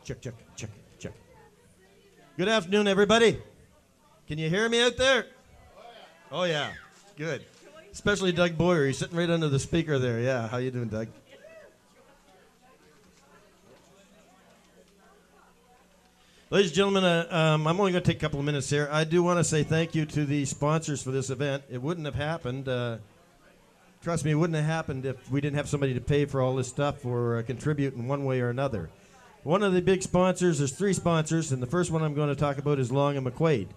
Check, check, check, check. Good afternoon, everybody. Can you hear me out there? Oh, yeah. Good. Especially Doug Boyer. He's sitting right under the speaker there. Yeah, how you doing, Doug? Ladies and gentlemen, I'm only going to take a couple of minutes here. I do want to say thank you to the sponsors for this event. It wouldn't have happened. Trust me, it wouldn't have happened if we didn't have somebody to pay for all this stuff or contribute in one way or another. One of the big sponsors, there's three sponsors, and the first one I'm going to talk about is Long and McQuade.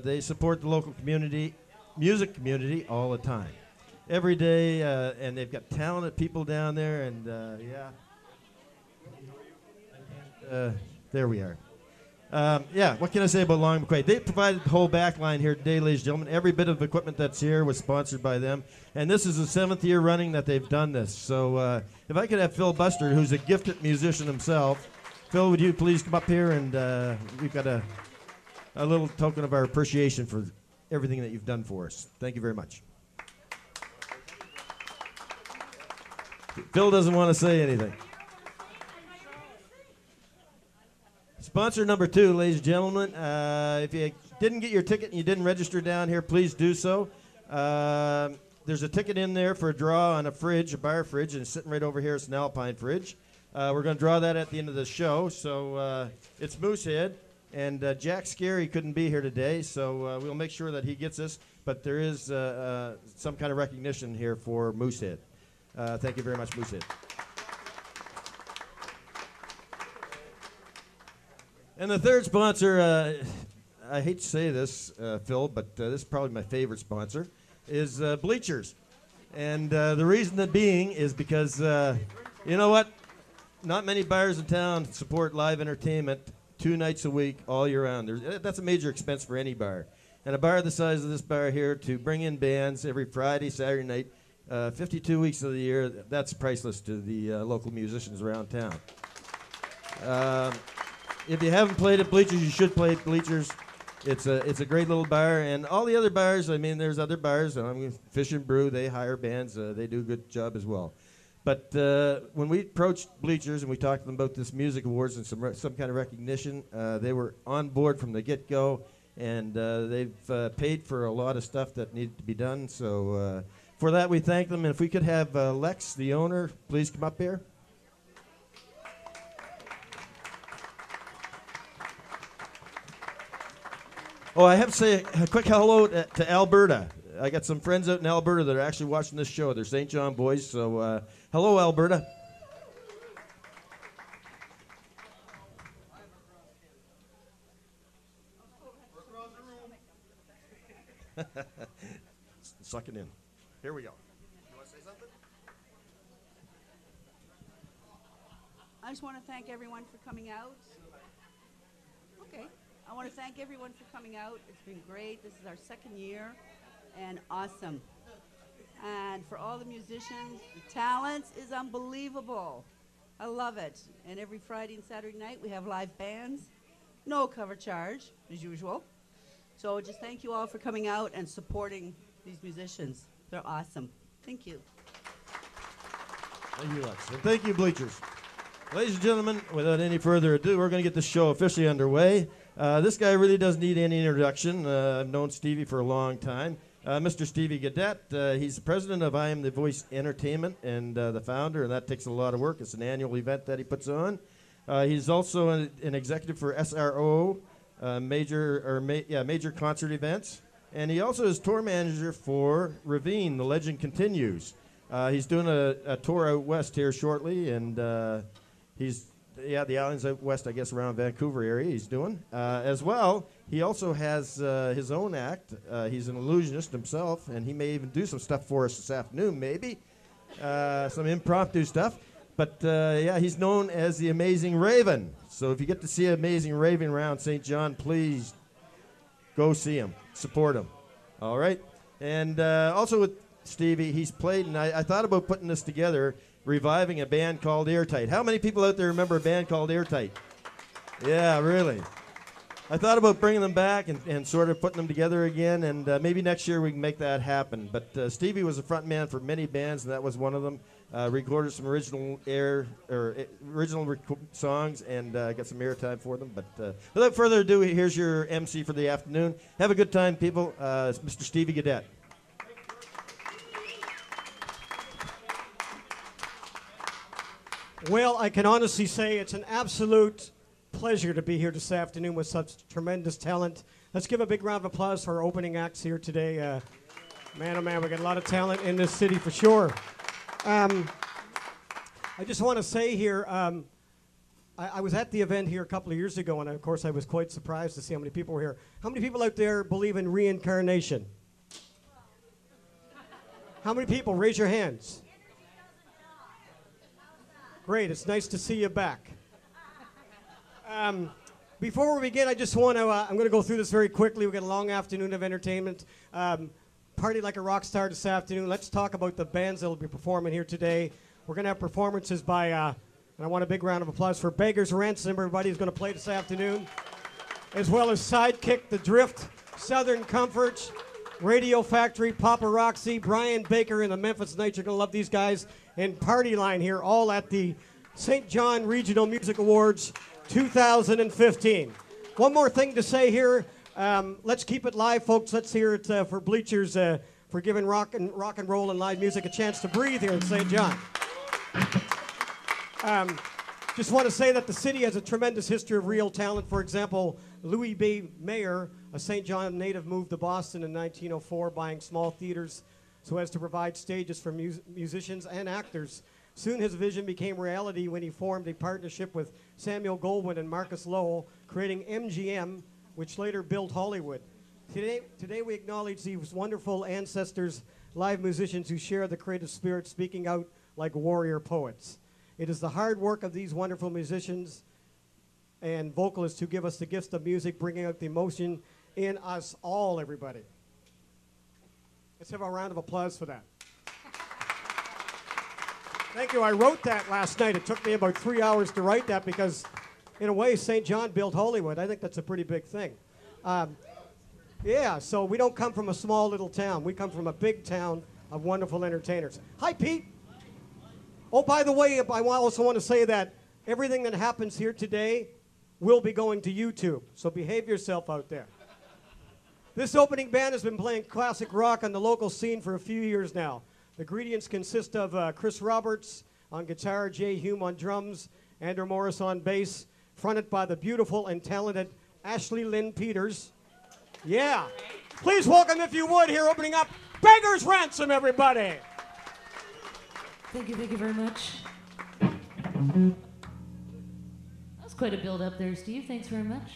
They support the local community, music community, all the time. Every day, and they've got talented people down there, and there we are. What can I say about Long and McQuade? They provided the whole back line here today, ladies and gentlemen. Every bit of equipment that's here was sponsored by them. And this is the 7th year running that they've done this. So if I could have Phil Buster, who's a gifted musician himself. Phil, would you please come up here? And we've got a little token of our appreciation for everything that you've done for us. Thank you very much. Phil doesn't want to say anything. Sponsor number 2, ladies and gentlemen. If you didn't get your ticket and you didn't register down here, please do so. There's a ticket in there for a draw on a fridge, a bar fridge, and it's sitting right over here. It's an Alpine fridge. We're going to draw that at the end of the show. So it's Moosehead, and Jack Scary couldn't be here today, so we'll make sure that he gets this. But there is some kind of recognition here for Moosehead. Thank you very much, Moosehead. And the third sponsor, I hate to say this, Phil, but this is probably my favorite sponsor, is Bleachers. And the reason that being is because, you know what? Not many bars in town support live entertainment 2 nights a week, all year round. That's a major expense for any bar. And a bar the size of this bar here, to bring in bands every Friday, Saturday night, 52 weeks of the year, that's priceless to the local musicians around town. If you haven't played at Bleachers, you should play at Bleachers. It's a great little bar, and all the other bars. I mean, there's other bars. Fish and Brew, they hire bands. They do a good job as well. But when we approached Bleachers and we talked to them about this music awards and some kind of recognition, they were on board from the get-go, and they've paid for a lot of stuff that needed to be done. So for that, we thank them. And if we could have Lex, the owner, please come up here. Oh, I have to say a quick hello to Alberta. I got some friends out in Alberta that are actually watching this show. They're St. John boys, so hello, Alberta. Suck it in. Here we go. You want to say something? I just want to thank everyone for coming out. Okay. I want to thank everyone for coming out. It's been great. This is our 2nd year, and awesome. And for all the musicians, the talents is unbelievable. I love it. And every Friday and Saturday night, we have live bands. No cover charge, as usual. So just thank you all for coming out and supporting these musicians. They're awesome. Thank you. Thank you, Lex. And thank you, Bleachers. Ladies and gentlemen, without any further ado, we're going to get this show officially underway. This guy really doesn't need any introduction. I've known Stevie for a long time. Mr. Stevie Gaudet, he's the president of I Am the Voice Entertainment and the founder, and that takes a lot of work. It's an annual event that he puts on. He's also an executive for SRO, major concert events, and he also is tour manager for Ravine, The Legend Continues. He's doing a tour out west here shortly, and he's the islands out west, I guess, around Vancouver area he's doing. As well, he also has his own act. He's an illusionist himself, and he may even do some stuff for us this afternoon, maybe. Some impromptu stuff. But, he's known as the Amazing Raven. So if you get to see Amazing Raven around St. John, please go see him. Support him. All right? And also with Stevie, he's played, and I thought about putting this together, reviving a band called Airtight. How many people out there remember a band called Airtight? Yeah, really. I thought about bringing them back and sort of putting them together again, and maybe next year we can make that happen. But Stevie was a front man for many bands, and that was one of them. recorded some original songs and got some airtime for them. But without further ado, here's your MC for the afternoon. Have a good time, people. It's Mr. Stevie Gaudet. Well, I can honestly say it's an absolute pleasure to be here this afternoon with such tremendous talent. Let's give a big round of applause for our opening acts here today. Man, oh man, we got a lot of talent in this city for sure. I just want to say here, I was at the event here a couple of years ago, and of course I was quite surprised to see how many people were here. How many people out there believe in reincarnation? How many people? Raise your hands. Great, it's nice to see you back. Before we begin, I just want to, I'm going to go through this very quickly. We've got a long afternoon of entertainment. Party like a rock star this afternoon. Let's talk about the bands that will be performing here today. We're going to have performances by, and I want a big round of applause for Beggar's Ransom, everybody who's going to play this afternoon, as well as Sidekick, The Drift, Southern Comforts, Radio Factory, Papa Roxy, Brian Baker, and the Memphis Knights. You're going to love these guys. And Party Line here, all at the St. John Regional Music Awards 2015. One more thing to say here. Let's keep it live, folks. Let's hear it for Bleachers for giving rock and roll and live music a chance to breathe here in St. John. Just want to say that the city has a tremendous history of real talent. For example, Louis B. Mayer, a St. John native, moved to Boston in 1904, buying small theaters so as to provide stages for musicians and actors. Soon his vision became reality when he formed a partnership with Samuel Goldwyn and Marcus Lowell, creating MGM, which later built Hollywood. Today we acknowledge these wonderful ancestors, live musicians who share the creative spirit, speaking out like warrior poets. It is the hard work of these wonderful musicians and vocalists who give us the gift of music, bringing out the emotion in us all, everybody. Let's have a round of applause for that. Thank you. I wrote that last night. It took me about 3 hours to write that because, in a way, St. John built Hollywood. I think that's a pretty big thing. Yeah, so we don't come from a small little town. We come from a big town of wonderful entertainers. Hi, Pete. Oh, by the way, I also want to say that everything that happens here today will be going to YouTube, so behave yourself out there. This opening band has been playing classic rock on the local scene for a few years now. The ingredients consist of Chris Roberts on guitar, Jay Hume on drums, Andrew Morris on bass, fronted by the beautiful and talented Ashley Lynn Peters. Yeah. Please welcome, if you would, here opening up, Beggar's Ransom, everybody. Thank you very much. That was quite a build up there, Steve. Thanks very much.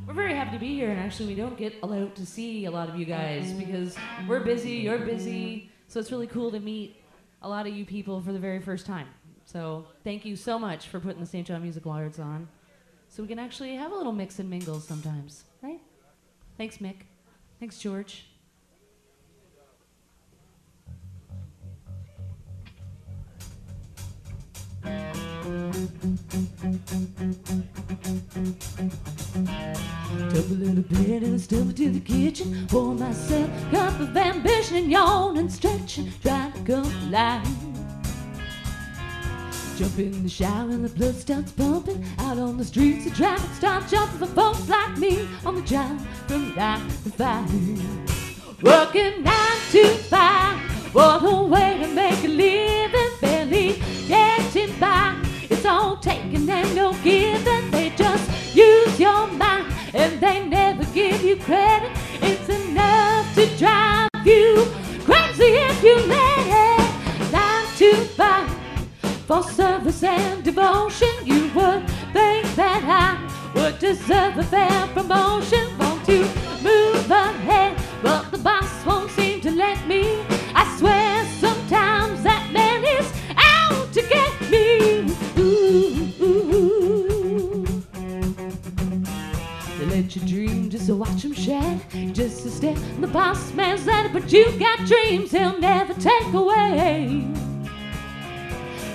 We're very happy to be here, and actually we don't get allowed to see a lot of you guys because we're busy, you're busy, so it's really cool to meet a lot of you people for the very first time. So thank you so much for putting the St. John Music Awards on so we can actually have a little mix and mingle sometimes, right? Thanks, Mick. Thanks, George. Took a little bit and stuff to the kitchen. Pour myself a cup of ambition and yawn and stretch and try to come alive. Jump in the shower and the blood starts pumping. Out on the streets the traffic starts jumping for folks like me on the job from 9 to 5. Working 9 to 5. What a way to make a living, barely getting by. It's all taking and no giving. They just use your mind and they never give you credit. It's enough to drive you crazy if you let it. 9 to 5 for service and devotion. You would think that I would deserve a fair promotion. Want to move ahead, but the boss won't seem to let me. I swear sometimes that man is out to get me. They let you dream just to watch him shine, just to step in the boss man's ladder. But you got dreams he'll never take away.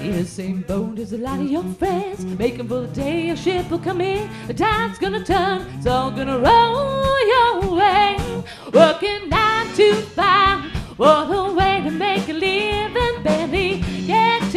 In the same boat as a lot of your friends, making for the day your ship will come in. The tide's gonna turn, it's all gonna roll your way. Working 9 to 5, what a way to make a living, barely get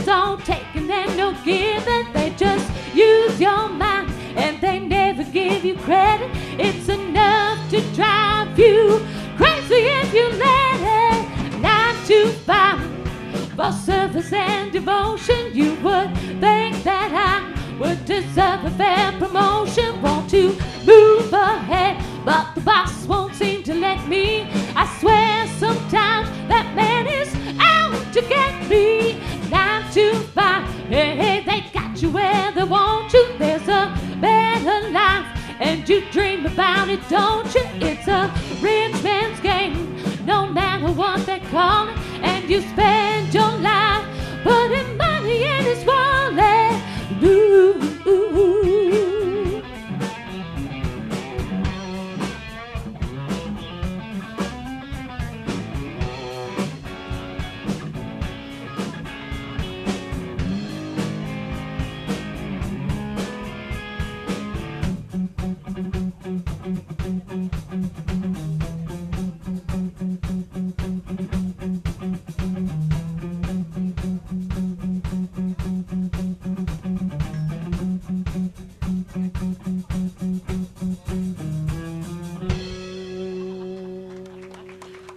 There's all taking and no giving. They just use your mind and they never give you credit. It's enough to drive you crazy if you let it. 9 to 5 for service and devotion. You would think that I would deserve a fair promotion. Want to move ahead, but the boss won't seem to let me. I swear sometimes that man is out to get me. 9 to 5, hey, they got you where they want you. There's a better life and you dream about it, don't you? It's a rich man's game, no matter what they call it. And you spend your life putting money in his wallet. Ooh, ooh, ooh.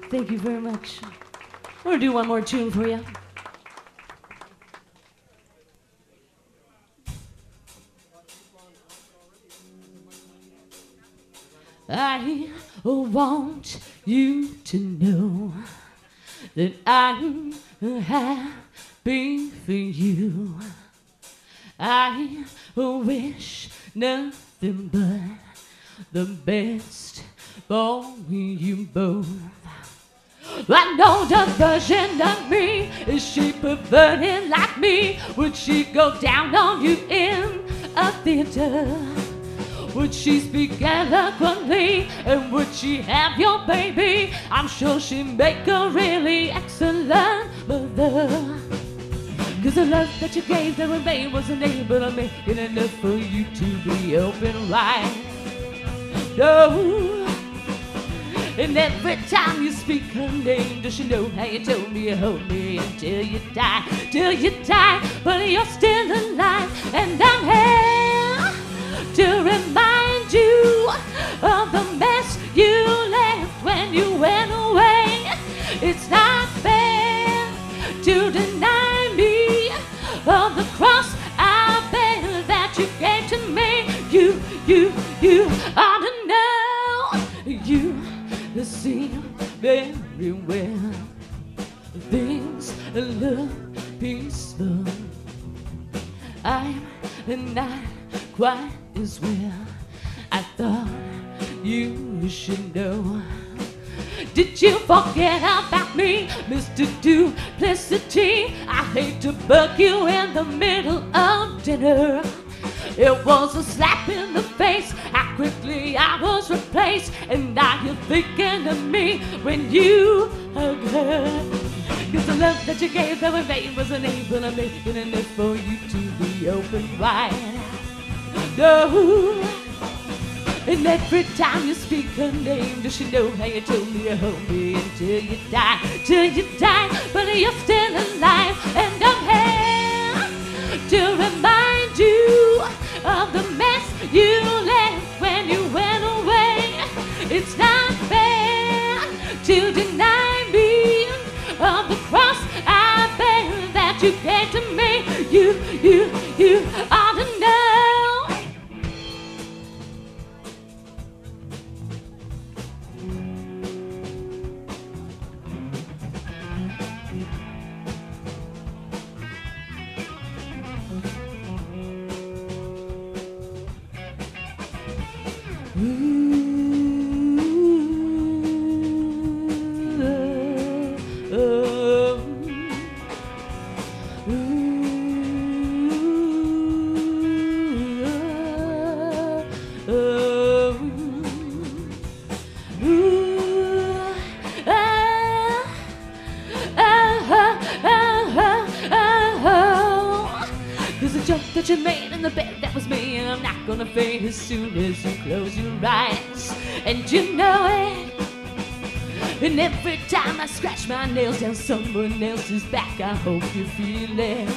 Thank you very much. I'm going to do one more tune for you. I want you to know that I'm happy for you. I wish nothing but the best for you both. I know the version of me. Is she perverted like me? Would she go down on you in a theater? Would she speak eloquently? And would she have your baby? I'm sure she'd make a really excellent mother. Cause the love that you gave that remained wasn't able to make it enough for you to be open wide. No. And every time you speak her name, does she know how you told me you hold me until you die? Till you die, but you're still alive. And I'm here to remind you of the mess you left when you went away. It's not fair to deny me of the cross I bear that you gave to me. You ought to know. You see very well things look peaceful. I'm not quite as well I thought you should know. Did you forget about me, Mr. Duplicity? I hate to bug you in the middle of dinner. It was a slap in the face, how quickly I was replaced. And now you're thinking of me when you hug her. Cause the love that you gave that we made wasn't able to make it enough for you to be open wide. No. And every time you speak her name, does she know how you told me you hold me until you die? Till you die, but you're still alive. And I'm here to remind you of the mess you left when you went away. It's not fair to deny me of the cross I bear that you gave to me. You ought to know. That you made in the bed, that was me, and I'm not gonna fade as soon as you close your eyes. And you know it. And every time I scratch my nails down someone else's back, I hope you feel it.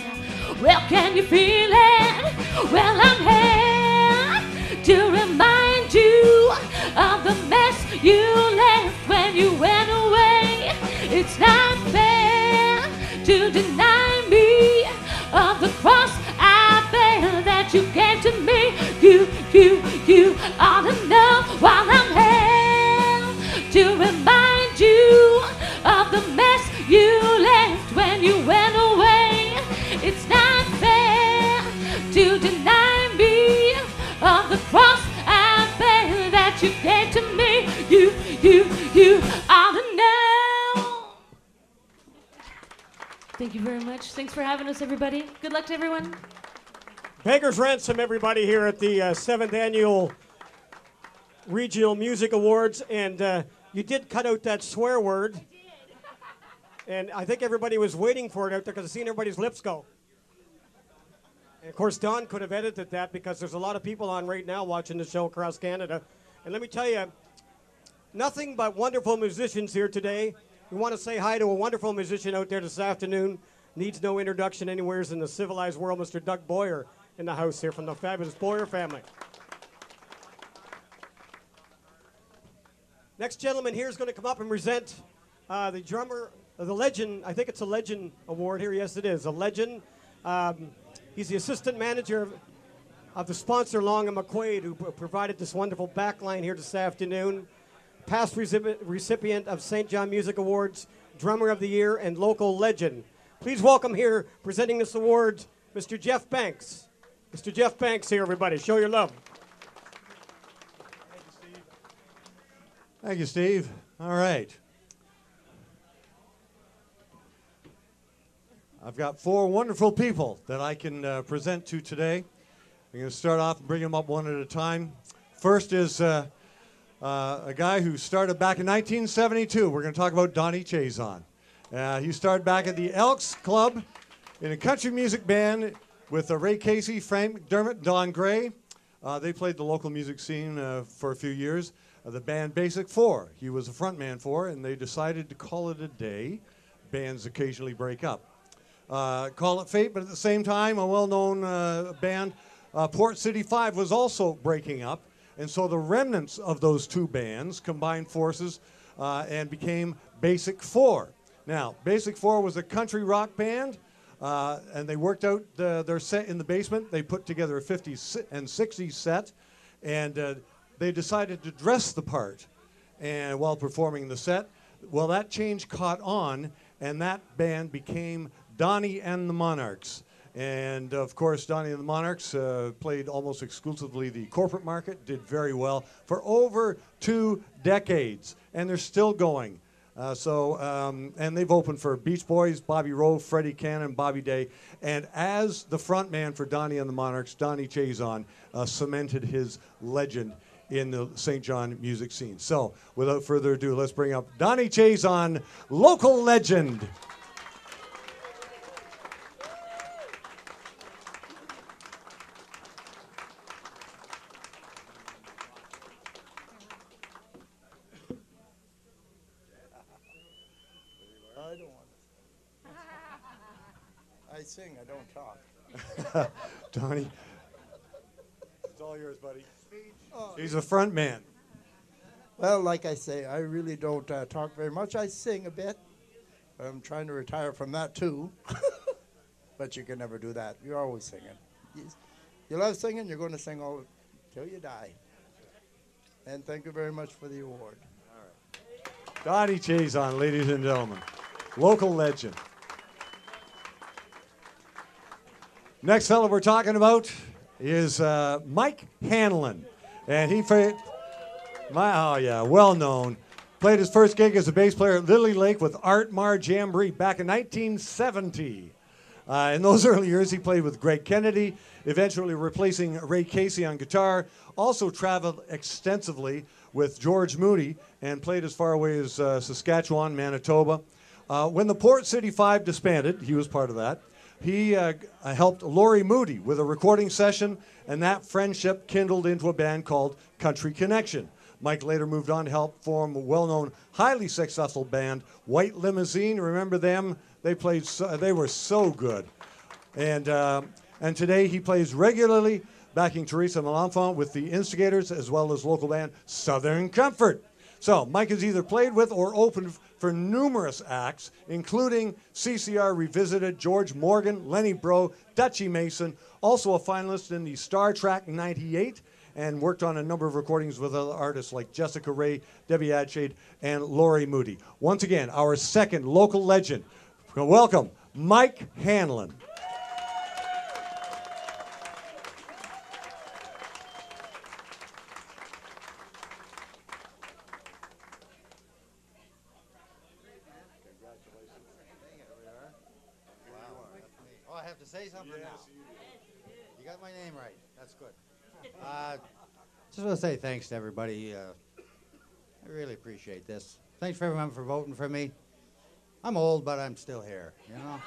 Well, can you feel it? Well, I'm here to remind you of the mess you left when you went away. It's not fair to deny me of the cross I bear that you gave to me. You ought to know while I'm here to remind you of the mess you left when you went away. It's not fair to deny me of the cross I bear that you gave to me. You ought to know. Thank you very much. Thanks for having us, everybody. Good luck to everyone. Beggars Ransom, everybody, here at the 7th Annual Regional Music Awards. And you did cut out that swear word. I did. And I think everybody was waiting for it out there because I've seen everybody's lips go. And of course, Don could have edited that because there's a lot of people on right now watching the show across Canada. And let me tell you, nothing but wonderful musicians here today. We want to say hi to a wonderful musician out there this afternoon. Needs no introduction anywhere in the civilized world, Mr. Doug Boyer in the house here from the fabulous Boyer family. Next gentleman here is going to come up and present the drummer, the legend. I think it's a legend award here. Yes, it is a legend. He's the assistant manager of the sponsor, Long and McQuade, who provided this wonderful backline here this afternoon. Past recipient of St. John Music Awards, Drummer of the Year, and Local Legend. Please welcome here, presenting this award, Mr. Jeff Banks. Mr. Jeff Banks here, everybody. Show your love. Thank you, Steve. All right. I've got 4 wonderful people that I can present to today. I'm going to start off and bring them up one at a time. First is a guy who started back in 1972. We're going to talk about Donnie Chazon. He started back at the Elks Club in a country music band with Ray Casey, Frank McDermott, Don Gray. They played the local music scene for a few years. The band Basic Four, he was a front man for, and they decided to call it a day. Bands occasionally break up. Call it fate, but at the same time, a well-known band, Port City 5, was also breaking up. And so the remnants of those 2 bands combined forces and became Basic Four. Now, Basic Four was a country rock band, and they worked out their set in the basement. They put together a 50s and 60s set, and they decided to dress the part and while performing the set. Well, that change caught on, and that band became Donnie and the Monarchs. And, of course, Donnie and the Monarchs played almost exclusively the corporate market, did very well for over 2 decades, and they're still going. And they've opened for Beach Boys, Bobby Rowe, Freddie Cannon, Bobby Day. And as the front man for Donnie and the Monarchs, Donnie Chazon cemented his legend in the St. John music scene. So, without further ado, let's bring up Donnie Chazon, Local Legend. I sing, I don't talk. Donnie, it's all yours, buddy. He's a front man. Well, like I say, I really don't talk very much. I sing a bit. I'm trying to retire from that, too. But you can never do that. You're always singing. You love singing, you're going to sing all till you die. And thank you very much for the award. All right. Donnie Chazon, ladies and gentlemen. Local legend. Next fellow we're talking about is Mike Hanlon. And he played, well known. Played his first gig as a bass player at Lily Lake with Art Mar Jamboree back in 1970. In those early years, he played with Greg Kennedy, eventually replacing Ray Casey on guitar. Also traveled extensively with George Moody and played as far away as Saskatchewan, Manitoba. When the Port City 5 disbanded, he was part of that. He helped Laurie Moody with a recording session, and that friendship kindled into a band called Country Connection. Mike later moved on to help form a well-known, highly successful band, White Limousine. Remember them? They were so good. And today he plays regularly, backing Teresa Melanfant with the Instigators as well as local band Southern Comfort. So Mike has either played with or opened for numerous acts, including CCR Revisited, George Morgan, Lenny Bro, Dutchie Mason, also a finalist in the Star Trek 98, and worked on a number of recordings with other artists like Jessica Ray, Debbie Adshade, and Laurie Moody. Once again, our second local legend. Welcome, Mike Hanlon. Oh, I have to say something now. You got my name right. That's good. Just want to say thanks to everybody. I really appreciate this. Thanks for everyone for voting for me. I'm old, but I'm still here, you know?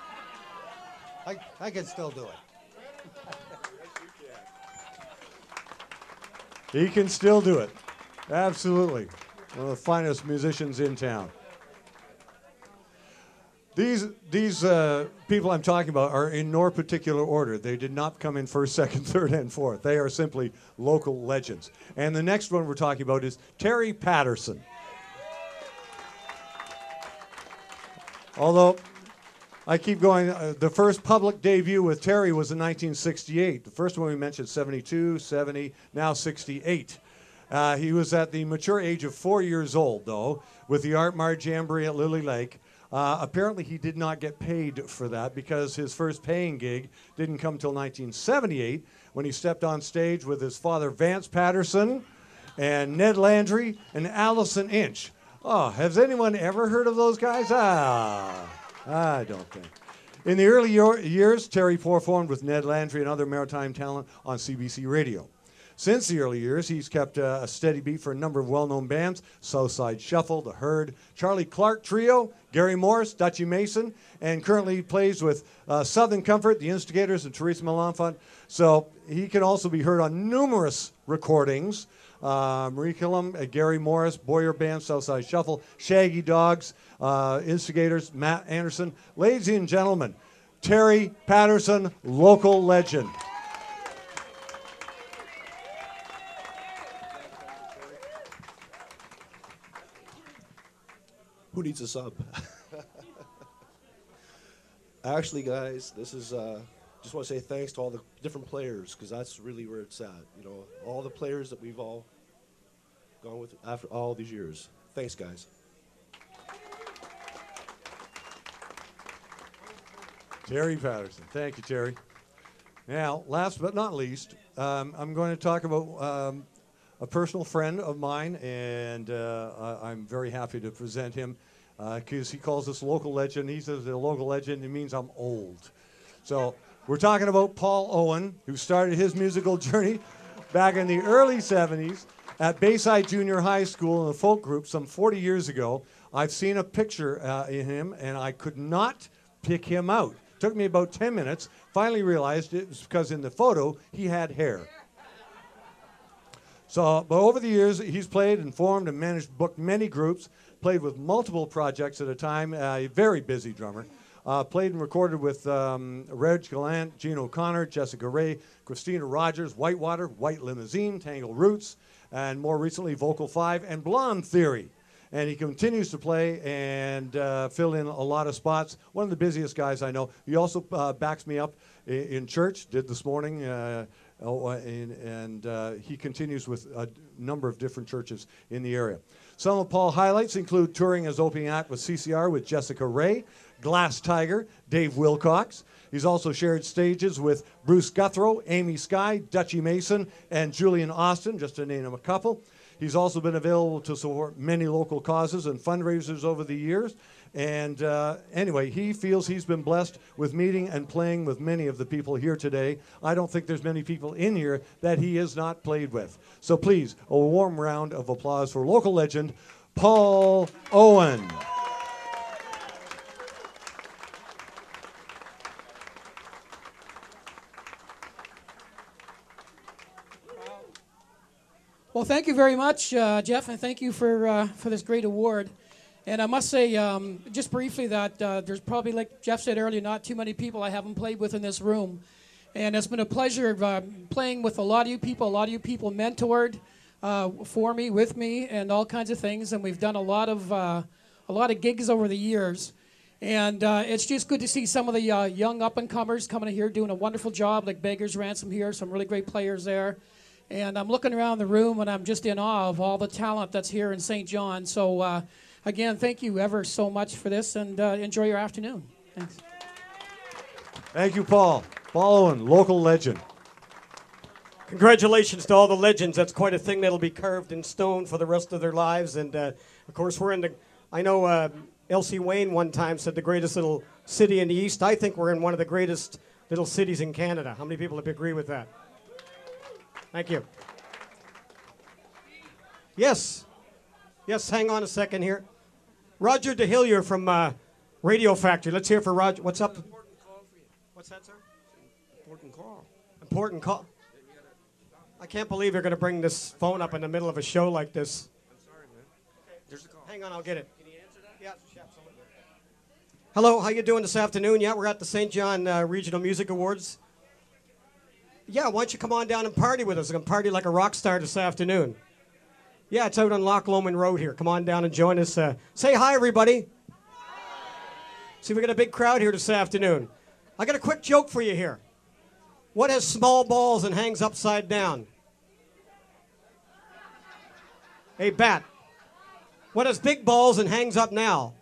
I can still do it. He can still do it. Absolutely. One of the finest musicians in town. These people I'm talking about are in no particular order. They did not come in first, second, third, and fourth. They are simply local legends. And the next one we're talking about is Terry Patterson. Although I keep going, the first public debut with Terry was in 1968. The first one we mentioned, 72, 70, now 68. He was at the mature age of 4 years old, though, with the Art Mar Jamboree at Lily Lake. Apparently, he did not get paid for that because his first paying gig didn't come until 1978 when he stepped on stage with his father, Vance Patterson, and Ned Landry, and Allison Inch. Oh, has anyone ever heard of those guys? I don't think. In the early years, Terry performed with Ned Landry and other maritime talent on CBC Radio. Since the early years, he's kept a steady beat for a number of well-known bands, Southside Shuffle, The Herd, Charlie Clark Trio, Gary Morris, Dutchie Mason, and currently he plays with Southern Comfort, The Instigators, and Teresa Melanfant. So he can also be heard on numerous recordings. Marie Killam, Gary Morris, Boyer Band, Southside Shuffle, Shaggy Dogs, Instigators, Matt Anderson. Ladies and gentlemen, Terry Patterson, local legend. Who needs a sub? Actually, guys, this is just want to say thanks to all the different players because that's really where it's at. You know, all the players that we've all gone with after all these years. Thanks, guys. Terry Patterson. Thank you, Terry. Now, last but not least, I'm going to talk about a personal friend of mine, and I'm very happy to present him because he calls us local legend. He says a local legend, it means I'm old. So we're talking about Paul Owen, who started his musical journey back in the early 70s at Bayside Junior High School in a folk group some 40 years ago. I've seen a picture in him, and I could not pick him out. Took me about 10 minutes. Finally realized it was because in the photo, he had hair. So, but over the years, he's played and formed and managed, booked many groups, played with multiple projects at a time, a very busy drummer. Played and recorded with Reg Gallant, Gene O'Connor, Jessica Ray, Christina Rogers, Whitewater, White Limousine, Tangle Roots, and more recently Vocal 5 and Blonde Theory. And he continues to play and fill in a lot of spots. One of the busiest guys I know. He also backs me up in church, did this morning, and he continues with a number of different churches in the area. Some of Paul's highlights include touring as opening act with CCR with Jessica Ray, Glass Tiger, Dave Wilcox. He's also shared stages with Bruce Guthrow, Amy Skye, Dutchie Mason, and Julian Austin, just to name a couple. He's also been available to support many local causes and fundraisers over the years. And anyway, he feels he's been blessed with meeting and playing with many of the people here today. I don't think there's many people in here that he has not played with. So please, a warm round of applause for local legend, Paul Owen. Well, thank you very much, Jeff, and thank you for this great award. And I must say, just briefly, that there's probably, like Jeff said earlier, not too many people I haven't played with in this room. And it's been a pleasure playing with a lot of you people. A lot of you people mentored for me, with me, and all kinds of things. And we've done a lot of gigs over the years. And it's just good to see some of the young up-and-comers coming in here doing a wonderful job, like Beggar's Ransom here, some really great players there. And I'm looking around the room, and I'm just in awe of all the talent that's here in St. John. So, again, thank you ever so much for this, and enjoy your afternoon. Thanks. Thank you, Paul. Paul Owen, local legend. Congratulations to all the legends. That's quite a thing that'll be carved in stone for the rest of their lives. And, of course, we're in the... I know Elsie Wayne one time said the greatest little city in the East. I think we're in one of the greatest little cities in Canada. How many people agree with that? Thank you. Yes. Yes, hang on a second here. Roger DeHillier from Radio Factory. Let's hear for Roger. What's up? Important call for you. What's that, sir? Important call. Important call. I can't believe you're going to bring this phone up in the middle of a show like this. I'm sorry, man. There's a call. Hang on, I'll get it. Can you answer that? Yeah, absolutely. Hello, how you doing this afternoon? Yeah, we're at the St. John Regional Music Awards. Yeah, why don't you come on down and party with us? We're going to party like a rock star this afternoon. Yeah, it's out on Loch Lomond Road here. Come on down and join us. Say hi, everybody. Hi. See, we got a big crowd here this afternoon. I got a quick joke for you here. What has small balls and hangs upside down? A bat. What has big balls and hangs up now?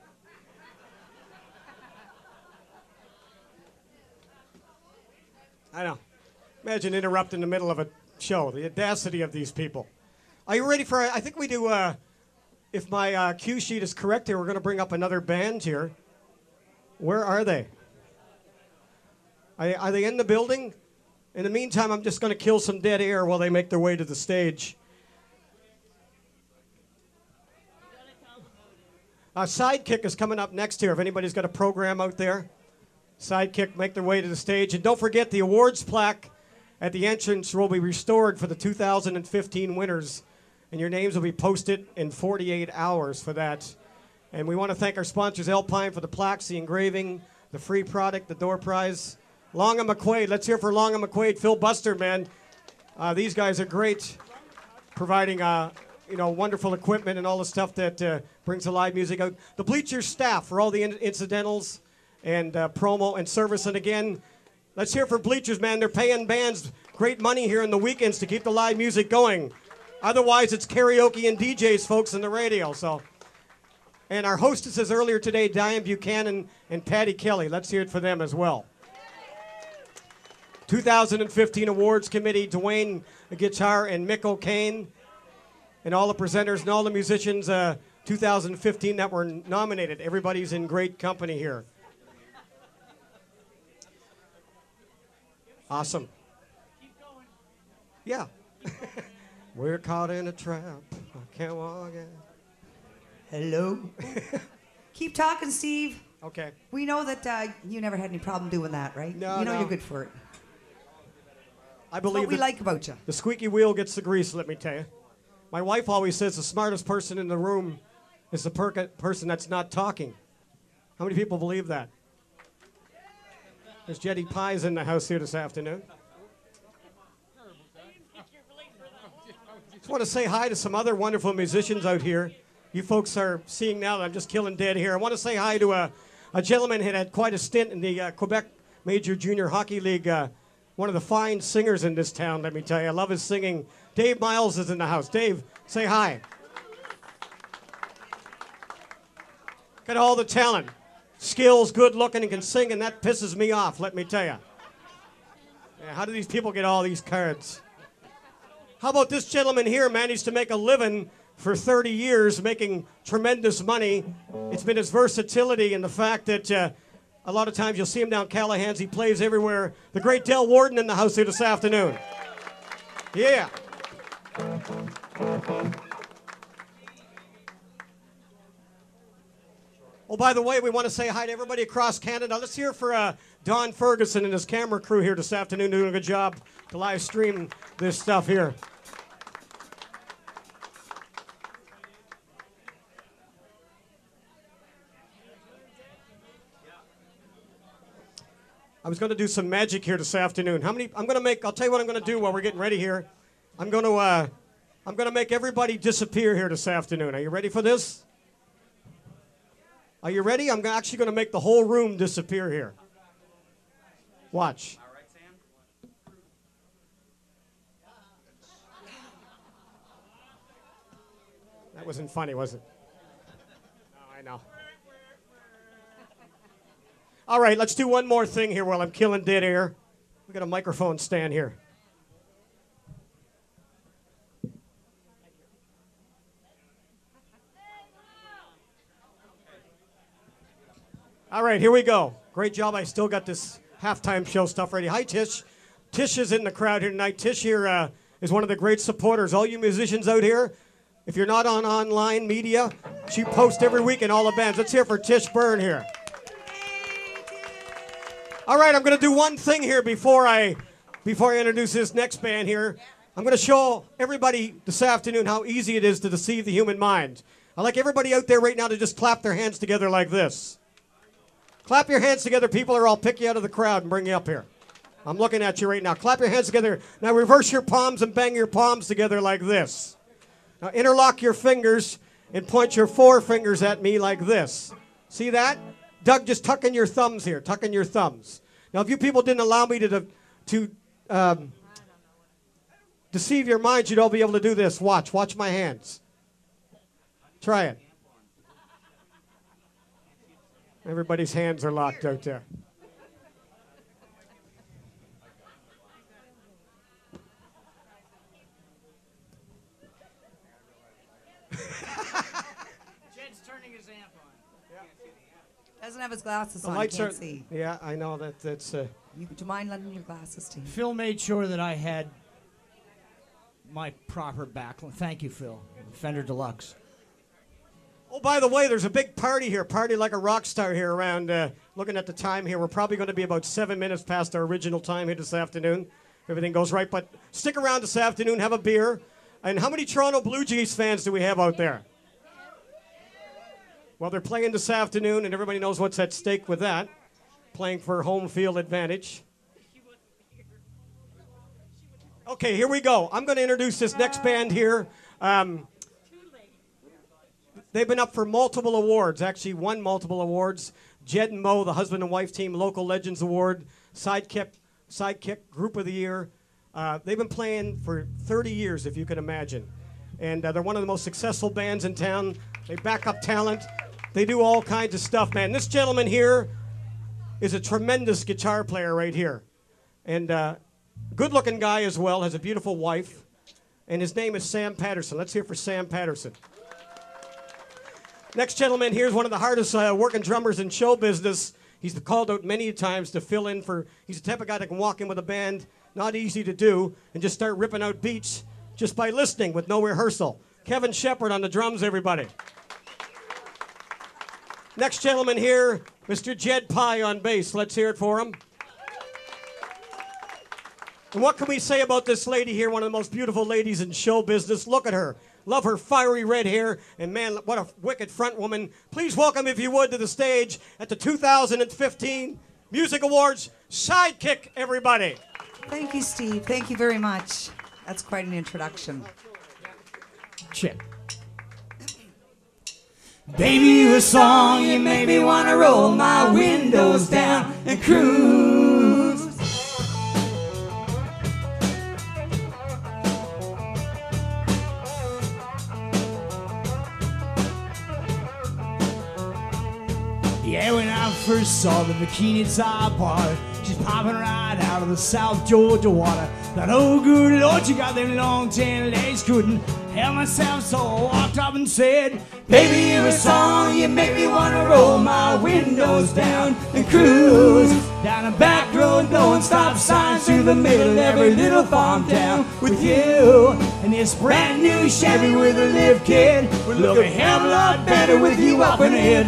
I know. Imagine interrupting in the middle of a show. The audacity of these people. Are you ready for... I think we do... if my cue sheet is correct here, we're going to bring up another band here. Where are they? Are they in the building? In the meantime, I'm just going to kill some dead air while they make their way to the stage. Sidekick is coming up next here. If anybody's got a program out there, Sidekick, make their way to the stage. And don't forget, the awards plaque at the entrance will be restored for the 2015 winners. And your names will be posted in 48 hours for that. And we want to thank our sponsors, Alpine, for the plaques, the engraving, the free product, the door prize. Long and McQuade. Let's hear for Long and McQuade. Phil Buster, man. These guys are great, providing wonderful equipment and all the stuff that brings the live music out. The Bleachers staff for all the incidentals and promo and service. And again, let's hear for Bleachers, man. They're paying bands great money here in the weekends to keep the live music going. Otherwise, it's karaoke and DJs, folks, in the radio. So, and our hostesses earlier today, Diane Buchanan and Patty Kelly. Let's hear it for them as well. 2015 Awards Committee, Dwayne Guitar and Mick O'Kane, and all the presenters and all the musicians 2015 that were nominated. Everybody's in great company here. Awesome. Yeah. We're caught in a trap. I can't walk in. Hello. Keep talking, Steve. Okay. We know that you never had any problem doing that, right? No, you know no. you're good for it. I believe That's what we like about you. The squeaky wheel gets the grease, let me tell you. My wife always says the smartest person in the room is the person that's not talking. How many people believe that? There's Jetty Pies in the house here this afternoon. Just want to say hi to some other wonderful musicians out here. You folks are seeing now that I'm just killing dead here. I want to say hi to a gentleman who had quite a stint in the Quebec Major Junior Hockey League. One of the fine singers in this town, let me tell you. I love his singing. Dave Miles is in the house. Dave, say hi. Got all the talent. Skills, good looking, and can sing, and that pisses me off, let me tell you. Yeah, how do these people get all these cards? How about this gentleman here managed to make a living for 30 years, making tremendous money. It's been his versatility and the fact that a lot of times you'll see him down Callahan's. He plays everywhere. The great Del Warden in the house here this afternoon. Yeah. Oh, by the way, we want to say hi to everybody across Canada. Let's hear for Don Ferguson and his camera crew here this afternoon doing a good job to live stream this stuff here. I was going to do some magic here this afternoon. How many? I'm going to make. I'll tell you what I'm going to do while we're getting ready here. I'm going to make everybody disappear here this afternoon. Are you ready for this? Are you ready? I'm actually going to make the whole room disappear here. Watch. All right, Sam. That wasn't funny, was it? No, I know. All right, let's do one more thing here while I'm killing dead air. We got a microphone stand here. All right, here we go. Great job. I still got this halftime show stuff ready. Hi, Tish. Tish is in the crowd here tonight. Tish here is one of the great supporters. All you musicians out here, if you're not on online media, she posts every week in all the bands. Let's hear for Tish Byrne here. All right, I'm going to do one thing here before I introduce this next band here. I'm going to show everybody this afternoon how easy it is to deceive the human mind. I'd like everybody out there right now to just clap their hands together like this. Clap your hands together, people, or I'll pick you out of the crowd and bring you up here. I'm looking at you right now. Clap your hands together. Now reverse your palms and bang your palms together like this. Now interlock your fingers and point your forefingers at me like this. See that? Doug, just tuck in your thumbs here. Tuck in your thumbs. Now, if you people didn't allow me to deceive your minds, you'd all be able to do this. Watch. Watch my hands. Try it. Everybody's hands are locked out there. Jed's turning his amp on. Doesn't have his glasses on. Lights Can't are, see. yeah, I know that's. Do you mind lending your glasses to him? Phil made sure that I had my proper backline. Thank you, Phil. Fender Deluxe. Oh, by the way, there's a big party here. Party like a rock star here around, looking at the time here. We're probably going to be about 7 minutes past our original time here this afternoon. If everything goes right. But stick around this afternoon, have a beer. And how many Toronto Blue Jays fans do we have out there? Well, they're playing this afternoon, and everybody knows what's at stake with that. Playing for home field advantage. Okay, here we go. I'm going to introduce this next band here. They've been up for multiple awards, actually won multiple awards. Jed and Mo, the husband and wife team, Local Legends Award, Sidekick Group of the Year. They've been playing for 30 years, if you can imagine. And they're one of the most successful bands in town. They back up talent. They do all kinds of stuff, man. This gentleman here is a tremendous guitar player right here. And good-looking guy as well, has a beautiful wife. And his name is Sam Patterson. Let's hear for Sam Patterson. Next gentleman here is one of the hardest working drummers in show business. He's been called out many times to fill in for, he's the type of guy that can walk in with a band, not easy to do, and just start ripping out beats just by listening with no rehearsal. Kevin Shephard on the drums, everybody. Next gentleman here, Mr. Jed Pye on bass. Let's hear it for him. And what can we say about this lady here, one of the most beautiful ladies in show business? Look at her. Love her fiery red hair, and man, what a wicked front woman. Please welcome, if you would, to the stage at the 2015 Music Awards, Sidekick, everybody. Thank you, Steve. Thank you very much. That's quite an introduction. Check. Baby, you a song, you make me wanna roll my windows down and cruise. Yeah, when I first saw the bikini top part, she's popping right out of the South Georgia water. Thought, oh good Lord, you got them long tan legs. Couldn't help myself, so I walked up and said, baby, you're a song, you make me wanna roll my windows down and cruise down a back road, blowing stop signs through the middle of every little farm town with you. And this brand new Chevy with a lift kit would look a hell of a lot better with you up in it.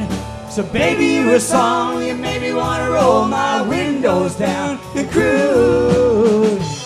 So baby, you're a song, you make me wanna roll my windows down and cruise.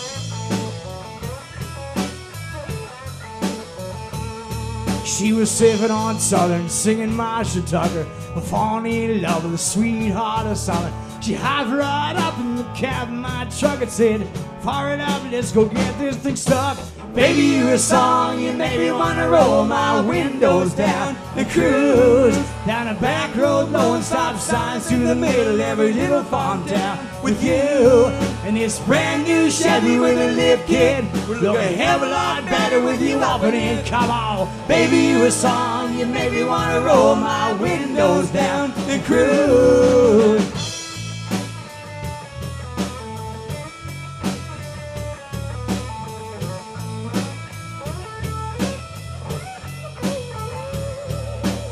She was sipping on Southern, singing Marcia Tucker, falling in love with the sweetheart of summer. She hopped right up in the cab of my truck and said, fire it up, let's go get this thing stuck. Baby, you a song, you made me wanna roll my windows down and cruise down a back road, blowing stop signs to the middle of every little farm town. With you and this brand new Chevy with a lift kit, would look a hell of a lot better with you up in it. Come on, baby, you a song, you made me wanna roll my windows down and cruise.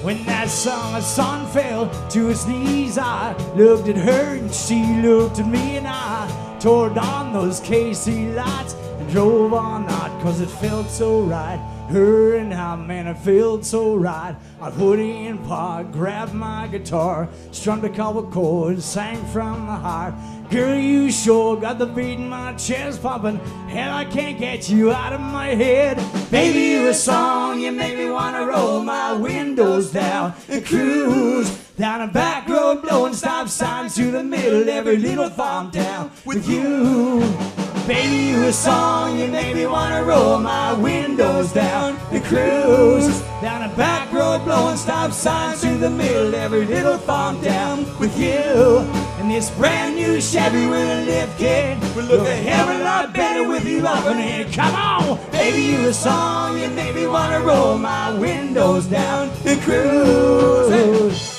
When that summer sun fell to his knees, I looked at her and she looked at me, and I tore down those KC lights and drove on out, cause it felt so right. Her and I, man, it felt so right. I put in park, grabbed my guitar, strummed a couple chords, sang from the heart. Girl, you sure got the beat in my chest pumping. Hell, I can't get you out of my head. Baby, you a song, you make me wanna roll my windows down and cruise down a back road, blowing stop signs to the middle of every little farm town. With you, baby, you a song, you make me wanna roll my windows down and cruise down a back road, blowing stop signs to the middle of every little farm town. With you and this brand new Chevy with a lift kit, would look a hell of a lot better with you up in it. Come on, baby, you a song, you make me wanna roll my windows down and cruise.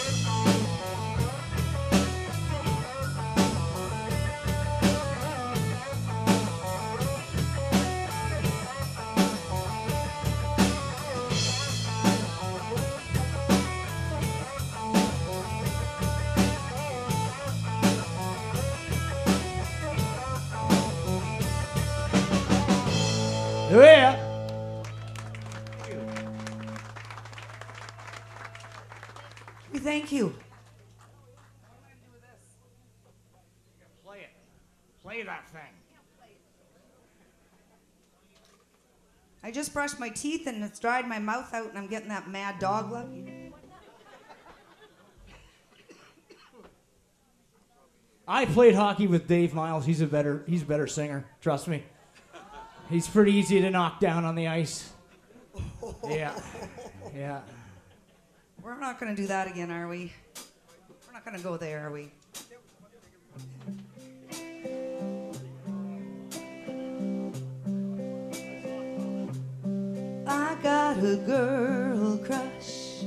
Yeah. We thank you. Play it. Play that thing. I just brushed my teeth and it's dried my mouth out and I'm getting that mad dog look. I played hockey with Dave Miles. He's a better singer. Trust me. He's pretty easy to knock down on the ice. Yeah. Yeah. We're not going to do that again, are we? We're not going to go there, are we? I got a girl crush.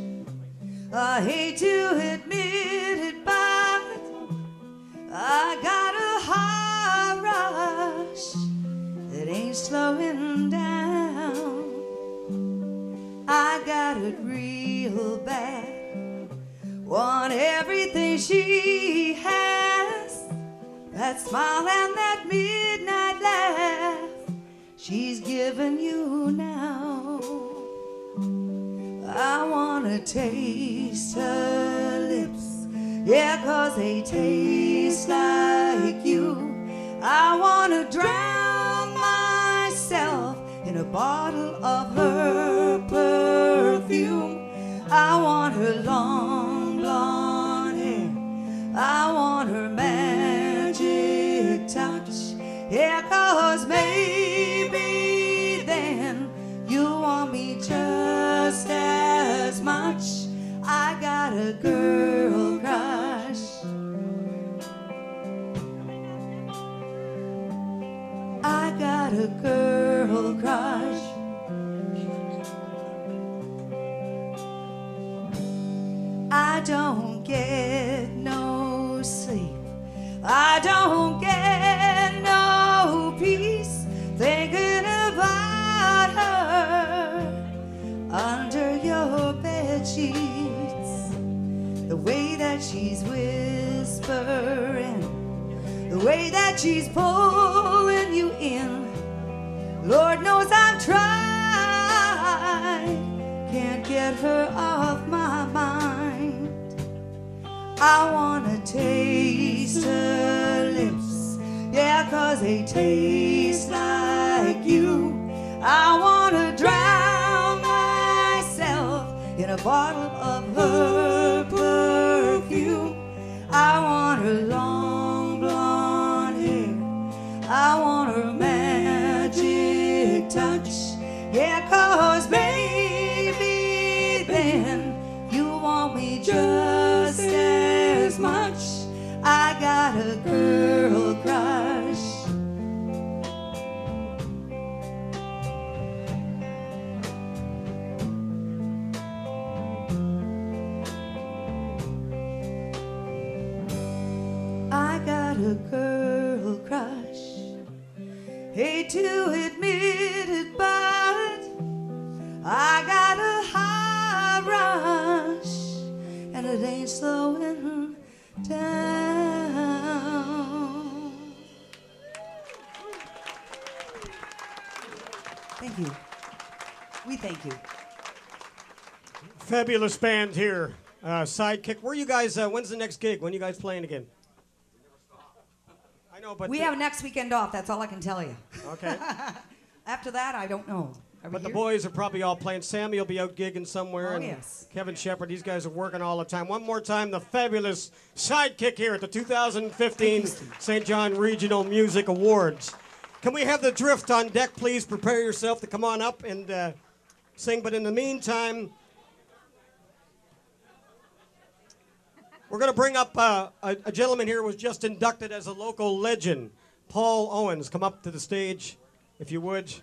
I hate to admit it, but I got a high rush that ain't slowing down. I got it real bad. Want everything she has. That smile and that midnight laugh she's giving you now. I wanna taste her lips, yeah, 'cause they taste like you. I wanna drown myself in a bottle of her perfume. I want her long blonde hair, I want her magic touch, yeah, 'cause maybe then you'll want me just as much. I got a girl crush. I got a girl crush. I don't get no sleep. I don't get no peace thinking about her under your bed sheets. The way that she's whispering, the way that she's pulling you in. Lord knows I've tried, can't get her off my mind. I wanna taste her lips, yeah, 'cause they taste like you. I wanna drown myself in a bottle of her perfume. I want her long blonde hair. I want her magic touch. Yeah, 'cause baby, then you want me just as much. I got a girl crush. I got a girl crush. Hate to admit it, but I got a high rush, and it ain't slowing down. Thank you. We thank you. Fabulous band here. Sidekick. Where are you guys? When's the next gig? When are you guys playing again? I know, but We have next weekend off. That's all I can tell you. Okay. After that, I don't know. Are we But the here? boys are probably all playing. Sammy will be out gigging somewhere. Oh, and yes. Kevin Shephard. These guys are working all the time. One more time, the fabulous Sidekick here at the 2015 St. John Regional Music Awards. Can we have the Drift on deck, please? Prepare yourself to come on up and sing. But in the meantime, we're going to bring up a gentleman here who was just inducted as a local legend. Paul Owens, come up to the stage, if you would.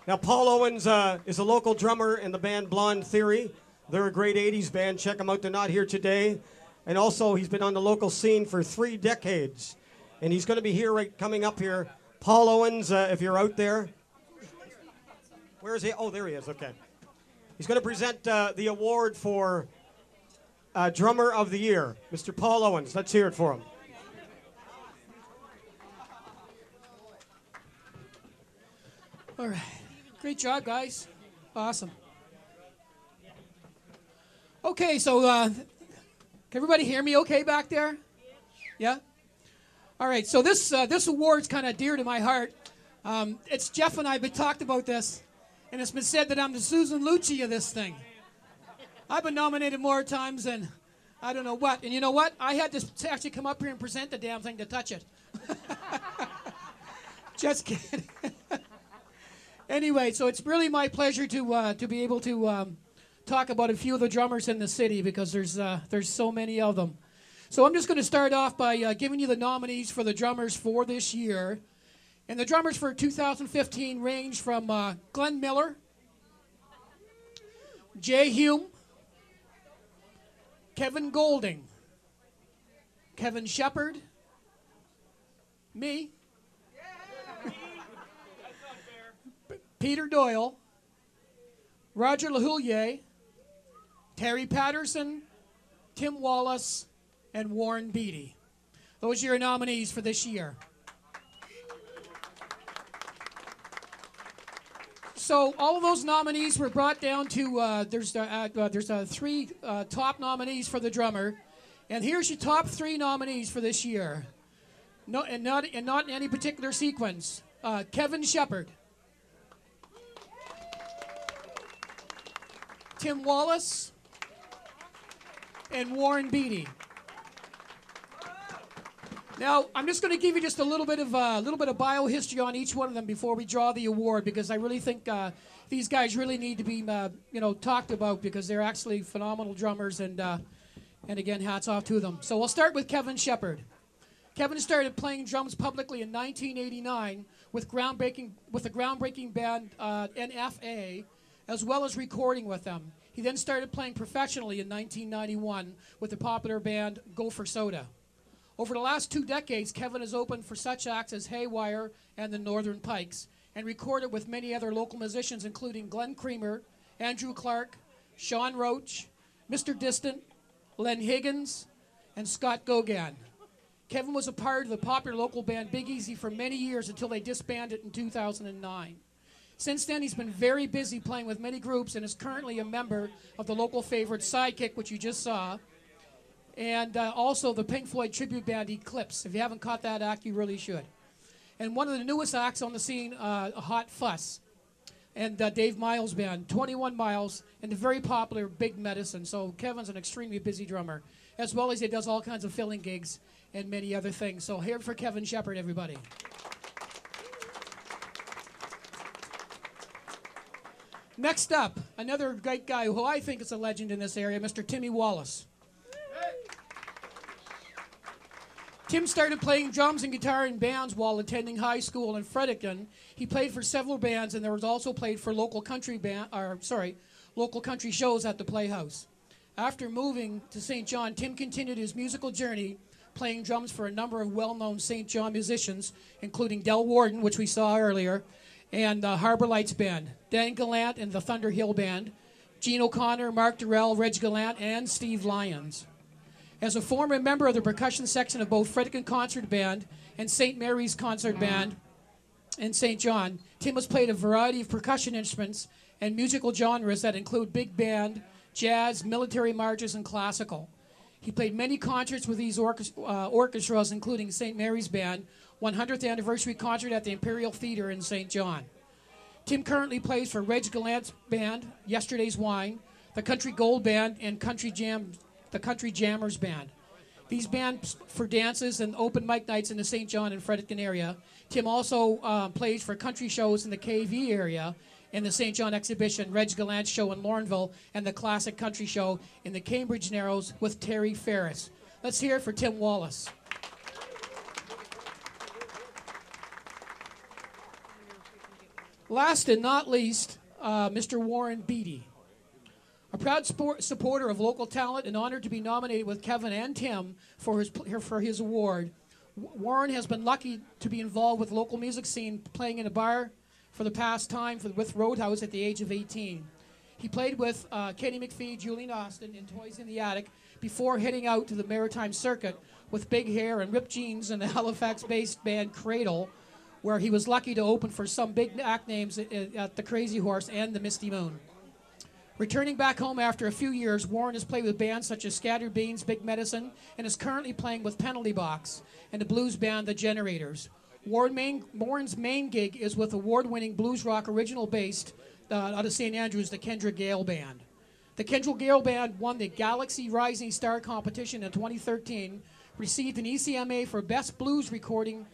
Now, Paul Owens is a local drummer in the band Blonde Theory. They're a great 80s band. Check them out. They're not here today. And also, he's been on the local scene for 3 decades. And he's going to be here coming up here. Paul Owens, if you're out there. Where is he? Oh, there he is. Okay. He's going to present the award for Drummer of the Year, Mr. Paul Owens. Let's hear it for him. All right. Great job, guys. Awesome. Okay, so can everybody hear me okay back there? Yeah? All right, so this award's kind of dear to my heart. It's Jeff and I have talked about this, and it's been said that I'm the Susan Lucci of this thing. I've been nominated more times than I don't know what. And you know what? I had to actually come up here and present the damn thing to touch it. Just kidding. Anyway, so it's really my pleasure to be able to talk about a few of the drummers in the city because there's so many of them. So I'm just going to start off by giving you the nominees for the drummers for this year. And the drummers for 2015 range from Glenn Miller, Jay Hume, Kevin Golding, Kevin Shephard, me, Peter Doyle, Roger LaHoulier, Terry Patterson, Tim Wallace, and Warren Beatty. Those are your nominees for this year. So all of those nominees were brought down to there's 3 top nominees for the drummer, and here's your top 3 nominees for this year. No, and not in any particular sequence. Kevin Shephard, Tim Wallace, and Warren Beatty. Now, I'm just going to give you just a little bit of biohistory on each one of them before we draw the award, because I really think these guys really need to be talked about because they're actually phenomenal drummers, and again, hats off to them. So we'll start with Kevin Shephard. Kevin started playing drums publicly in 1989 with the groundbreaking band NFA, as well as recording with them. He then started playing professionally in 1991 with the popular band Go for Soda. Over the last 2 decades, Kevin has opened for such acts as Haywire and the Northern Pikes, and recorded with many other local musicians, including Glenn Creamer, Andrew Clark, Sean Roach, Mr. Distant, Len Higgins, and Scott Gaudet. Kevin was a part of the popular local band Big Easy for many years until they disbanded in 2009. Since then, he's been very busy playing with many groups and is currently a member of the local favorite Sidekick, which you just saw, and also the Pink Floyd tribute band Eclipse. If you haven't caught that act, you really should. And one of the newest acts on the scene, Hot Fuss. and Dave Miles' band, 21 Miles, and the very popular Big Medicine. So Kevin's an extremely busy drummer, as well as he does all kinds of filling gigs and many other things. So here for Kevin Shephard, everybody. Next up, another great guy who I think is a legend in this area, Mr. Timmy Wallace. Tim started playing drums and guitar in bands while attending high school in Fredericton. He played for several bands, and there was also played for local country shows at the Playhouse. After moving to St. John, Tim continued his musical journey, playing drums for a number of well-known St. John musicians, including Del Warden, which we saw earlier, and the Harbor Lights Band, Dan Gallant and the Thunder Hill Band, Gene O'Connor, Mark Durrell, Reg Gallant, and Steve Lyons. As a former member of the percussion section of both Fredericton Concert Band and St. Mary's Concert Band in St. John, Tim has played a variety of percussion instruments and musical genres that include big band, jazz, military marches, and classical. He played many concerts with these orchestras, including St. Mary's Band, 100th anniversary concert at the Imperial Theatre in St. John. Tim currently plays for Reg Gallant's band, Yesterday's Wine, the Country Gold Band, and the Country Jammers Band. These bands for dances and open mic nights in the St. John and Fredericton area. Tim also plays for country shows in the KV area, in the St. John Exhibition, Reg Gallant's show in Lorneville, and the Classic Country Show in the Cambridge Narrows with Terry Ferris. Let's hear it for Tim Wallace. Last and not least, Mr. Warren Beatty. A proud supporter of local talent and honored to be nominated with Kevin and Tim for his award. Warren has been lucky to be involved with the local music scene, playing in a bar for the past time with Roadhouse at the age of 18. He played with Kenny McPhee, Julian Austin, and Toys in the Attic before heading out to the Maritime Circuit with big hair and ripped jeans and the Halifax-based band Cradle, where he was lucky to open for some big act names at the Crazy Horse and the Misty Moon. Returning back home after a few years, Warren has played with bands such as Scattered Beans, Big Medicine, and is currently playing with Penalty Box and the blues band The Generators. Warren's main gig is with award-winning blues rock original based out of St. Andrews, the Kindred Gale Band. The Kindred Gale Band won the Galaxy Rising Star competition in 2013, received an ECMA for Best Blues Recording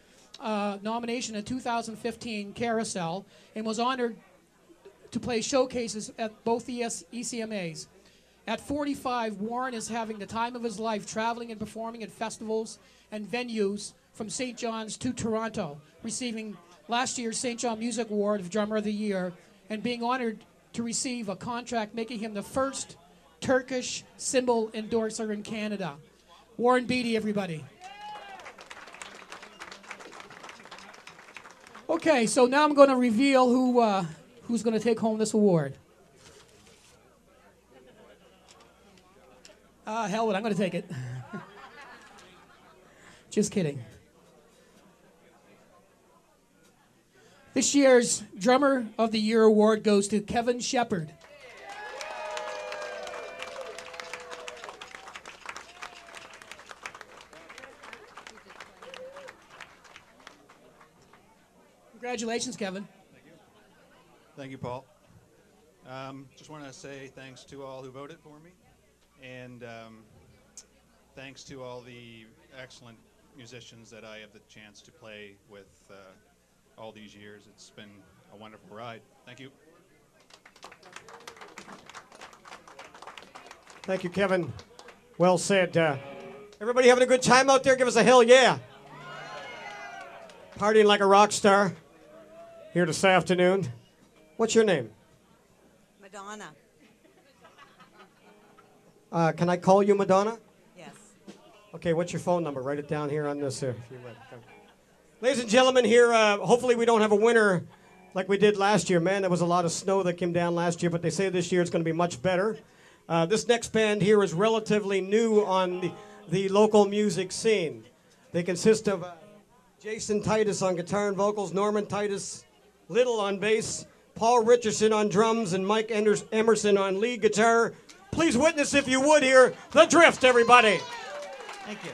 nomination in 2015 Carousel, and was honored to play showcases at both ECMAs. At 45, Warren is having the time of his life, traveling and performing at festivals and venues from St. John's to Toronto, receiving last year's St. John Music Award of Drummer of the Year, and being honored to receive a contract making him the first Turkish cymbal endorser in Canada. Warren Beatty, everybody. Okay, so now I'm going to reveal who's going to take home this award. Hell with it, I'm going to take it. Just kidding. This year's Drummer of the Year award goes to Kevin Shephard. Congratulations, Kevin. Thank you. Thank you, Paul. Just want to say thanks to all who voted for me, and thanks to all the excellent musicians that I have the chance to play with all these years. It's been a wonderful ride. Thank you. Thank you, Kevin. Well said. Everybody having a good time out there? Give us a hell yeah. Partying like a rock star here this afternoon. What's your name? Madonna. Can I call you Madonna? Yes. Okay, what's your phone number? Write it down here on this. If you would. Ladies and gentlemen, here, hopefully we don't have a winter like we did last year. Man, there was a lot of snow that came down last year, but they say this year it's going to be much better. This next band here is relatively new on the local music scene. They consist of Jason Titus on guitar and vocals, Norman Titus Little on bass, Paul Richardson on drums, and Mike Emerson on lead guitar. Please witness, if you would, here, The Drift, everybody. Thank you.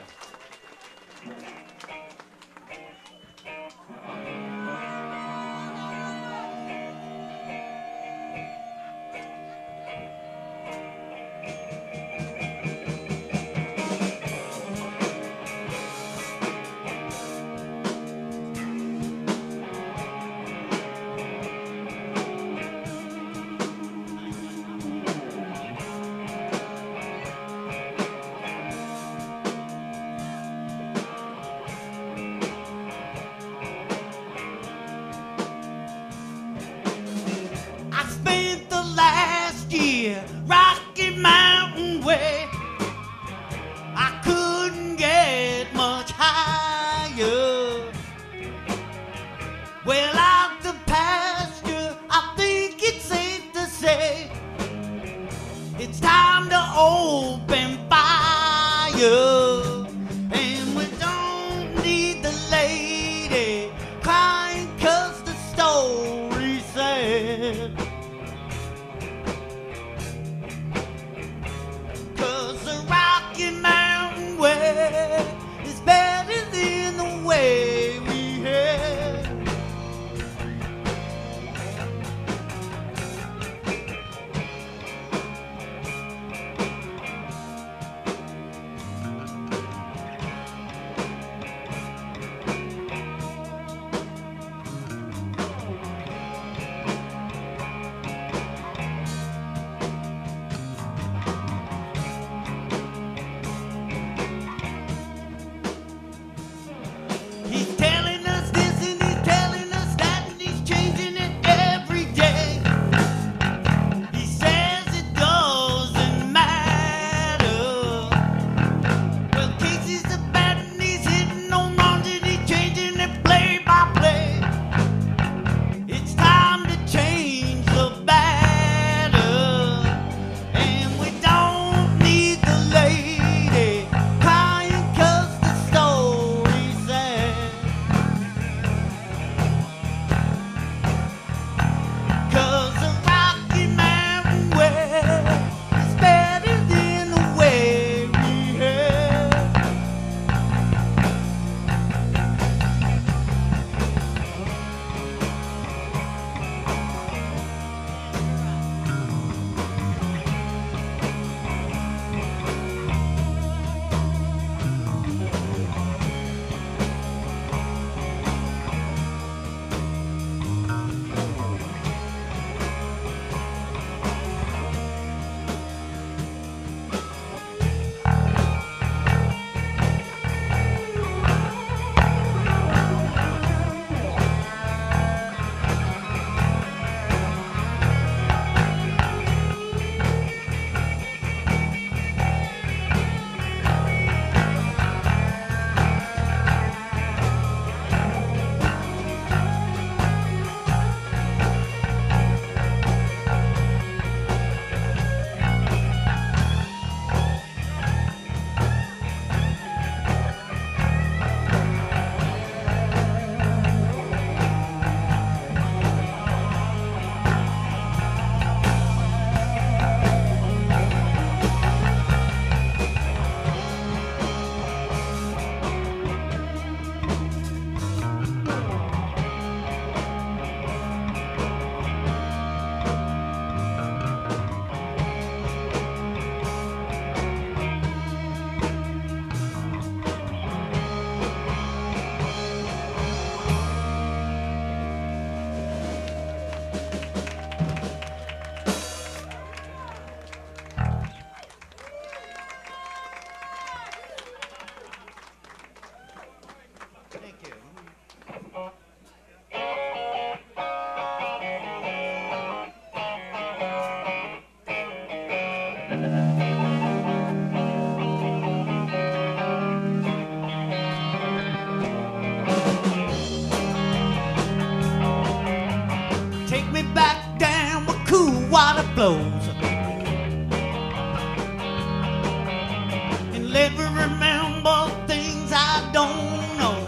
Let me remember things I don't know.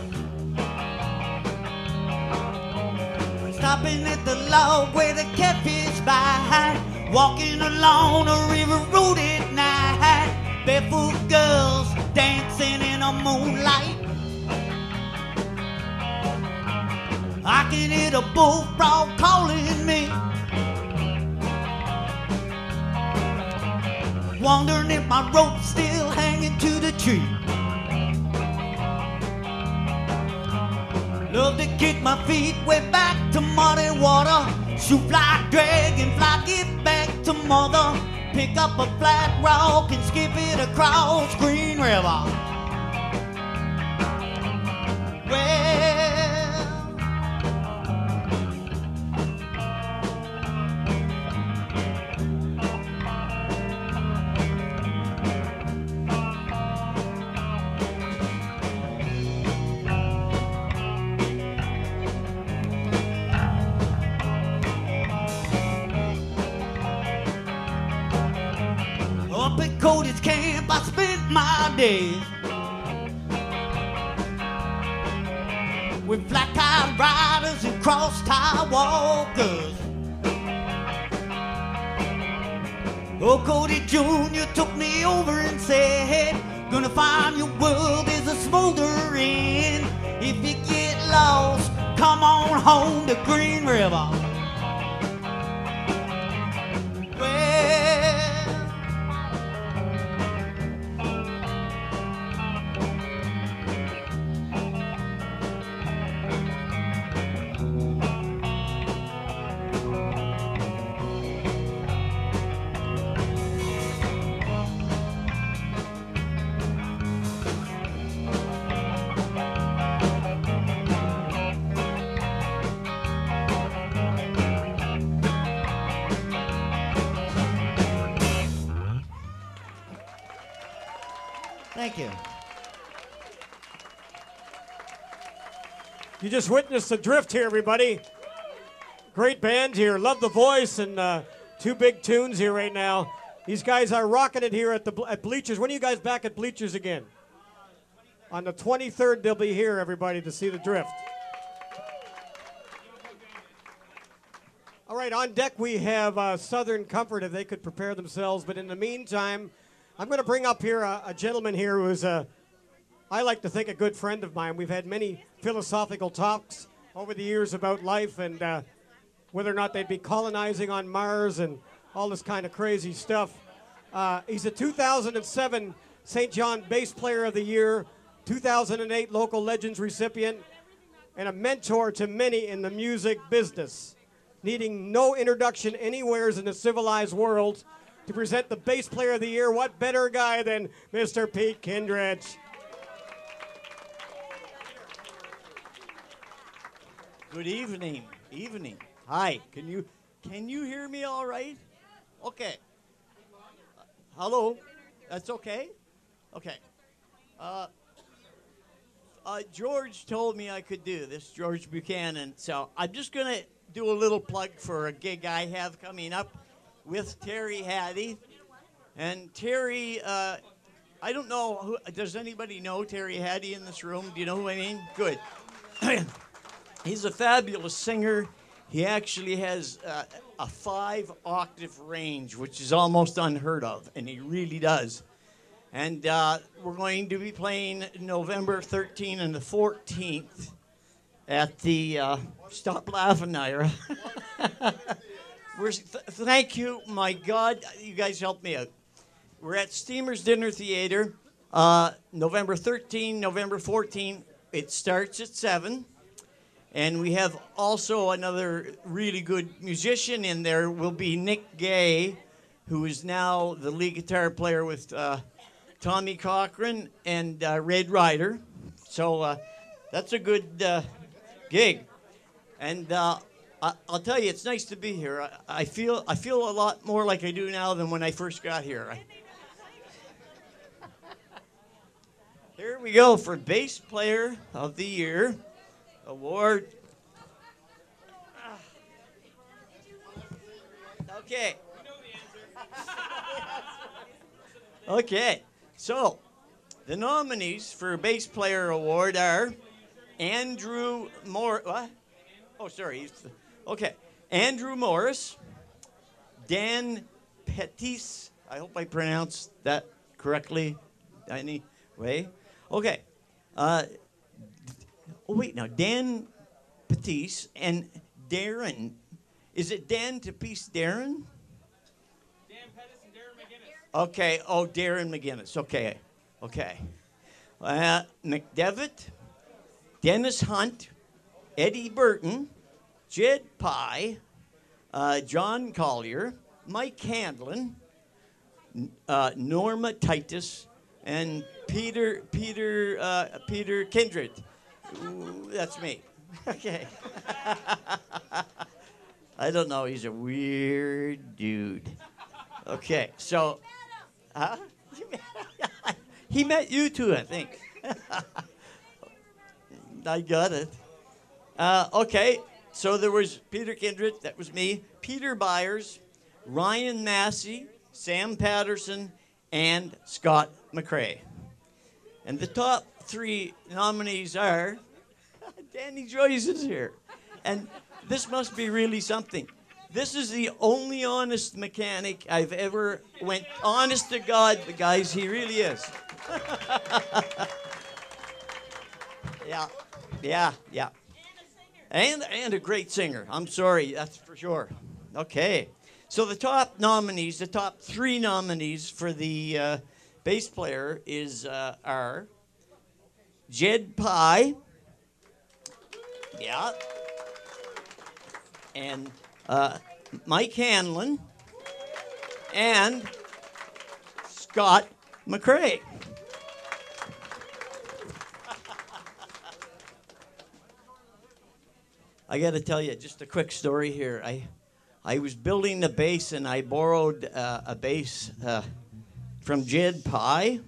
Stopping at the log where the catfish bite. Walking along a river road at night. Barefoot girls dancing in the moonlight. I can hear the bullfrog calling me. Wondering if my rope's still hanging to the tree. Love to kick my feet way back to muddy water. Shoot fly, dragonfly, get back to mother. Pick up a flat rock and skip it across Green River. Well, up at Cody's camp, I spent my days with black-eyed riders and cross-tie walkers. Oh, Cody Jr. took me over and said, gonna find your world is a smoldering. If you get lost, come on home to Green River. Thank you. You just witnessed the drift here, everybody. Great band here. Love the voice and two big tunes here right now. These guys are rocking it here at Bleachers. When are you guys back at Bleachers again? On the 23rd, they'll be here, everybody, to see the drift. All right, on deck we have Southern Comfort, if they could prepare themselves. But in the meantime, I'm going to bring up here a gentleman here who is, I like to think, a good friend of mine. We've had many philosophical talks over the years about life and whether or not they'd be colonizing on Mars and all this kind of crazy stuff. He's a 2007 St. John Bass Player of the Year, 2008 Local Legends recipient, and a mentor to many in the music business, needing no introduction anywheres in the civilized world. To present the Bass Player of the Year, what better guy than Mr. Pete Kindred? Good evening. Evening. Hi. Can you hear me all right? Okay. Hello. That's okay. Okay. George told me I could do this, George Buchanan. So I'm just gonna do a little plug for a gig I have coming up with Terry Hattie. And Terry, I don't know, does anybody know Terry Hattie in this room? Do you know who I mean? Good. He's a fabulous singer. He actually has a 5-octave range, which is almost unheard of, and he really does. And we're going to be playing November 13th and the 14th at the, stop laughing, Naira. Thank you, my God, you guys helped me out. We're at Steamer's Dinner Theater, November 13, November 14. It starts at 7. And we have also another really good musician in there will be Nick Gay, who is now the lead guitar player with Tommy Cochran and Red Ryder. So that's a good gig. And I'll tell you, it's nice to be here. I feel a lot more like I do now than when I first got here. Here we go for Bass Player of the Year award. Okay. Okay. So The nominees for Bass Player Award are Andrew Moore. What? Oh, sorry. Okay. Andrew Morris, Dan Pettis. I hope I pronounced that correctly. Anyway. Okay. Oh, wait. Now, Dan Pettis and Darren. Is it Dan Pettis, Darren? Dan Pettis and Darren McGinnis. Okay. Oh, Darren McGinnis. Okay. Okay. McDevitt, Dennis Hunt, Eddie Burton, Jed Pye, John Collier, Mike Hanlon, Norma Titus, and Peter Kindred. Ooh, that's me. Okay. I don't know. He's a weird dude. Okay, so. He met you too, I think. I got it. Okay, so there was Peter Kindred, that was me, Peter Byers, Ryan Massey, Sam Patterson, and Scott McRae. And the top 3 nominees are, Danny Joyce is here. And this must be really something. This is the only honest mechanic I've ever went, honest to God, the guys, he really is. Yeah. And a great singer. I'm sorry, that's for sure. Okay. So the top nominees, the top 3 nominees for the bass player are Jed Pye. Yeah. And Mike Hanlon and Scott McRae. I got to tell you just a quick story here. I was building a bass and I borrowed a bass from Jed Pye,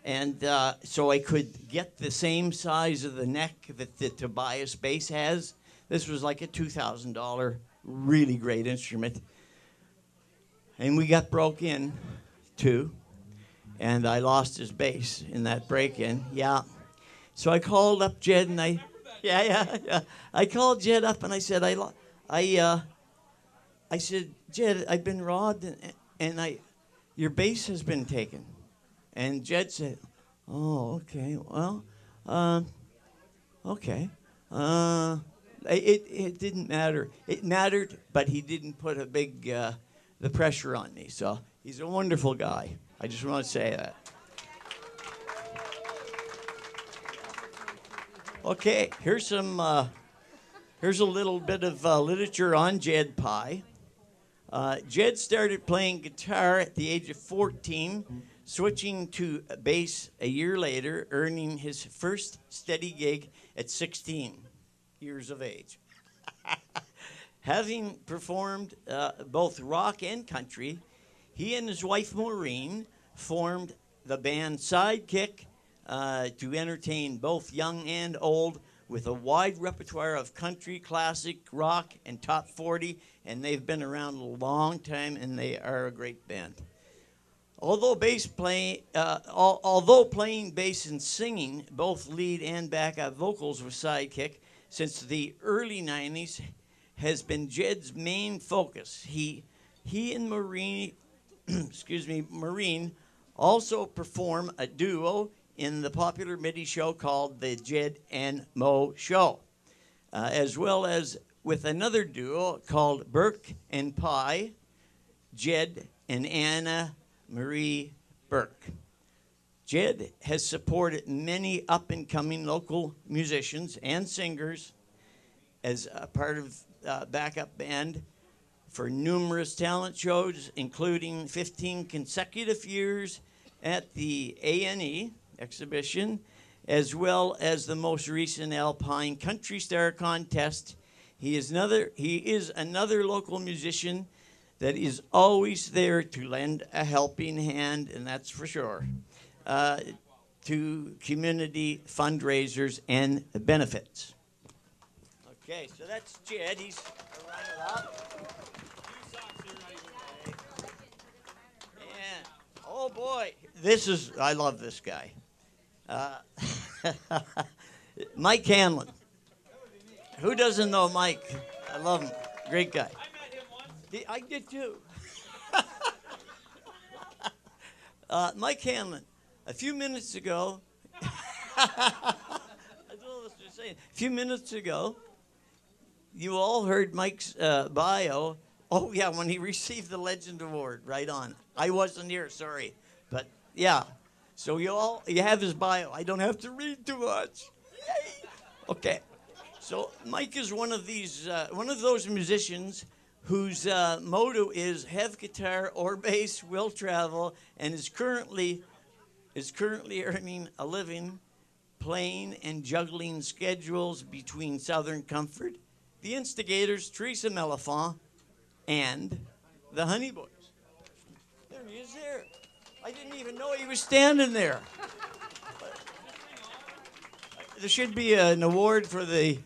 and so I could get the same size of the neck that the Tobias bass has. This was like a $2,000 really great instrument. And we got broke in too, and I lost his bass in that break-in. Yeah. So I called up Jed and I called Jed up and I said, I said, Jed, I've been robbed and your bass has been taken. And Jed said, oh, okay, well, okay. It didn't matter. It mattered, but he didn't put a big the pressure on me. So he's a wonderful guy. I just want to say that. Okay, here's a little bit of literature on Jed Pye. Jed started playing guitar at the age of 14, switching to bass a year later, earning his first steady gig at 16 years of age. Having performed both rock and country, he and his wife Maureen formed the band Sidekick to entertain both young and old with a wide repertoire of country, classic, rock, and top 40, and they've been around a long time, and they are a great band. Although playing bass and singing, both lead and backup vocals with Sidekick, since the early 90s has been Jed's main focus. He and Maureen, Maureen also perform a duo in the popular MIDI show called the Jed and Mo Show, as well as with another duo called Burke and Pye, Jed and Anna Marie Burke. Jed has supported many up-and-coming local musicians and singers as a part of backup band for numerous talent shows, including 15 consecutive years at the A&E exhibition, as well as the most recent Alpine Country Star contest. He is another local musician that is always there to lend a helping hand, and that's for sure, to community fundraisers and benefits. Okay, so that's Jed. He's around it up. And, oh boy, I love this guy. Mike Hanlon. Who doesn't know Mike? I love him. Great guy. I did too. Mike Hanlon. A few minutes ago, a few minutes ago, you all heard Mike's bio. Oh yeah, when he received the Legend Award, right on. I wasn't here, sorry, but yeah. So you have his bio. I don't have to read too much. Yay. Okay. So Mike is one of those musicians whose motto is "Have guitar or bass, will travel," and is currently earning a living playing and juggling schedules between Southern Comfort, the Instigators, Teresa Mellifont, and the Honey Boys. There he is there. I didn't even know he was standing there. There should be an award for the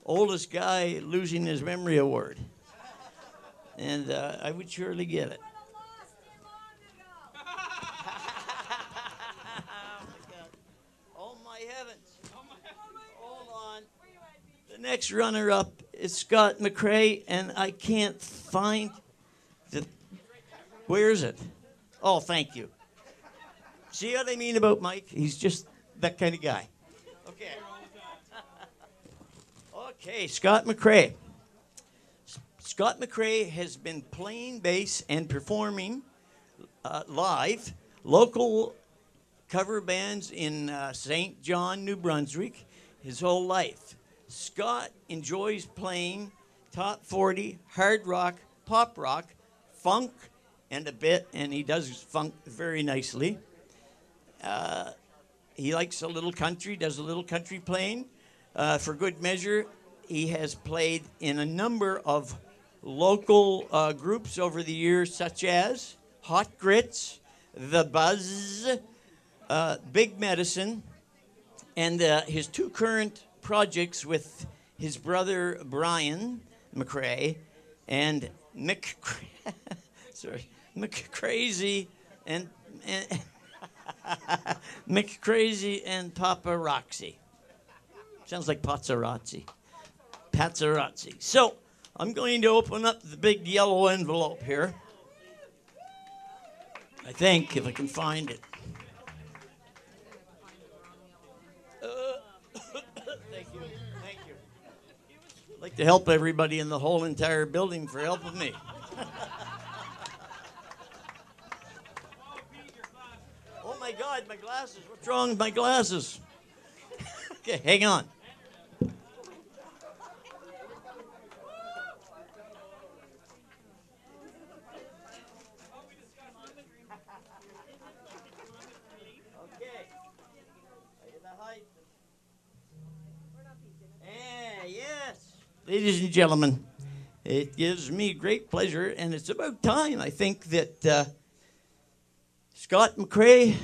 oldest guy losing his memory award. And I would surely get it. Oh my heavens. Hold on. The next runner-up is Scott McQuade, and I can't find the... Where is it? Oh, thank you. See what I mean about Mike? He's just that kind of guy. Okay. Okay, Scott McQuade. Scott McQuade has been playing bass and performing live local cover bands in St. John, New Brunswick his whole life. Scott enjoys playing top 40, hard rock, pop rock, funk, and a bit, and he does funk very nicely. He likes a little country, does a little country playing. For good measure, he has played in a number of local groups over the years, such as Hot Grits, The Buzz, Big Medicine, and his two current projects with his brother Brian McRae and McCrazy and McCrazy and Papa Roxy. Sounds like Pazzarazzi. Pazzarazzi. So I'm going to open up the big yellow envelope here. I think, if I can find it. Thank you. Thank you. I'd like to help everybody in the whole entire building for helping me. Oh my God, my glasses. What's wrong with my glasses? Okay, hang on. Ladies and gentlemen, it gives me great pleasure, and it's about time, I think, that Scott McRae...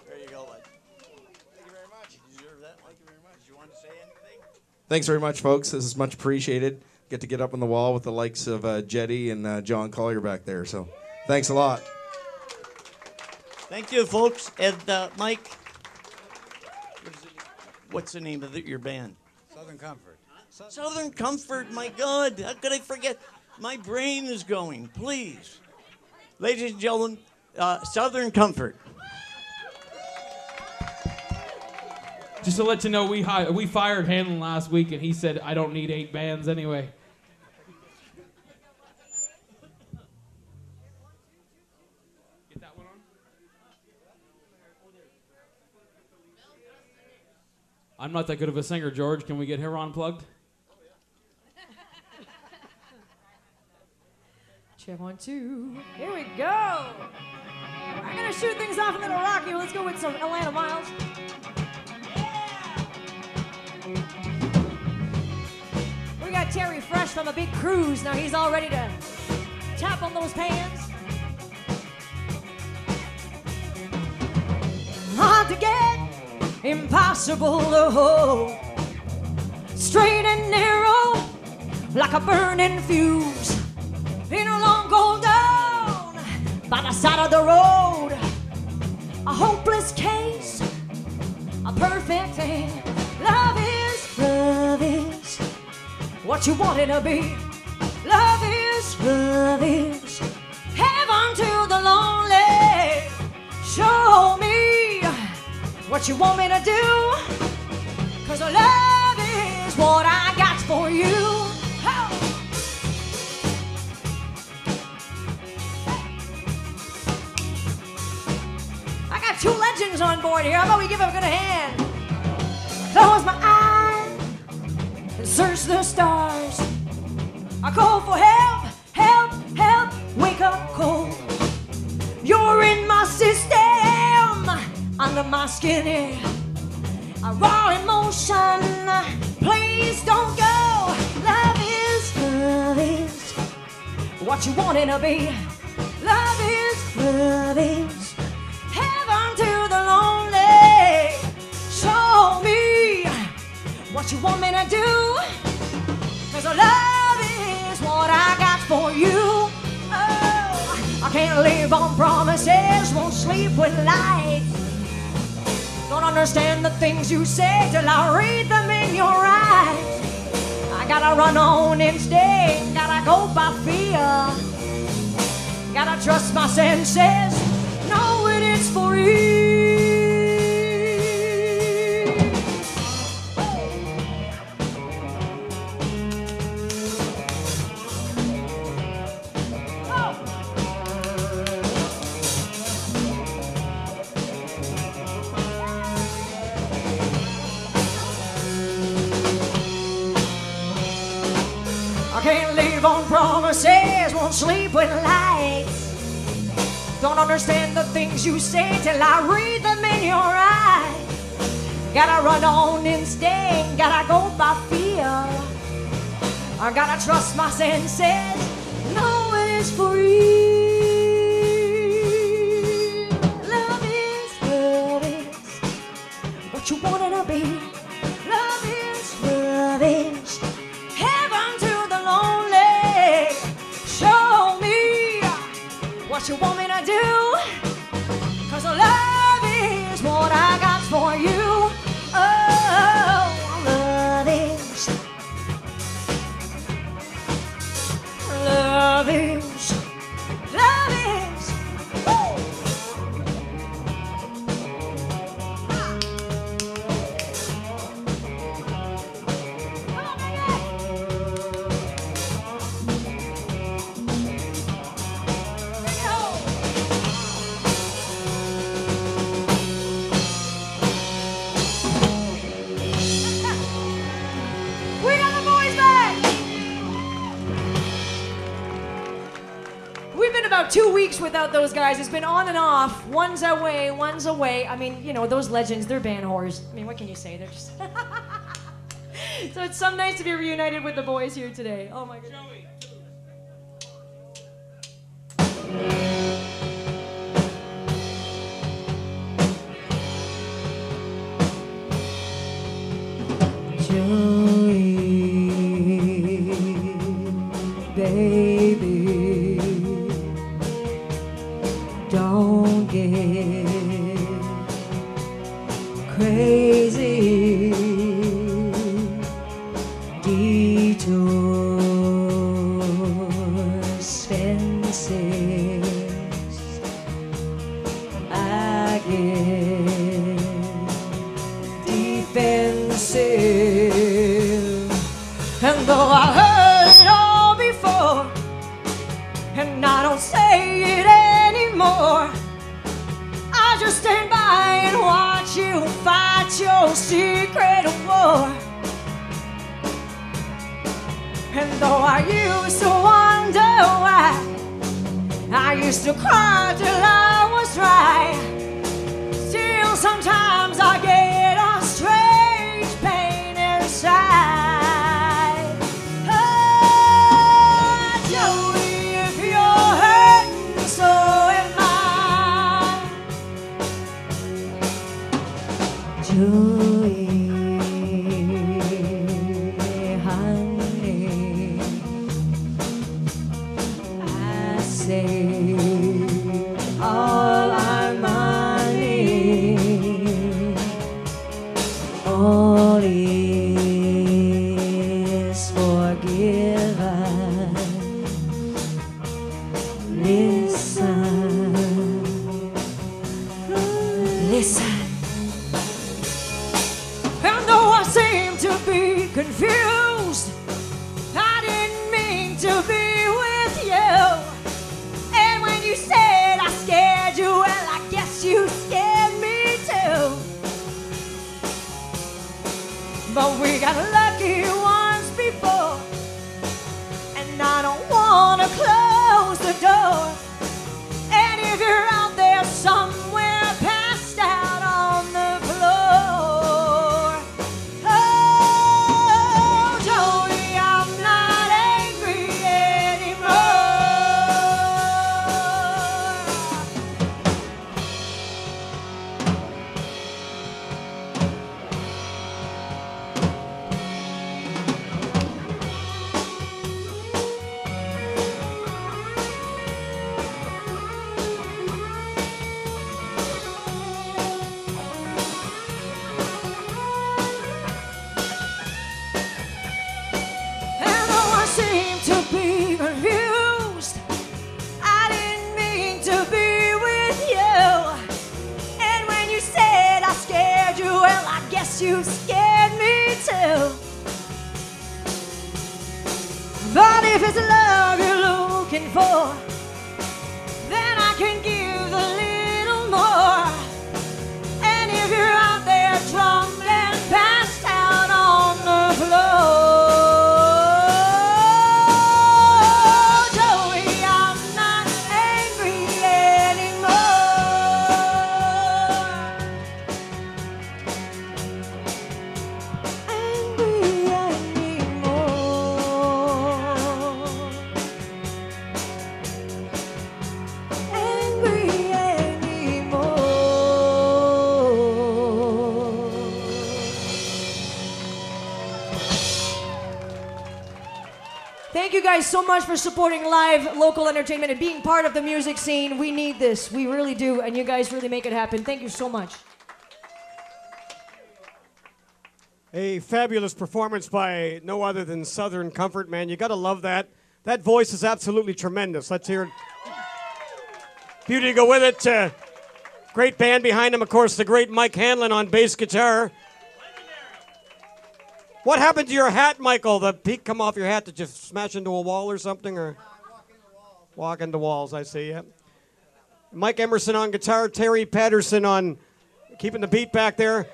There you go, bud. Thank you very much. You deserve that. Thank you very much. Did you want to say anything? Thanks very much, folks. This is much appreciated. Get to get up on the wall with the likes of Jetty and John Collier back there. So thanks a lot. Thank you, folks. And Mike, what's the name of your band? Southern Comfort. Southern Comfort, my God. How could I forget? My brain is going. Please. Ladies and gentlemen, Southern Comfort. Just to let you know, we fired Hanlon last week, and he said, I don't need 8 bands anyway. Get that one on? I'm not that good of a singer, George. Can we get her unplugged? Check 1, 2. Here we go. We're gonna shoot things off a little rocky. Let's go with some Atlanta Miles. We got Terry Fresh from a big cruise. Now he's all ready to tap on those pans. Hard to get impossible to hold. Straight and narrow, like a burning fuse in a long cold down by the side of the road. A hopeless case, a perfect thing. Love is what you want it to be. Love is heaven to the lonely. Show me what you want me to do, 'cause love is what I got for you. I got two legends on board here. How about we give them a good hand? Close my eyes and search the stars. I call for help, help, help, wake up cold. You're in my system, under my skin. A raw emotion, please don't go. Love is what you want it to be. Love is heaven to the lonely. Show me what you want me to do, 'cause love is what I got for you. Oh, I can't live on promises, won't sleep with lies. Don't understand the things you say till I read them in your eyes. I gotta run on instinct, gotta go by fear. Gotta trust my senses, know it is for you. I can't live on promises, won't sleep with lies. Don't understand the things you say till I read them in your eyes. Gotta run on instinct, gotta go by fear. I gotta trust my senses, know it is for you. Love is what you want it to be. Love is heaven to the lonely. Show me what you want me to do, 'cause love is what I got for you. Oh, love is woo. We got the boys back. We've been about 2 weeks without those guys. It's been on and off. One's away, one's away. I mean, you know, those legends, they're band whores. I mean, what can you say? They're just... So it's so nice to be reunited with the boys here today. Oh my goodness. Baby, don't get crazy. Detours, fences, I get defensive. And though I heard it all before, and I don't say it anymore, I just stand by and watch you fight your secret war. And though I used to wonder why, I used to cry till I was dry, still sometimes I get a strange pain inside. Oh, Joey, if you're hurting, so am I. Joey, honey, I saved all our money, all is forgiven. Listen, listen. And though I seem to be confused, I didn't mean to be with you. And when you said I scared you, well, I guess you scared me too. But we got lucky once before, and I don't want to close the door. And if you're out there somewhere passed out on the floor, oh, Joey, I'm not angry and though I seem to be confused, I didn't mean to be with you. And when you said I scared you, well, I guess you scared me too. But if it's love you're looking for, then I can give a little more. And if you're out there trembling, passed out on the floor, Joey, I'm not angry Thank you guys so much for supporting live local entertainment and being part of the music scene. We need this. We really do. And you guys really make it happen. Thank you so much. A fabulous performance by no other than Southern Comfort, man. You gotta love that. That voice is absolutely tremendous. Let's hear it. Beauty to go with it. Great band behind him, of course, the great Mike Hanlon on bass guitar. What happened to your hat, Michael? The peak come off your hat? Did you smash into a wall or something? Or walk into walls, I see, yeah. Mike Emerson on guitar, Terry Patterson on keeping the beat back there.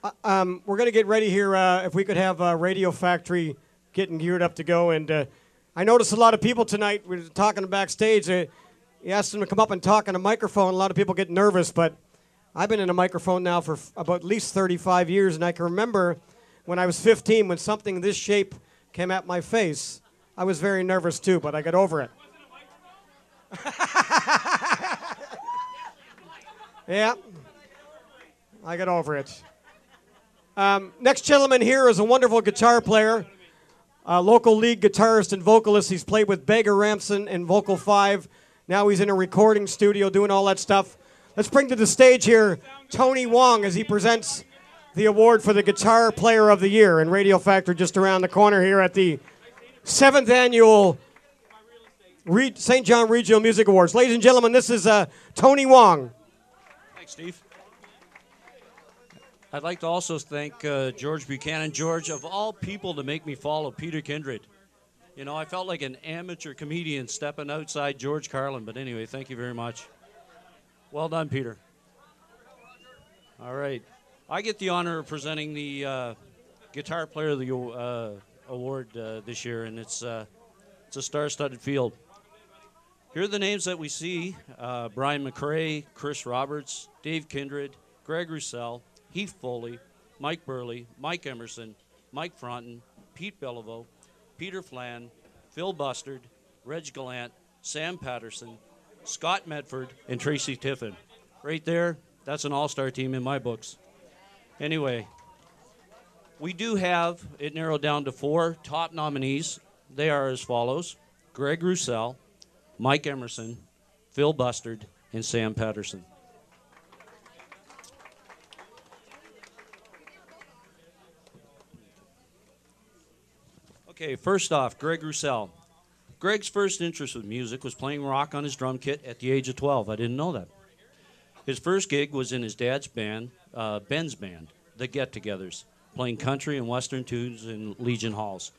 We're going to get ready here. If we could have Radio Factory getting geared up to go. And I noticed a lot of people tonight. We were talking backstage. You asked them to come up and talk on a microphone. A lot of people get nervous, but I've been in a microphone now for about at least 35 years, and I can remember when I was 15 when something this shape came at my face. I was very nervous too, but I got over it. Yeah, I got over it. Next gentleman here is a wonderful guitar player, a local lead guitarist and vocalist. He's played with Beggar Ramson and Vocal 5. Now he's in a recording studio doing all that stuff. Let's bring to the stage here Tony Wong as he presents the award for the Guitar Player of the Year in Radio Factor just around the corner here at the 7th Annual St. John Regional Music Awards. Ladies and gentlemen, this is Tony Wong. Thanks, Steve. I'd like to also thank George Buchanan. George, of all people to make me follow Peter Kindred. You know, I felt like an amateur comedian stepping outside George Carlin, but anyway, thank you very much. Well done, Peter. All right. I get the honor of presenting the Guitar Player of the Award this year, and it's a star-studded field. Here are the names that we see. Brian McRae, Chris Roberts, Dave Kindred, Greg Roussel, Heath Foley, Mike Burley, Mike Emerson, Mike Fronten, Pete Beliveau, Peter Flan, Phil Bustard, Reg Gallant, Sam Patterson, Scott Medford, and Tracy Tiffin. Right there, that's an all-star team in my books. Anyway, we do have it narrowed down to 4 top nominees. They are as follows: Greg Roussel, Mike Emerson, Phil Bustard, and Sam Patterson. Okay, first off, Greg Roussel. Greg's first interest with music was playing rock on his drum kit at the age of 12. I didn't know that. His first gig was in his dad's band, Ben's band, the Get-Togethers, playing country and western tunes in Legion halls.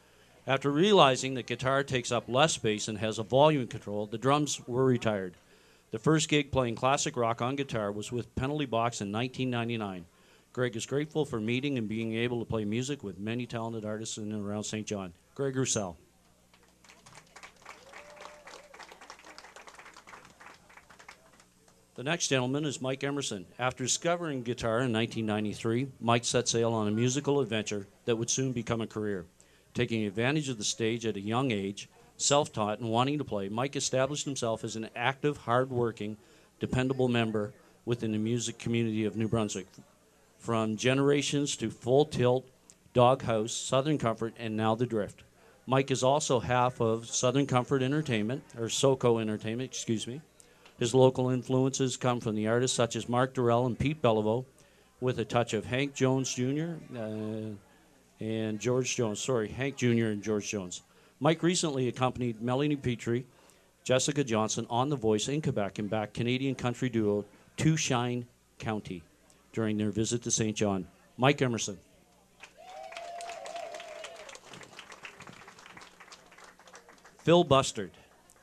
After realizing that guitar takes up less space and has a volume control, the drums were retired. The first gig playing classic rock on guitar was with Penalty Box in 1999. Greg is grateful for meeting and being able to play music with many talented artists in and around St. John. Greg Roussel. The next gentleman is Mike Emerson. After discovering guitar in 1993, Mike set sail on a musical adventure that would soon become a career. Taking advantage of the stage at a young age, self-taught and wanting to play, Mike established himself as an active, hard-working, dependable member within the music community of New Brunswick. From Generations to Full Tilt, Doghouse, Southern Comfort, and now The Drift. Mike is also half of Southern Comfort Entertainment, or SoCo Entertainment, excuse me. His local influences come from the artists such as Mark Durrell and Pete Beliveau, with a touch of Hank Jones Jr. And George Jones. Sorry, Hank Jr. and George Jones. Mike recently accompanied Melanie Petrie, Jessica Johnson on The Voice in Quebec and backed Canadian country duo Two Shine County during their visit to St. John. Mike Emerson. Phil Bustard.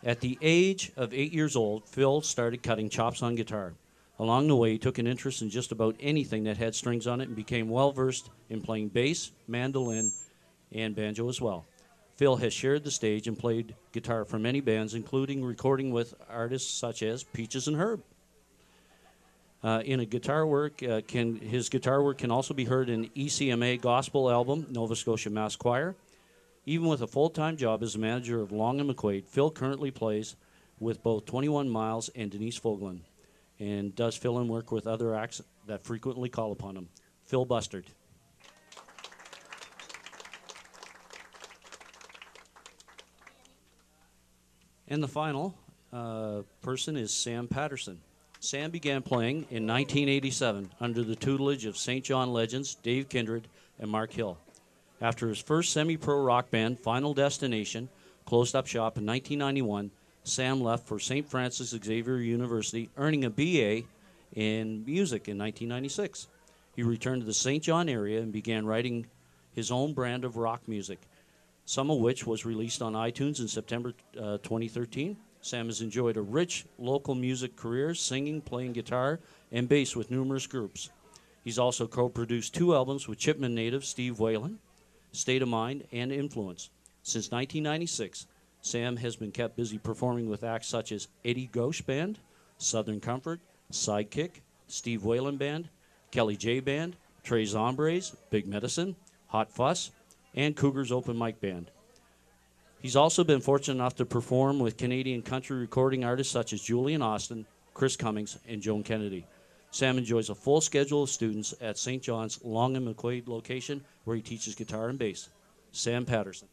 At the age of 8 years old, Phil started cutting chops on guitar. Along the way, he took an interest in just about anything that had strings on it and became well-versed in playing bass, mandolin, and banjo as well. Phil has shared the stage and played guitar for many bands, including recording with artists such as Peaches and Herb. His guitar work can also be heard in ECMA gospel album, Nova Scotia Mass Choir. Even with a full-time job as a manager of Long and McQuade, Phil currently plays with both 21 Miles and Denise Fogelin, and does fill-in work with other acts that frequently call upon him. Phil Bustard. And the final person is Sam Patterson. Sam began playing in 1987 under the tutelage of St. John legends Dave Kindred and Mark Hill. After his first semi-pro rock band, Final Destination, closed up shop in 1991, Sam left for St. Francis Xavier University, earning a BA in music in 1996. He returned to the St. John area and began writing his own brand of rock music, some of which was released on iTunes in September 2013. Sam has enjoyed a rich local music career, singing, playing guitar, and bass with numerous groups. He's also co-produced 2 albums with Chipman native Steve Whalen, State of Mind, and Influence. Since 1996, Sam has been kept busy performing with acts such as Eddie Gauche Band, Southern Comfort, Sidekick, Steve Whalen Band, Kelly J Band, Trey's Hombres, Big Medicine, Hot Fuss, and Cougars Open Mic Band. He's also been fortunate enough to perform with Canadian country recording artists such as Julian Austin, Chris Cummings, and Joan Kennedy. Sam enjoys a full schedule of students at St. John's Long and McQuade location, where he teaches guitar and bass. Sam Patterson.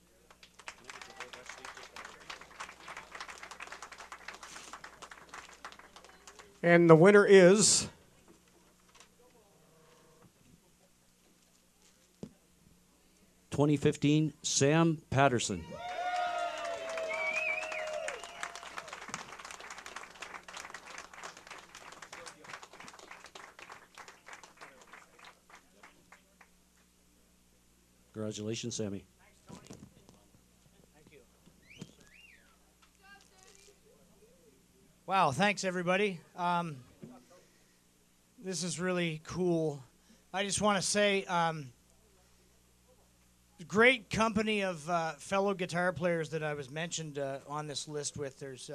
And the winner is 2015, Sam Patterson. Congratulations, Sammy. Wow, thanks everybody. This is really cool. I just want to say, great company of fellow guitar players that I was mentioned on this list with. There's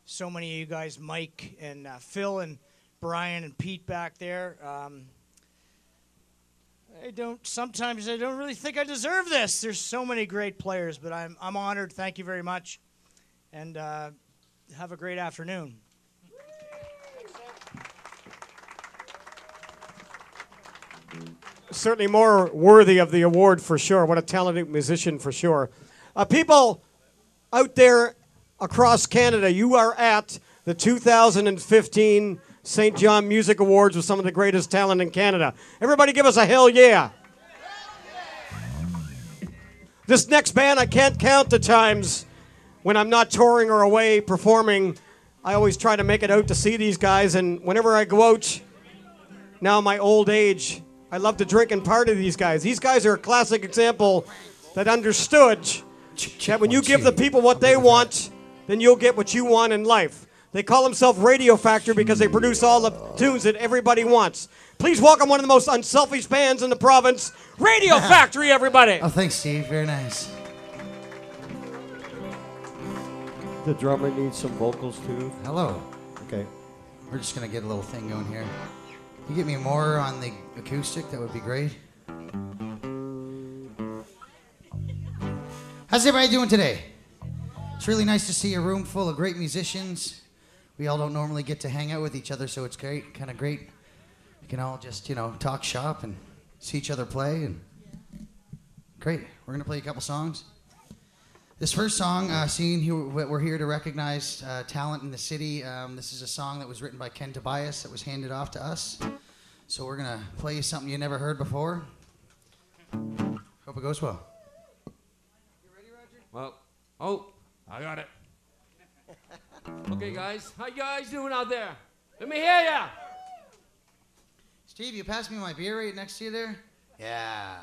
so many of you guys, Mike and Phil and Brian and Pete back there. Sometimes I don't really think I deserve this. There's so many great players, but I'm honored. Thank you very much. And have a great afternoon. certainly more worthy of the award for sure. What a talented musician for sure. People out there across Canada, you are at the 2015 St. John Music Awards with some of the greatest talent in Canada. Everybody give us a hell yeah. This next band, I can't count the times when I'm not touring or away performing. I always try to make it out to see these guys, and whenever I go out, now in my old age, I love to drink and party these guys. These guys are a classic example that understood that when you give the people what they want, then you'll get what you want in life. They call themselves Radio Factory because they produce all the tunes that everybody wants. Please welcome one of the most unselfish bands in the province, Radio Factory, everybody. Oh, thanks, Steve. Very nice. The drummer needs some vocals, too. Hello. Okay. We're just going to get a little thing going here. You get me more on the acoustic, that would be great. How's everybody doing today? It's really nice to see a room full of great musicians. We all don't normally get to hang out with each other, so it's great, kind of great. We can all just, talk shop and see each other play. And great. We're going to play a couple songs. This first song, we're here to recognize talent in the city. This is a song that was written by Ken Tobias that was handed off to us. So we're going to play you something you never heard before. Hope it goes well. Well, I got it. Okay, guys. How you guys doing out there? Let me hear ya. Steve, you pass me my beer right next to you there? Yeah.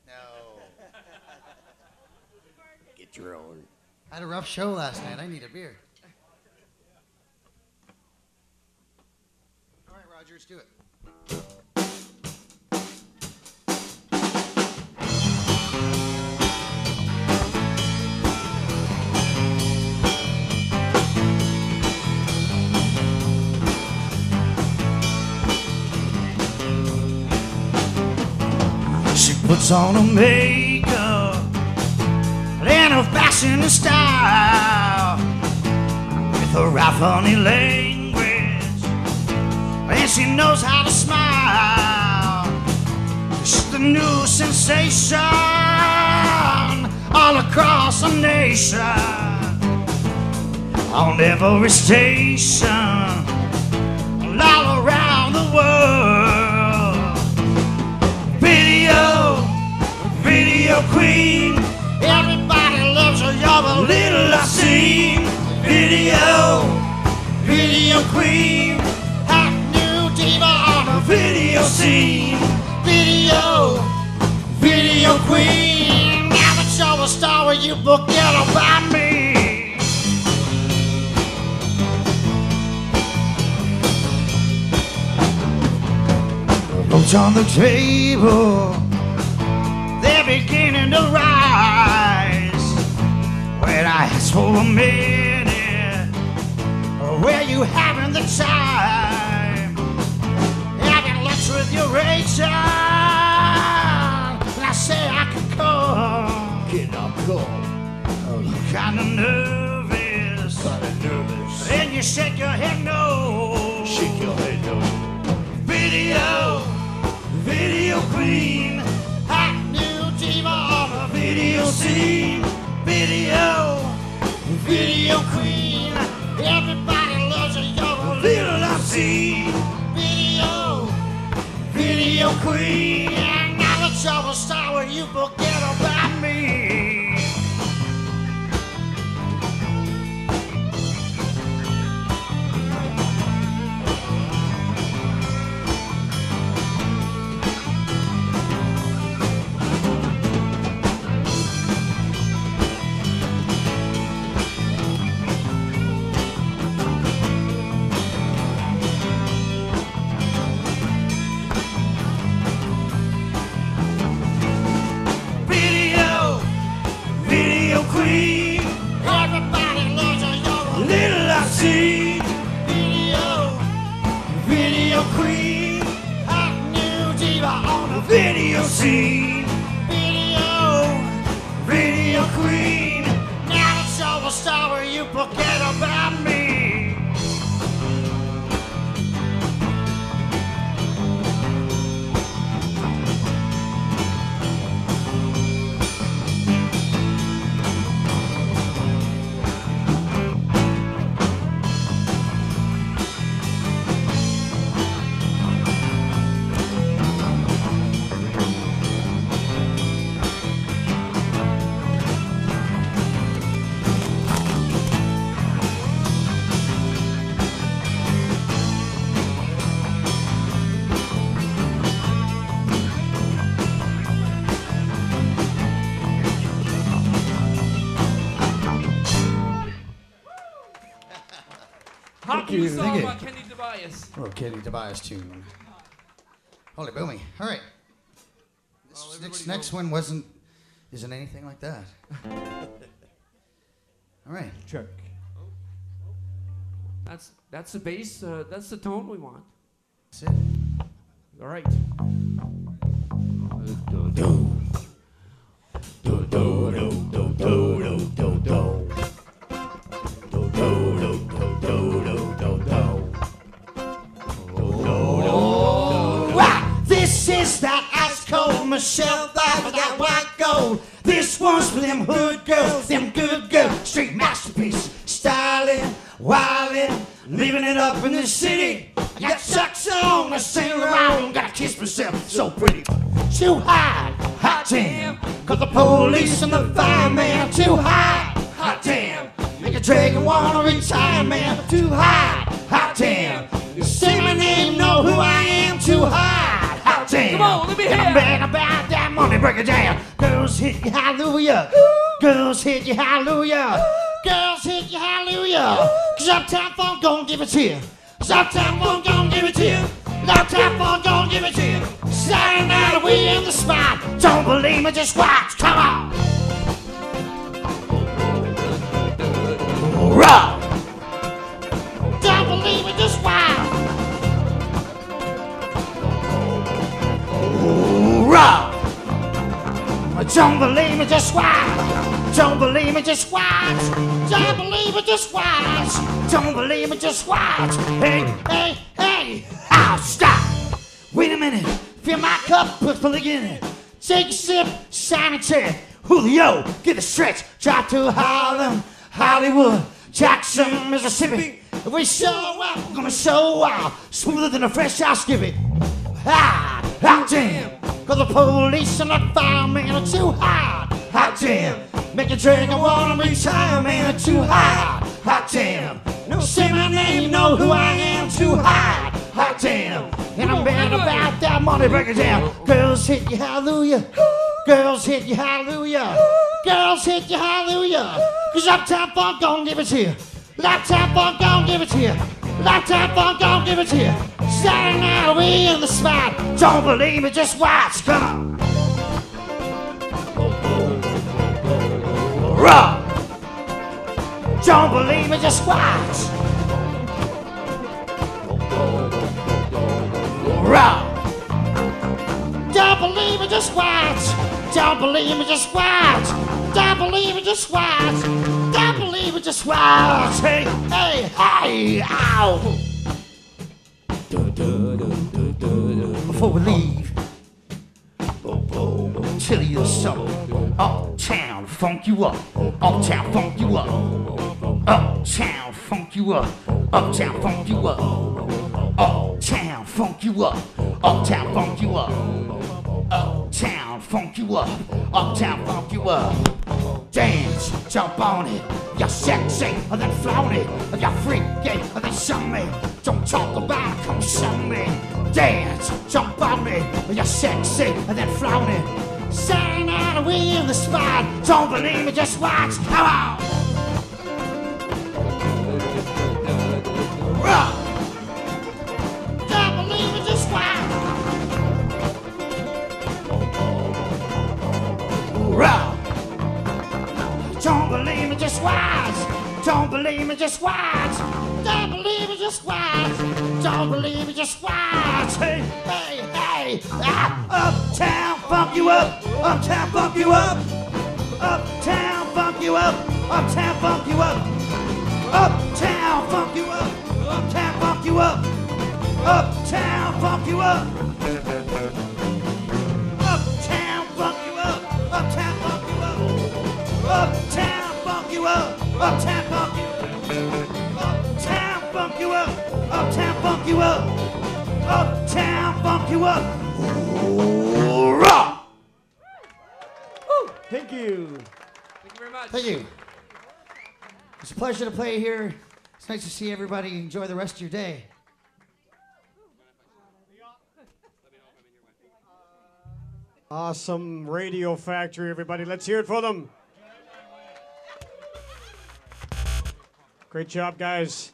No. Get your own. I had a rough show last night. I need a beer. All right, Roger, let's do it. She puts on her makeup and her fashion and style with her right funny language, and she knows how to smile. She's the new sensation all across the nation, on every station, all around the world. Video queen, everybody loves her, you're the little I seen. Video queen, hot new diva on the video scene. Video queen, now that you're a star, will you forget about me? Notes on the table, they're beginning to rise. When I ask for a minute, where you having the time? Having lunch with your Rachel, and I say I can come. Can I come? Kinda nervous. And you shake your head no. Shake your head no. Video queen, hot new diva on the video scene. Video queen, everybody loves her, you're a little I've seen. Video queen, now that you're a star, will you forget about me? Video queen, hot new diva on the video scene. Video queen, now that you're a star, will you forget about me? Lovely you. song Thank you. by Kenny Tobias. Oh, Kenny Tobias tune. Holy boomy. All right. This next one isn't anything like that. All right. Check. That's the bass. That's the tone we want. That's it. All right. This is that ice cold Michelle Pfeiffer, that white gold. This one's for them hood girls, them good girls. Straight masterpiece, styling, wildin', living it up in the city. I got chucks on, I sing around, gotta kiss myself, so pretty. Too high, hot damn, cause the police and the fireman. Too high, hot damn, make a dragon wanna retire, man. Too high, hot damn, say my name, know who I am. Too high, hot damn. Come on, let me hear And I'm it. bad about that money, break it down. Girls hit you, hallelujah. Girls hit you, hallelujah. Girls hit you, hallelujah. Cause Uptown Funk gon' give it to you. Cause Uptown Funk gon' give it to you. Uptown Funk gon' give it to you. Saturday night we in the spot. Don't believe me, just watch. Come on. Rock. Don't believe me, just watch. Rock. Don't believe me, just watch. Don't believe me, just watch. Don't believe me, just watch. Don't believe me, just watch. Hey, hey, hey. Ow, stop. Wait a minute. Fill my cup, put full in it. Take a sip, sign a check. Julio, get a stretch. Drive to Harlem, Hollywood, Jackson, Mississippi. If we show up, we're gonna show out. Smoother than a fresh house skivvy. Hot, hot damn. Cause the police and the fireman are too hot, hot damn. Make a drink, I wanna retire, man. Too hot, hot damn. No, say my name, know who I am. Too hot, hot damn. And I'm bad about that money, break it down. Girls hit you, hallelujah. Girls hit you, hallelujah. Girls hit you, hallelujah. Cause Uptown Funk gon' give it to you. Uptown Funk gon' give it to you. Uptown Funk gon' give it to you. Saturday night we in the spot. Don't believe me, just watch. Come on. Rock. Don't believe me, just watch. Rock. Don't believe me, just watch. Don't believe me, just watch. Don't believe me, just watch. Don't believe me, just watch. Hey, hey, hey, ow. Before we leave, tell you something. Uptown funk you up. Uptown funk you up. Uptown funk you up. Uptown funk you up. Uptown funk you up. Uptown funk you up. Uptown funk you up. Uptown funk you up. Dance, jump on it. You're sexy, and then flaunt it. You're freaky, and then show me. Don't talk about it, come show me. Dance, jump on it. You're sexy, and then flaunt it. Saturday night we in the spot. Don't believe me, just watch. Come on. Rock. Don't believe me, just watch. Rock. Don't believe me, just watch. Don't believe me, just watch. Don't believe me, just watch. Don't believe me, just watch. Hey, hey, hey. Uptown funk you up. Uptown funk you up. Uptown funk you up. Uptown funk you up. Uptown funk you up. Uptown funk you up. Uptown funk you up. Uptown funk you up. Uptown funk you up. Uptown funk you up. Uptown funk you up. Uptown funk you up. Uptown funk you up. Uptown funk you up. Rock. Thank you. Thank you very much. Thank you. It's a pleasure to play here. It's nice to see everybody. Enjoy the rest of your day. Awesome Radio Factory, everybody. Let's hear it for them. Great job, guys.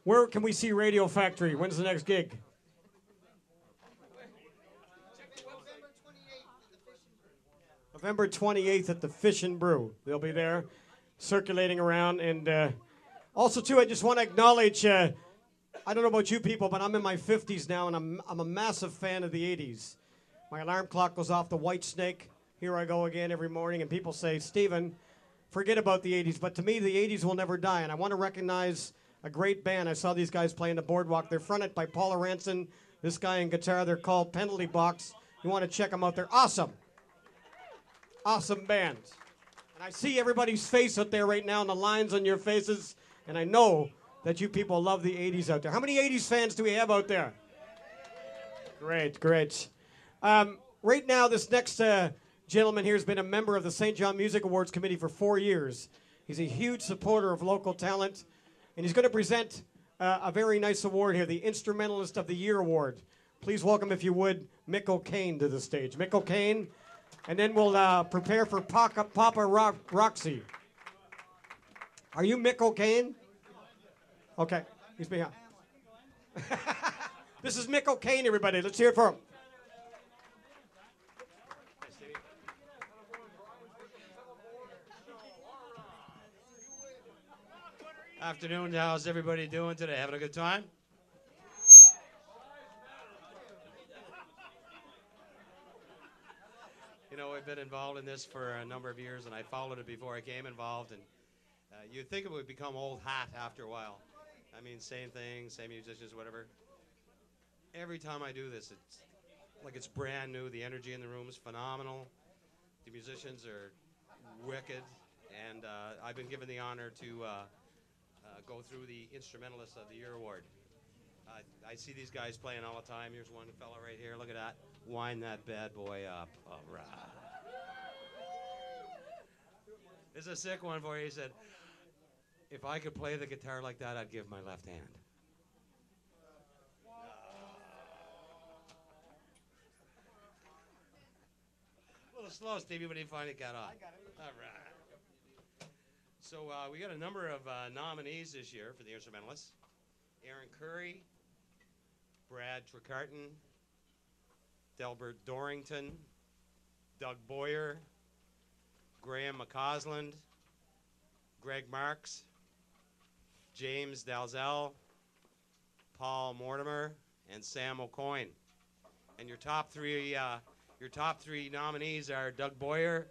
Where can we see Radio Factory? When's the next gig? November 28th at the Fish and Brew. They'll be there circulating around. And also, too, I just want to acknowledge, I don't know about you people, but I'm in my 50s now, and I'm a massive fan of the 80s. My alarm clock goes off the White Snake. Here I go again every morning, and people say, Stephen, forget about the 80s. But to me, the 80s will never die, and I want to recognize a great band. I saw these guys playing the Boardwalk. They're fronted by Paula Ranson. This guy in guitar, they're called Penalty Box. You want to check them out. They're awesome. Awesome band. And I see everybody's face out there right now and the lines on your faces, and I know that you people love the 80s out there. How many 80s fans do we have out there? Great, great. Right now, this next gentleman here has been a member of the St. John Music Awards Committee for 4 years. He's a huge supporter of local talent, and he's going to present a very nice award here, the Instrumentalist of the Year Award. Please welcome, if you would, Mick O'Kane to the stage. Mick O'Kane, and then we'll prepare for Papa Roxy. Are you Mick O'Kane? Okay, he's behind. This is Mick O'Kane, everybody. Let's hear it for him. Afternoon, how's everybody doing today? Having a good time? You know, we've been involved in this for a number of years, and I followed it before I came involved, and you'd think it would become old hat after a while. I mean, same thing, same musicians, whatever. Every time I do this, it's like it's brand new. The energy in the room is phenomenal. The musicians are wicked, and I've been given the honor to go through the Instrumentalist of the Year Award. I see these guys playing all the time. Here's one fella right here. Look at that. Wind that bad boy up. All right. This is a sick one for you. He said, if I could play the guitar like that, I'd give my left hand. A little slow, Stevie, but he finally got on. I got it. All right. So we got a number of nominees this year for the Instrumentalists. Aaron Curry, Brad Trecarton, Delbert Dorrington, Doug Boyer, Graham McCausland, Greg Marks, James Dalzell, Paul Mortimer, and Sam O'Coin. And your top three nominees are Doug Boyer,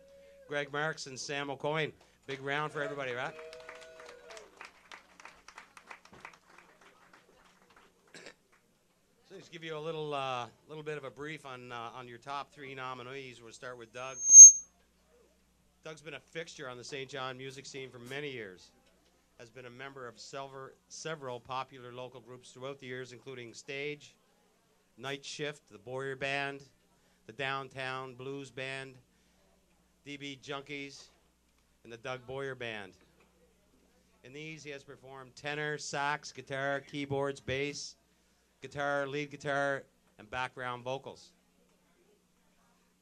Greg Marks, and Sam O'Coin. Big round for everybody, right? So just give you a little bit of a brief on your top three nominees. We'll start with Doug. Doug's been a fixture on the St. John music scene for many years. Has been a member of several popular local groups throughout the years, including Stage, Night Shift, the Boyer Band, the Downtown Blues Band, DB Junkies, and the Doug Boyer Band. In these, he has performed tenor, sax, guitar, keyboards, bass, guitar, lead guitar, and background vocals.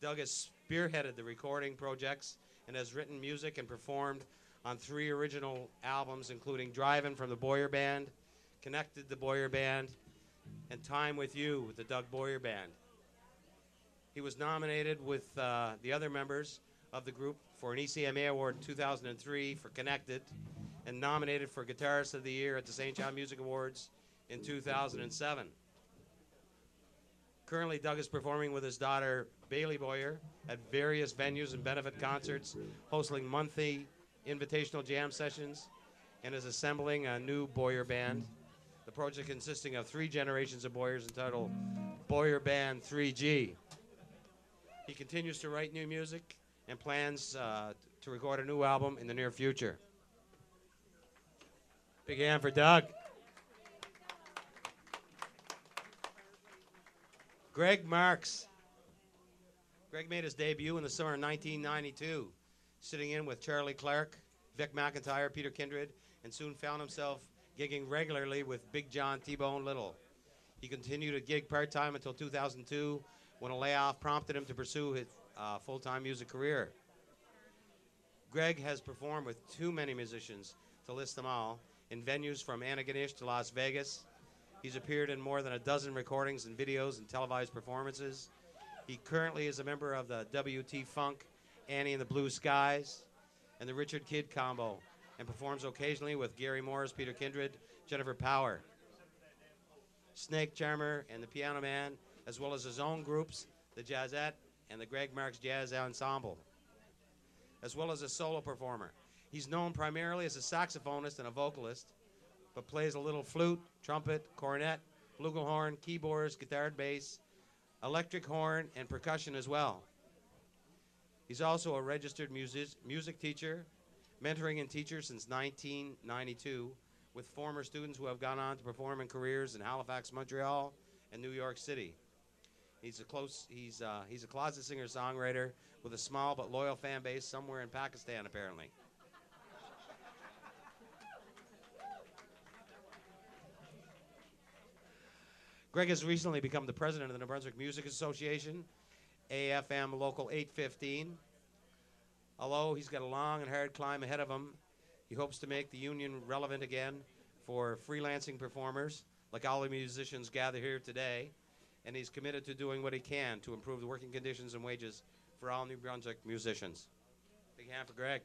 Doug has spearheaded the recording projects and has written music and performed on 3 original albums, including Drivin' from the Boyer Band, Connected the Boyer Band, and Time with You with the Doug Boyer Band. He was nominated with the other members of the group for an ECMA Award in 2003 for Connected, and nominated for Guitarist of the Year at the St. John Music Awards in 2007. Currently, Doug is performing with his daughter, Bailey Boyer, at various venues and benefit concerts, hosting monthly invitational jam sessions, and is assembling a new Boyer Band. The project consisting of 3 generations of Boyers entitled Boyer Band 3G. He continues to write new music and plans to record a new album in the near future. Big hand for Doug. Greg Marks. Greg made his debut in the summer of 1992, sitting in with Charlie Clark, Vic McIntyre, Peter Kindred, and soon found himself gigging regularly with Big John T-Bone Little. He continued to gig part-time until 2002, when a layoff prompted him to pursue his full-time music career. Greg has performed with too many musicians to list them all, in venues from Antigonish to Las Vegas. He's appeared in more than a dozen recordings and videos and televised performances. He currently is a member of the WT Funk, Annie and the Blue Skies, and the Richard Kidd Combo, and performs occasionally with Gary Morris, Peter Kindred, Jennifer Power, Snake Charmer, and the Piano Man, as well as his own groups, the Jazzette and the Greg Marks Jazz Ensemble, as well as a solo performer. He's known primarily as a saxophonist and a vocalist, but plays a little flute, trumpet, cornet, flugelhorn, keyboards, guitar, bass, electric horn, and percussion as well. He's also a registered music teacher, mentoring and teacher since 1992, with former students who have gone on to perform in careers in Halifax, Montreal, and New York City. He's a closet singer-songwriter with a small but loyal fan base somewhere in Pakistan, apparently. Greg has recently become the president of the New Brunswick Music Association, AFM Local 815. Although he's got a long and hard climb ahead of him, he hopes to make the union relevant again for freelancing performers, like all the musicians gathered here today, and he's committed to doing what he can to improve the working conditions and wages for all New Brunswick musicians. Big hand for Greg.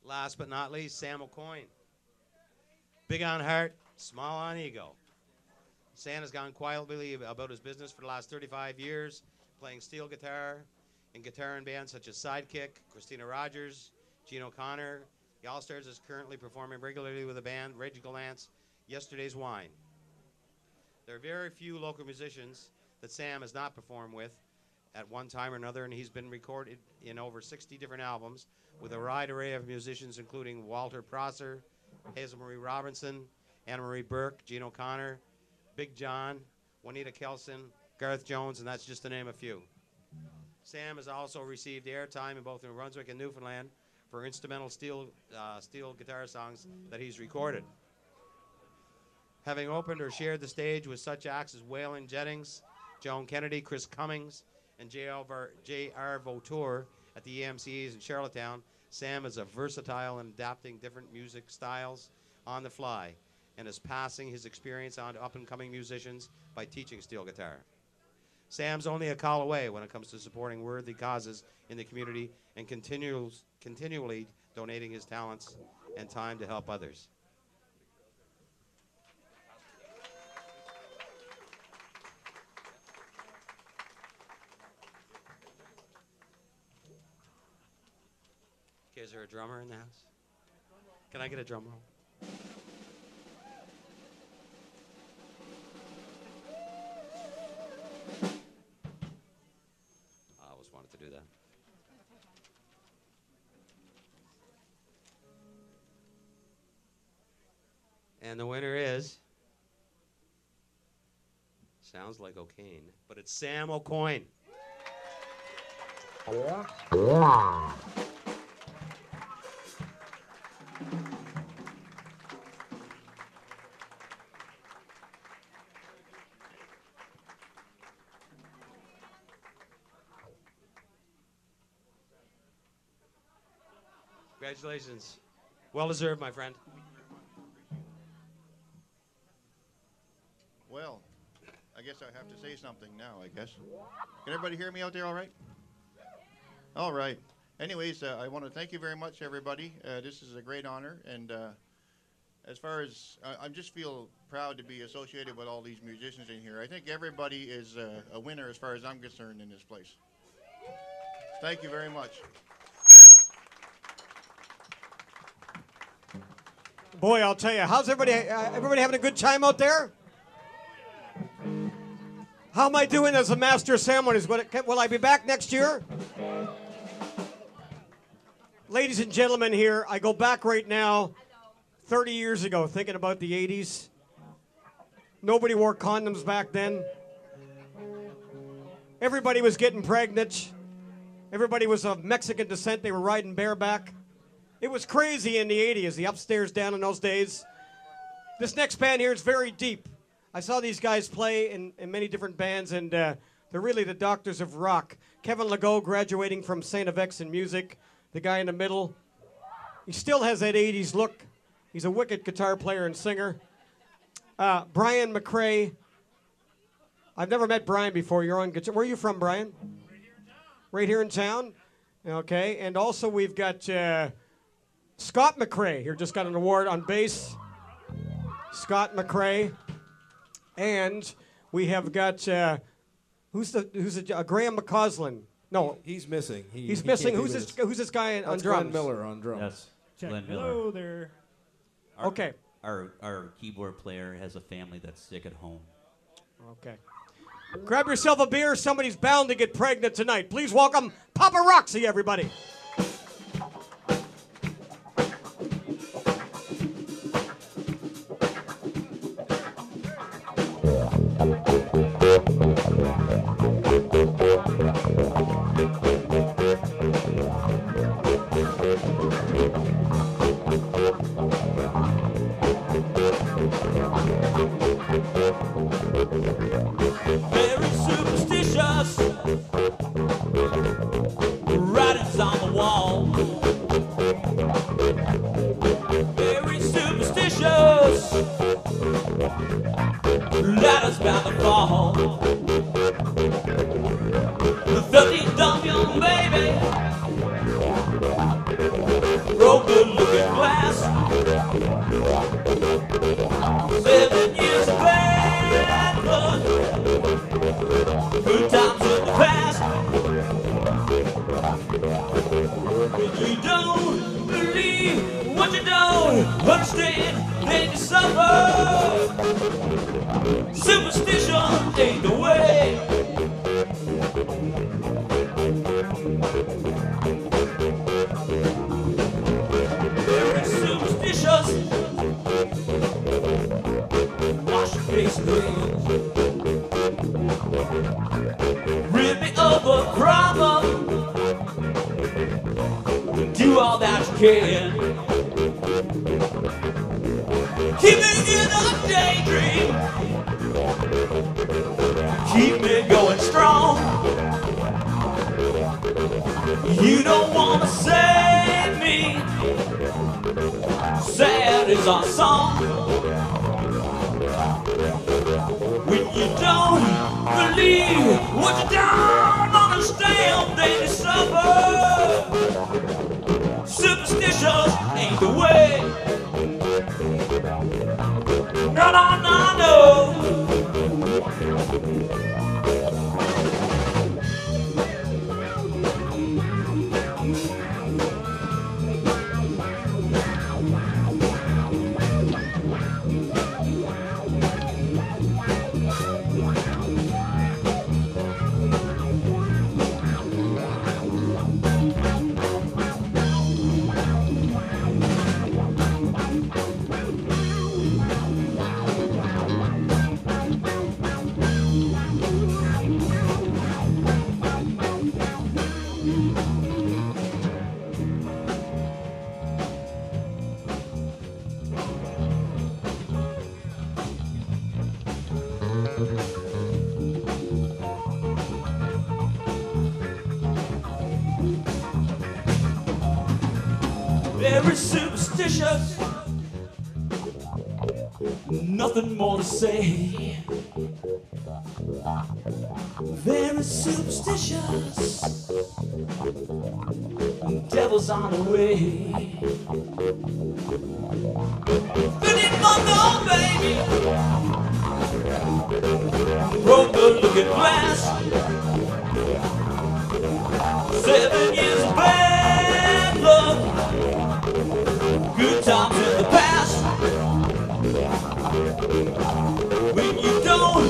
Last but not least, Sam O'Coin. Big on heart, small on ego. Sam has gone quietly about his business for the last 35 years, playing steel guitar in bands such as Sidekick, Christina Rogers, Gene O'Connor. The All-Stars is currently performing regularly with the band Reggie Galant's Yesterday's Wine. There are very few local musicians that Sam has not performed with at one time or another, and he's been recorded in over 60 different albums with a wide array of musicians, including Walter Prosser, Hazel Marie Robinson, Anna Marie Burke, Gene O'Connor, Big John, Juanita Kelson, Garth Jones, and that's just to name a few. Sam has also received airtime in both New Brunswick and Newfoundland for instrumental steel guitar songs that he's recorded. Having opened or shared the stage with such acts as Waylon Jennings, Joan Kennedy, Chris Cummings, and J.R. Vautour at the EMCs in Charlottetown, Sam is a versatile in adapting different music styles on the fly and is passing his experience on to up-and-coming musicians by teaching steel guitar. Sam's only a call away when it comes to supporting worthy causes in the community and continually donating his talents and time to help others. Okay, is there a drummer in the house? Can I get a drum roll? I always wanted to do that. And the winner is, sounds like O'Kane, but it's Sam O'Coin. Congratulations. Well deserved, my friend. Well, I guess I have to say something now, I guess. Can everybody hear me out there all right? All right. Anyways, I want to thank you very much, everybody. This is a great honor. And as far as, I just feel proud to be associated with all these musicians in here. I think everybody is a winner as far as I'm concerned in this place. Thank you very much. Boy, I'll tell you, how's everybody having a good time out there? How am I doing as a master of ceremonies? Will I be back next year? Ladies and gentlemen here, I go back right now 30 years ago, thinking about the 80s. Nobody wore condoms back then. Everybody was getting pregnant. Everybody was of Mexican descent. They were riding bareback. It was crazy in the 80s, the upstairs down in those days. This next band here is very deep. I saw these guys play in many different bands, and They're really the doctors of rock. Kevin Legault graduating from St. Avex in music. The guy in the middle, he still has that 80s look. He's a wicked guitar player and singer. Brian McQuade. I've never met Brian before. You're on guitar. Where are you from, Brian? Right here in town? Okay. And also we've got Scott McRae here, just got an award on bass. Scott McRae. And we have got who's Graham McCausland? No, he's missing. He's missing. Who's this guy on That's drums? Glenn Miller on drums. Yes, Glenn Miller. Hello there. Okay. Our keyboard player has a family that's sick at home. Okay. Grab yourself a beer. Somebody's bound to get pregnant tonight. Please welcome Papa Roxy, everybody. Very superstitious. Writings on the wall. Very superstitious. Ladders bound to fall. The 13th dumb young baby broke the looking glass. 7 years of bad blood. Good times in the past. When you don't believe what you don't understand, then you suffer. Superstition ain't the way. Very superstitious. Wash your face clean. Rid me of a problem. Do all that you can. Keep me in a daydream. Keep me going strong. You don't wanna save me. Sad is our song. When you don't believe what you don't understand, then you suffer. Superstitious ain't the way. No, no, no, no. Very superstitious. Nothing more to say. Very superstitious. Devil's on the way. 15-month-old baby broke the looking glass. 7 years of bad luck. Good times in the past. When you don't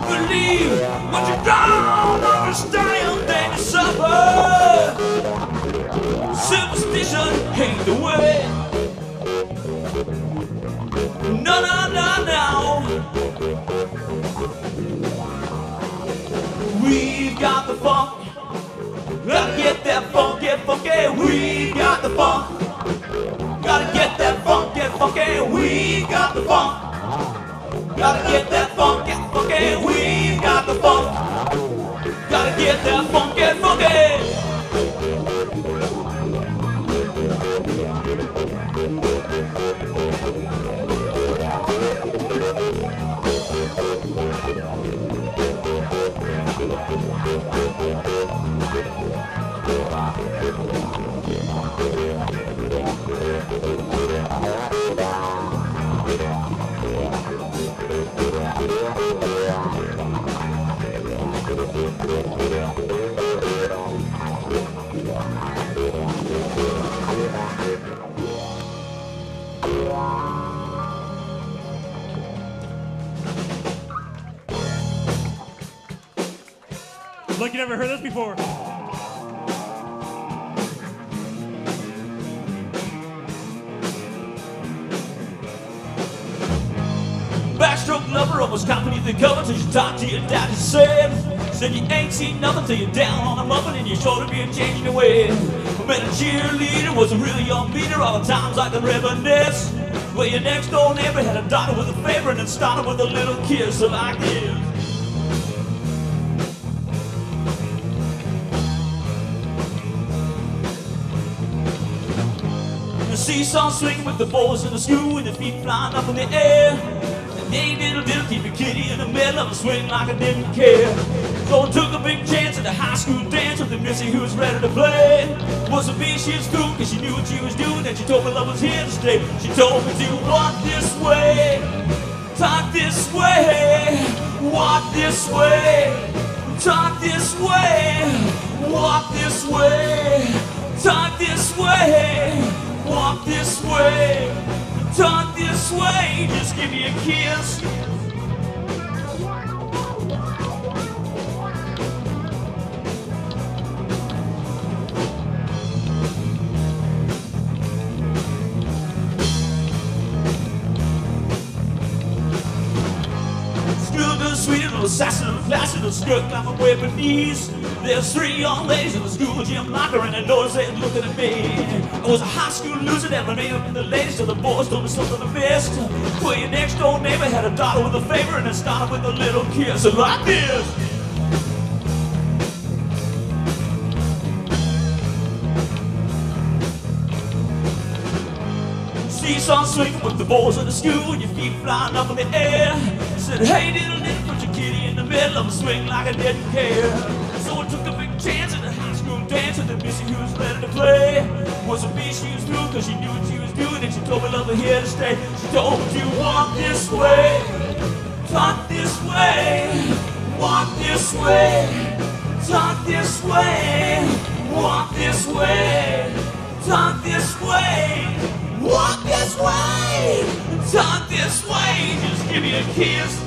believe what you don't understand, then you suffer. Superstition ain't the way. No, no, no, no. We've got the funk. Gotta get that funk, get funky. We got the funk. Gotta get that funk, get funky. We got the funk. Gotta get that funk, get funky. We got the funk. like you never heard this before. Backstroke lover almost caught beneath the cover till you talked to your dad. You said you ain't seen nothing till you're down on a muffin and your shoulder being changed away. I met a cheerleader, was a real young leader, all the times I can reminisce. Well, your next door neighbor had a daughter with a favorite and started with a little kiss like this. The seesaw swinging with the boys in the school and their feet flying up in the air. Hey, little keep your kitty in the middle of a swing like I didn't care. So I took a big chance at the high school dance with the missy who was ready to play. Was a bee, she was cool cause she knew what she was doing, and she told me love was here to stay. She told me to walk this way, talk this way, walk this way, talk this way, walk this way, talk this way, walk this way. Talk this way, just give me a kiss. Still good, sweet little assassin, little classy, little skirt, got my way beneath. There's 3 young ladies in the school gym locker, and I noticed they were looking at me. I was a high school loser that remained up in the ladies till the boys told me something I missed. Well, your next door neighbor had a daughter with a favor, and it started with a little kiss like this. Seesaw swinging with the boys in the school, and your feet flying up in the air. Said, hey, little, put your kitty in the middle of a swing like I didn't care. So I took a big chance at a high school dance with the missy who was ready to play. Was a bee, she was through cause she knew what she was doing, and she told me love was here to stay. She told me to walk this way, talk this way, walk this way, talk this way, walk this way, talk this way, walk this way, talk this way, just give me a kiss.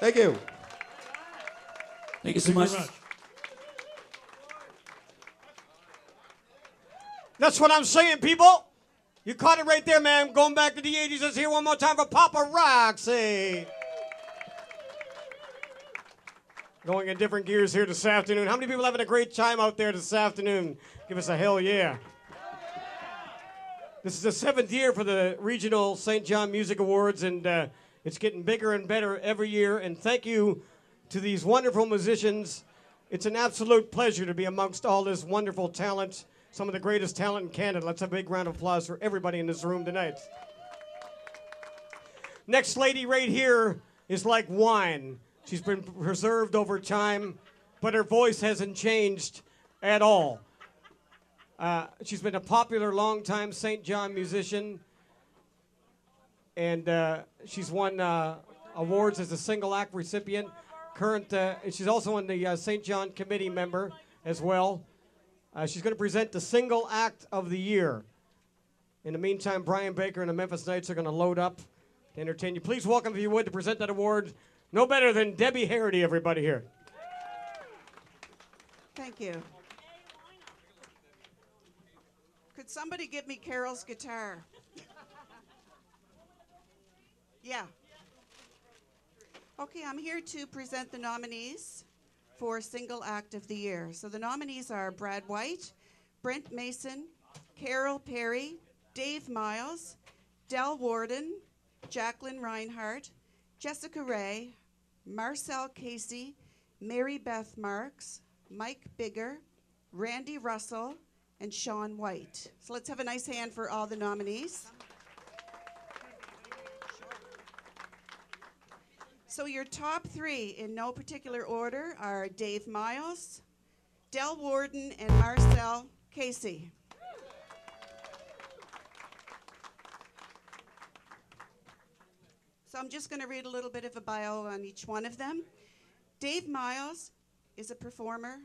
Thank you. Thank you so much. That's what I'm saying, people. You caught it right there, man. Going back to the 80s. Let's hear one more time for Papa Roxy. Going in different gears here this afternoon. How many people having a great time out there this afternoon? Give us a hell yeah. This is the 7th year for the Regional St. John Music Awards, and it's getting bigger and better every year. And thank you to these wonderful musicians. It's an absolute pleasure to be amongst all this wonderful talent, some of the greatest talent in Canada. Let's have a big round of applause for everybody in this room tonight. Next lady right here is like wine. She's been preserved over time, but her voice hasn't changed at all. She's been a popular, long-time St. John musician, and she's won awards as a single act recipient. She's also on the St. John committee member as well. She's going to present the single act of the year. In the meantime, Brian Baker and the Memphis Knights are going to load up to entertain you. Please welcome, if you would, to present that award, no better than Debbie Harity, everybody here. Thank you. Could somebody give me Carol's guitar? Yeah. Okay, I'm here to present the nominees for Single Act of the Year. So the nominees are Brad White, Brent Mason, Carol Perry, Dave Miles, Del Warden, Jacqueline Reinhardt, Jessica Ray, Marcel Casey, Mary Beth Marks, Mike Bigger, Randy Russell, and Sean White. So let's have a nice hand for all the nominees. So your top three, in no particular order, are Dave Miles, Del Warden, and Marcel Casey. So I'm just going to read a little bit of a bio on each one of them. Dave Miles is a performer,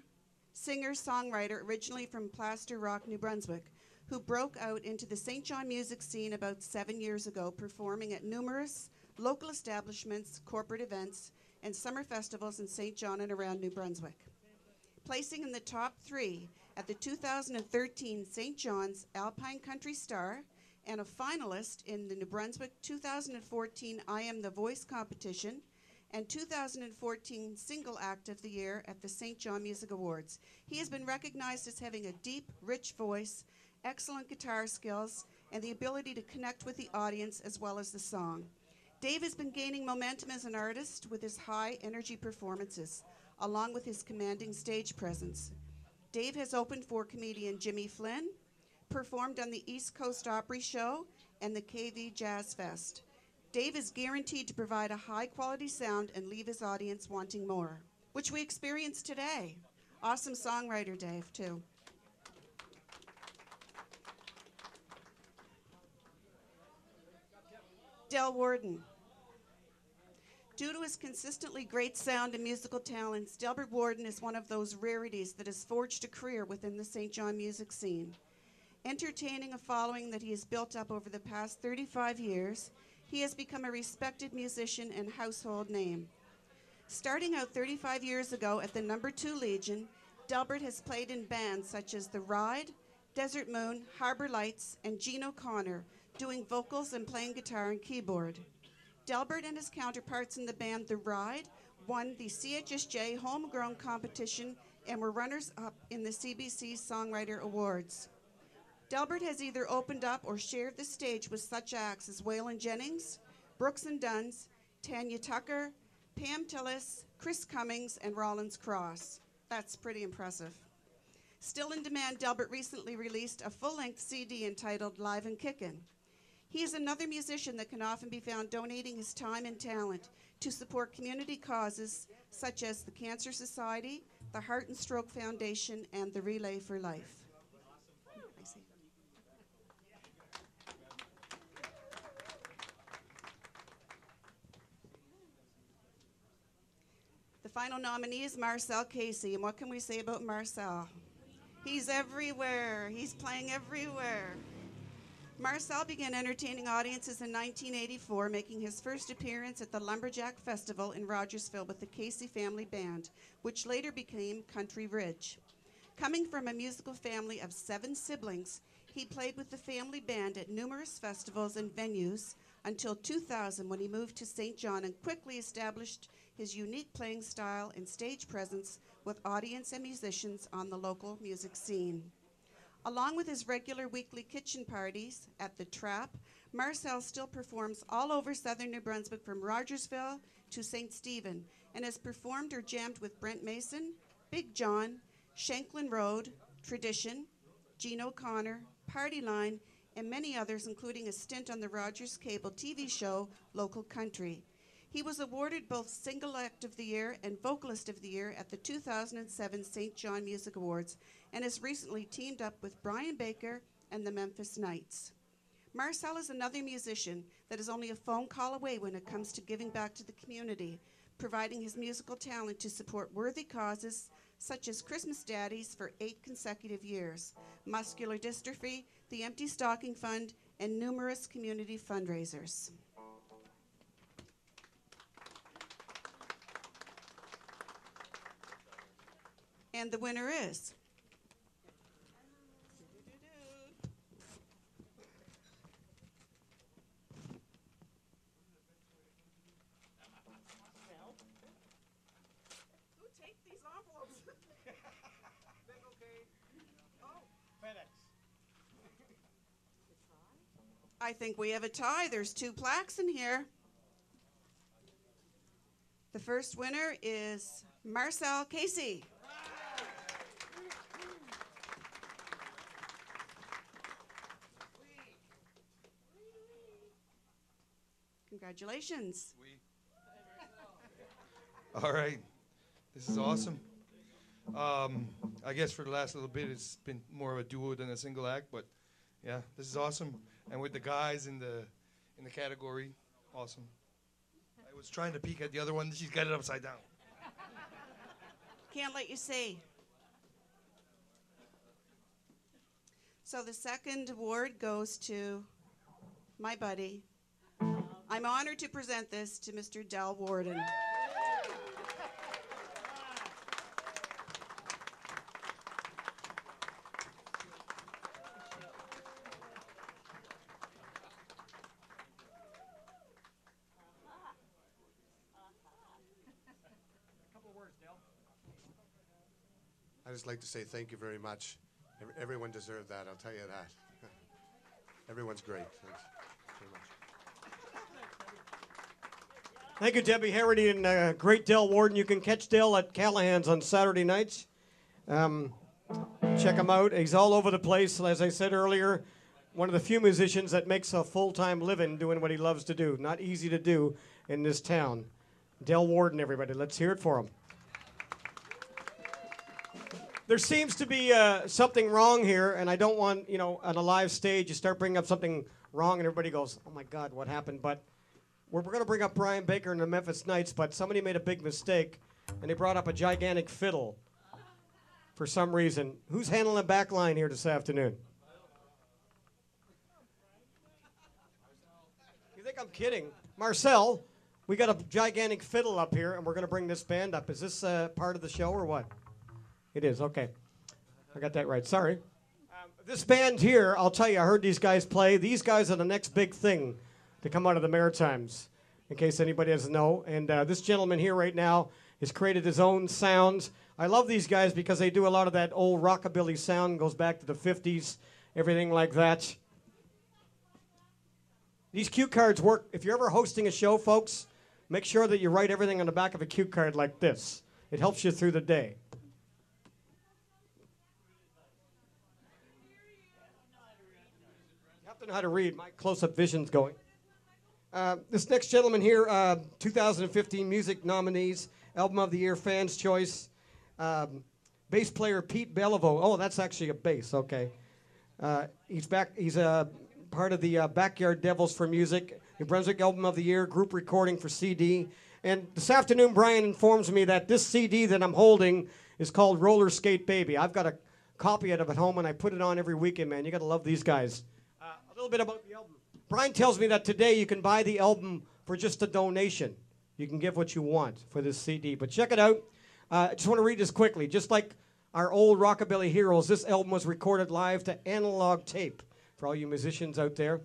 singer, songwriter, originally from Plaster Rock, New Brunswick, who broke out into the St. John music scene about 7 years ago, performing at numerous local establishments, corporate events, and summer festivals in St. John and around New Brunswick. Placing in the top 3 at the 2013 St. John's Alpine Country Star, and a finalist in the New Brunswick 2014 I Am the Voice competition, and 2014 Single Act of the Year at the St. John Music Awards. He has been recognized as having a deep, rich voice, excellent guitar skills, and the ability to connect with the audience as well as the song. Dave has been gaining momentum as an artist with his high-energy performances, along with his commanding stage presence. Dave has opened for comedian Jimmy Flynn, performed on the East Coast Opry Show and the KV Jazz Fest. Dave is guaranteed to provide a high-quality sound and leave his audience wanting more, which we experienced today. Awesome songwriter, Dave, too. Del Warden. Due to his consistently great sound and musical talents, Delbert Warden is one of those rarities that has forged a career within the St. John music scene. Entertaining a following that he has built up over the past 35 years, he has become a respected musician and household name. Starting out 35 years ago at the No. 2 Legion, Delbert has played in bands such as The Ride, Desert Moon, Harbor Lights, and Gene O'Connor, doing vocals and playing guitar and keyboard. Delbert and his counterparts in the band The Ride won the CHSJ Homegrown Competition and were runners-up in the CBC Songwriter Awards. Delbert has either opened up or shared the stage with such acts as Waylon Jennings, Brooks and Dunn's, Tanya Tucker, Pam Tillis, Chris Cummings, and Rollins Cross. That's pretty impressive. Still in demand, Delbert recently released a full-length CD entitled Live and Kickin'. He is another musician that can often be found donating his time and talent to support community causes such as the Cancer Society, the Heart and Stroke Foundation, and the Relay for Life. I see. The final nominee is Marcel Casey, and what can we say about Marcel? He's everywhere. He's playing everywhere. Marcel began entertaining audiences in 1984, making his first appearance at the Lumberjack Festival in Rogersville with the Casey Family Band, which later became Country Ridge. Coming from a musical family of 7 siblings, he played with the family band at numerous festivals and venues until 2000, when he moved to St. John and quickly established his unique playing style and stage presence with audience and musicians on the local music scene. Along with his regular weekly kitchen parties at the Trap, Marcel still performs all over southern New Brunswick from Rogersville to St. Stephen, and has performed or jammed with Brent Mason, Big John, Shanklin Road, Tradition, Gene O'Connor, Party Line, and many others, including a stint on the Rogers Cable TV show Local Country. He was awarded both Single Act of the Year and Vocalist of the Year at the 2007 St. John Music Awards, and has recently teamed up with Brian Baker and the Memphis Knights. Marcel is another musician that is only a phone call away when it comes to giving back to the community, providing his musical talent to support worthy causes such as Christmas Daddies for 8 consecutive years, muscular dystrophy, the Empty Stocking Fund, and numerous community fundraisers. And the winner is... Who taped these envelopes? I think we have a tie. There's 2 plaques in here. The first winner is Marcel Casey. Congratulations. All right. This is awesome. I guess for the last little bit, it's been more of a duo than a single act, but yeah, this is awesome. And with the guys in the category, awesome. I was trying to peek at the other one. She's got it upside down. Can't let you see. So the second award goes to my buddy. I'm honored to present this to Mr. Del Warden. I'd just like to say thank you very much. Everyone deserved that, I'll tell you that. Everyone's great. Thanks very much. Thank you, Debbie Harity and great Del Warden. You can catch Del at Callahan's on Saturday nights. Check him out. He's all over the place. As I said earlier, one of the few musicians that makes a full-time living doing what he loves to do. Not easy to do in this town. Del Warden, everybody. Let's hear it for him. There seems to be something wrong here, and I don't want, on a live stage, you start bringing up something wrong, and everybody goes, oh, my God, what happened? But we're going to bring up Brian Baker and the Memphis Knights, but somebody made a big mistake, and they brought up a gigantic fiddle for some reason. Who's handling the back line here this afternoon? You think I'm kidding? Marcel, we got a gigantic fiddle up here, and we're going to bring this band up. Is this part of the show or what? It is, okay. I got that right, sorry. This band here, I'll tell you, I heard these guys play. These guys are the next big thing to come out of the Maritimes, in case anybody doesn't know. And this gentleman here right now has created his own sounds. I love these guys because they do a lot of that old rockabilly sound, goes back to the 50s, everything like that. These cue cards work. If you're ever hosting a show, folks, make sure that you write everything on the back of a cue card like this. It helps you through the day. Know how to read. My close-up vision's going. This next gentleman here, 2015 music nominees, Album of the Year, Fans' Choice, bass player Pete Beliveau. Oh, that's actually a bass. Okay, he's back. He's part of the Backyard Devils for Music, New Brunswick Album of the Year, group recording for CD. And this afternoon, Brian informs me that this CD that I'm holding is called Roller Skate Baby. I've got a copy of it at home, and I put it on every weekend. Man, you got to love these guys. A little bit about the album. Brian tells me that today you can buy the album for just a donation. You can give what you want for this CD. But check it out. I just want to read this quickly. Just like our old rockabilly heroes, this album was recorded live to analog tape for all you musicians out there.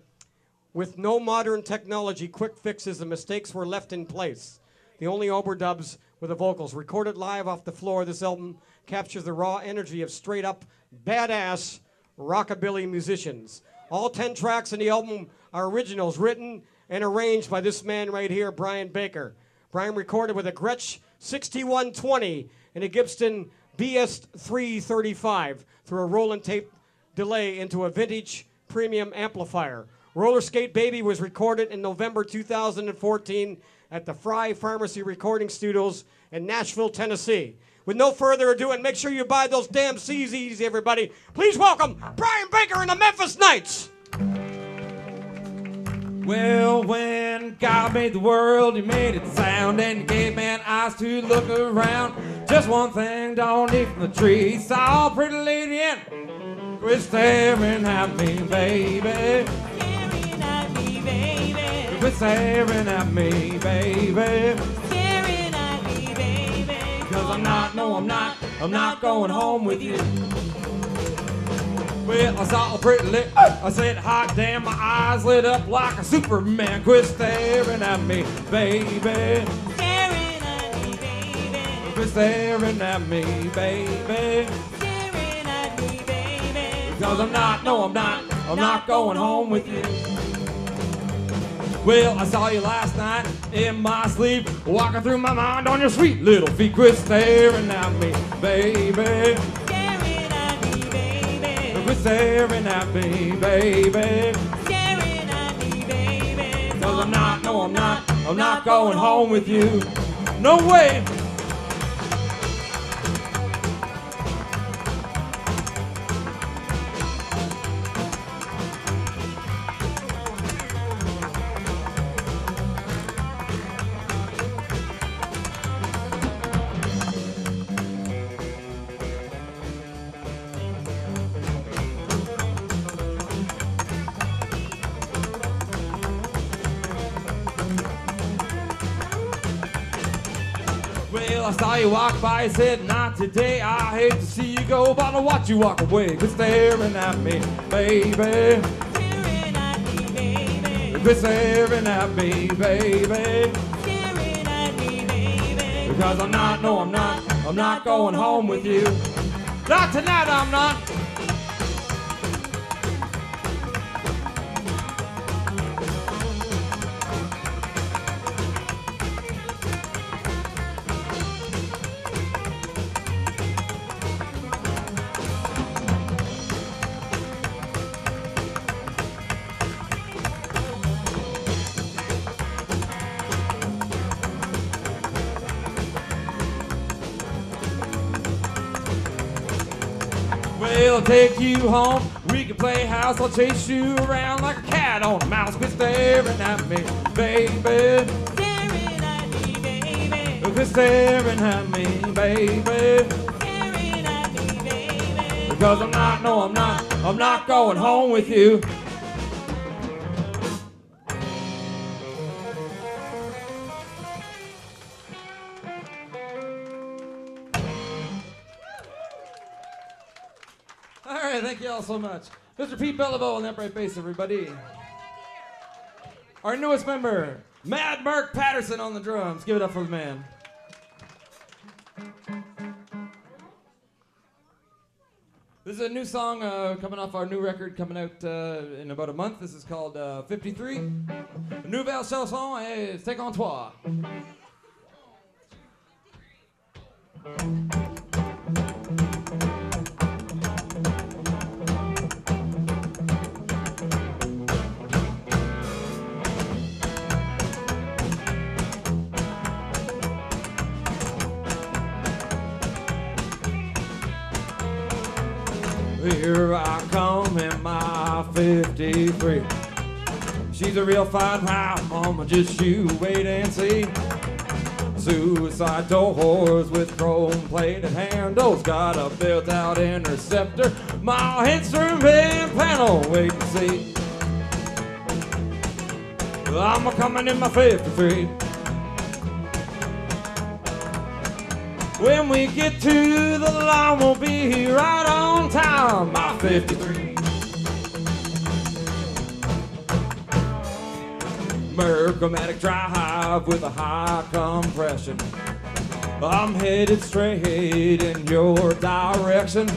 With no modern technology, quick fixes, and mistakes were left in place. The only overdubs were the vocals. Recorded live off the floor, this album captures the raw energy of straight-up badass rockabilly musicians. All 10 tracks in the album are originals, written and arranged by this man right here, Brian Baker. Brian recorded with a Gretsch 6120 and a Gibson BS 335 through a Roland tape delay into a vintage premium amplifier. Roller Skate Baby was recorded in November 2014 at the Fry Pharmacy Recording Studios in Nashville, Tennessee. With no further ado, and make sure you buy those damn CZs, everybody. Please welcome Brian Baker and the Memphis Knights. Well, when God made the world, he made it sound, and he gave man eyes to look around. Just one thing down deep from the tree, saw a pretty lady and was staring at me, baby. Staring at me, baby. Was staring at me, baby. Staring at me, baby. 'Cause I'm not, no I'm not I'm not going home with you. Well, I saw a pretty lick. I said, hot damn, my eyes lit up like a Superman. Quit staring at me, baby. Staring at me, baby. Quit staring at me, baby. Staring at me, baby. Because I'm not going home with you. Well, I saw you last night in my sleep, walking through my mind on your sweet little feet. Quit staring at me, baby. Staring at me, baby. Quit staring at me, baby. Staring at me, baby. Cause I'm not going home with you. No way. Well, I saw you walk by, said not today. I hate to see you go, but I'll watch you walk away. Quit staring at me, baby. Staring at me, baby. Quit staring at me, baby. Staring at me, baby. Because I'm not going home with you. Not tonight, I'm not. Well, I'll take you home. We can play house. I'll chase you around like a cat on a mouse. Quit staring at me, baby. Staring at me, baby. Quit staring at me, baby. Staring at me, baby. Because I'm not going home with you. All right, thank you all so much. Mr. Pete Bellabo on the upright bass, everybody. Our newest member, Mad Mark Patterson on the drums. Give it up for the man. This is a new song coming off our new record coming out in about a month. This is called 53. Nouvelle chanson et c'est en toi. Here I come in my 53. She's a real fine ride, mama, just you wait and see. Suicide doors with chrome-plated handles, got a built-out interceptor, my instrument panel, wait and see. I'm a-coming in my 53. When we get to the line, we'll be right on time. My 53. Mercomatic drive with a high compression. I'm headed straight in your direction.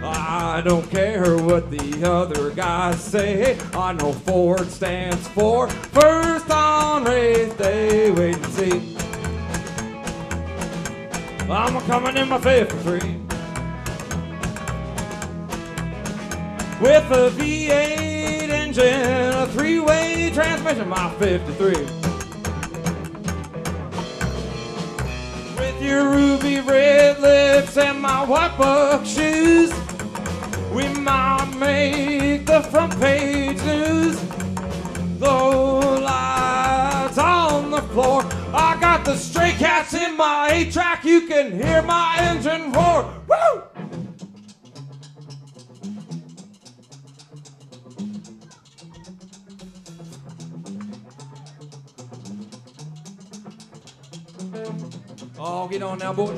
I don't care what the other guys say. I know Ford stands for first on race day. Wait and see. I'm coming in my 53 with a V8 engine, a three-way transmission, my 53. With your ruby red lips and my white buck shoes, we might make the front page news. Low lights on the floor, I got the stray cats in my 8-track, you can hear my engine roar. Woo! Oh, get on now, boys.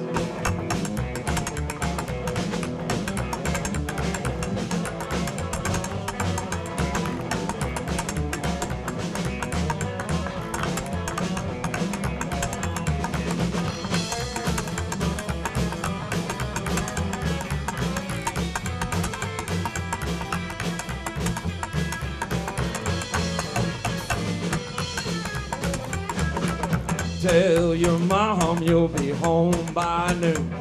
tell your mom you'll be home by noon.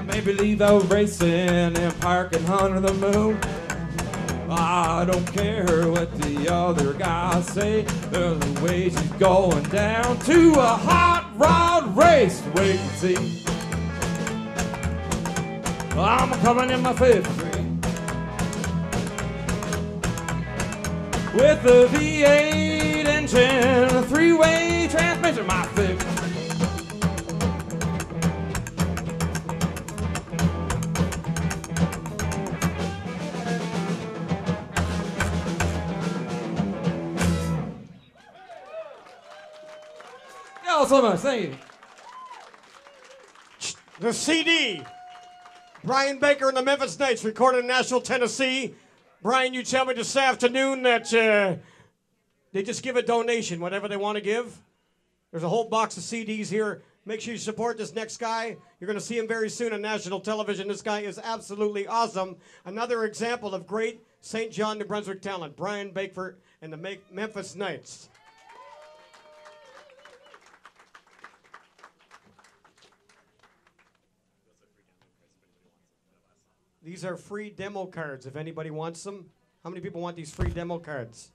Maybe leave out racing and parking under the moon. I don't care what the other guys say. The wage is going down to a hot rod race. Wait and see. I'm coming in my 53 with a V8 engine, a three-way transmission. My 50. Y'all so much, thank you. The CD. Brian Baker and the Memphis Knights recorded in Nashville, Tennessee. Brian, you tell me this afternoon that they just give a donation, whatever they want to give. There's a whole box of CDs here. Make sure you support this next guy. You're going to see him very soon on national television. This guy is absolutely awesome. Another example of great St. John, New Brunswick talent. Brian Baker and the Memphis Knights. These are free demo cards if anybody wants them. How many people want these free demo cards?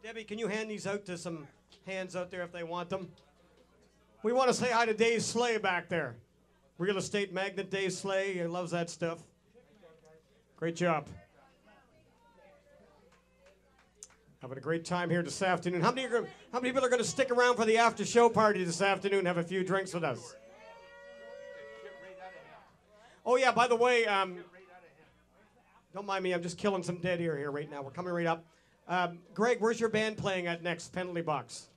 Debbie, can you hand these out to some hands out there if they want them? We want to say hi to Dave Slay back there. Real estate magnate Dave Slay. He loves that stuff. Great job. Having a great time here this afternoon. How many people are going to stick around for the after show party this afternoon and have a few drinks with us? Oh, yeah, by the way, don't mind me. I'm just killing some dead air here right now. We're coming right up. Greg, where's your band playing at next, Penalty Box?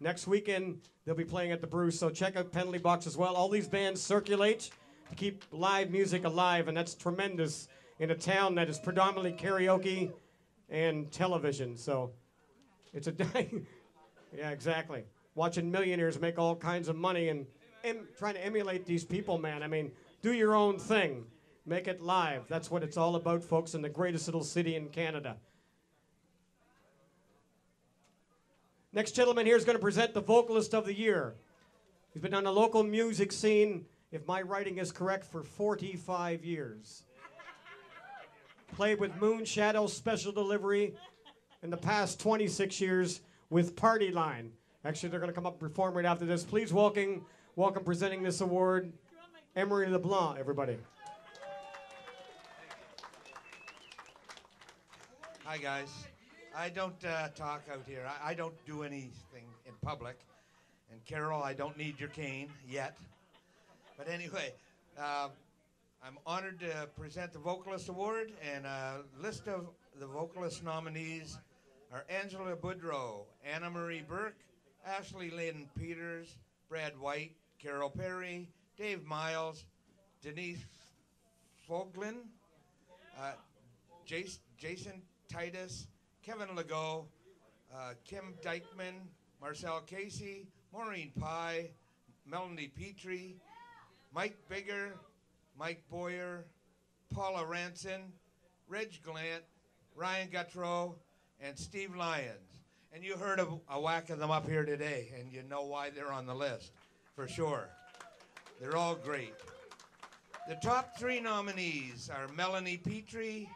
Next weekend, they'll be playing at the Brew, so check out Penalty Box as well. All these bands circulate to keep live music alive, and that's tremendous in a town that is predominantly karaoke and television. So it's a yeah, exactly. Watching millionaires make all kinds of money and trying to emulate these people, man. I mean, do your own thing. Make it live. That's what it's all about, folks, in the greatest little city in Canada. Next gentleman here is going to present the Vocalist of the Year. He's been on the local music scene, if my writing is correct, for 45 years. Played with Moon Shadow Special Delivery in the past 26 years with Party Line. Actually, they're going to come up and perform right after this. Please welcome presenting this award, Emery LeBlanc, everybody. Hi, guys. I don't talk out here. I don't do anything in public. And Carol, I don't need your cane yet. But anyway, I'm honored to present the Vocalist Award, and a list of the vocalist nominees are Angela Boudreau, Anna Marie Burke, Ashley Lynn Peters, Brad White, Carol Perry, Dave Miles, Denise Foglin, Jason Titus, Kevin Legault, Kim Dykeman, Marcel Casey, Maureen Pye, Melanie Petrie, Mike Bigger, Mike Boyer, Paula Ranson, Reg Glant, Ryan Gutrow, and Steve Lyons. And you heard a whack of them up here today, and you know why they're on the list, for sure. They're all great. The top three nominees are Melanie Petrie,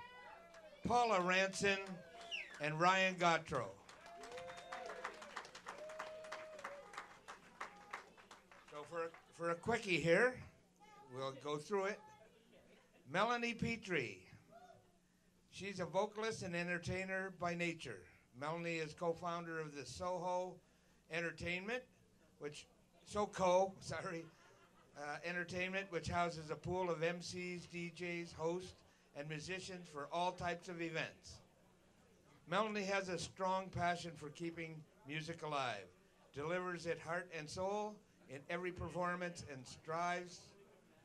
Paula Ranson, and Ryan Gutrow. So for a quickie here, we'll go through it. Melanie Petrie. She's a vocalist and entertainer by nature. Melanie is co-founder of the Soho Entertainment, Entertainment, which houses a pool of MCs, DJs, hosts, and musicians for all types of events. Melanie has a strong passion for keeping music alive, delivers it heart and soul in every performance, and strives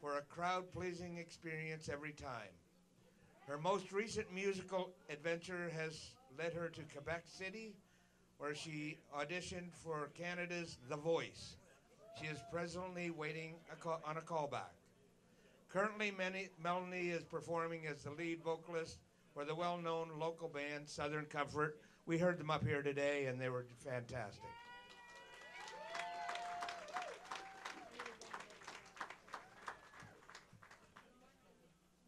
for a crowd-pleasing experience every time. Her most recent musical adventure has led her to Quebec City, where she auditioned for Canada's The Voice. She is presently waiting on a callback. Currently, Melanie is performing as the lead vocalist or the well-known local band Southern Comfort. We heard them up here today, and they were fantastic.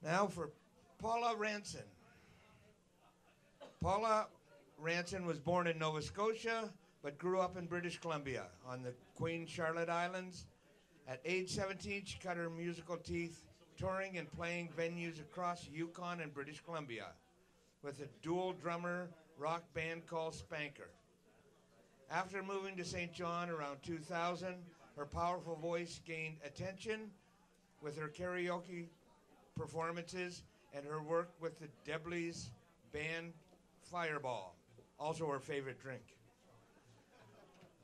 Now for Paula Ranson. Paula Ranson was born in Nova Scotia, but grew up in British Columbia on the Queen Charlotte Islands. At age 17, she cut her musical teeth touring and playing venues across Yukon and British Columbia with a dual drummer rock band called Spanker. After moving to St. John around 2000, her powerful voice gained attention with her karaoke performances and her work with the Debleys band Fireball, also her favorite drink.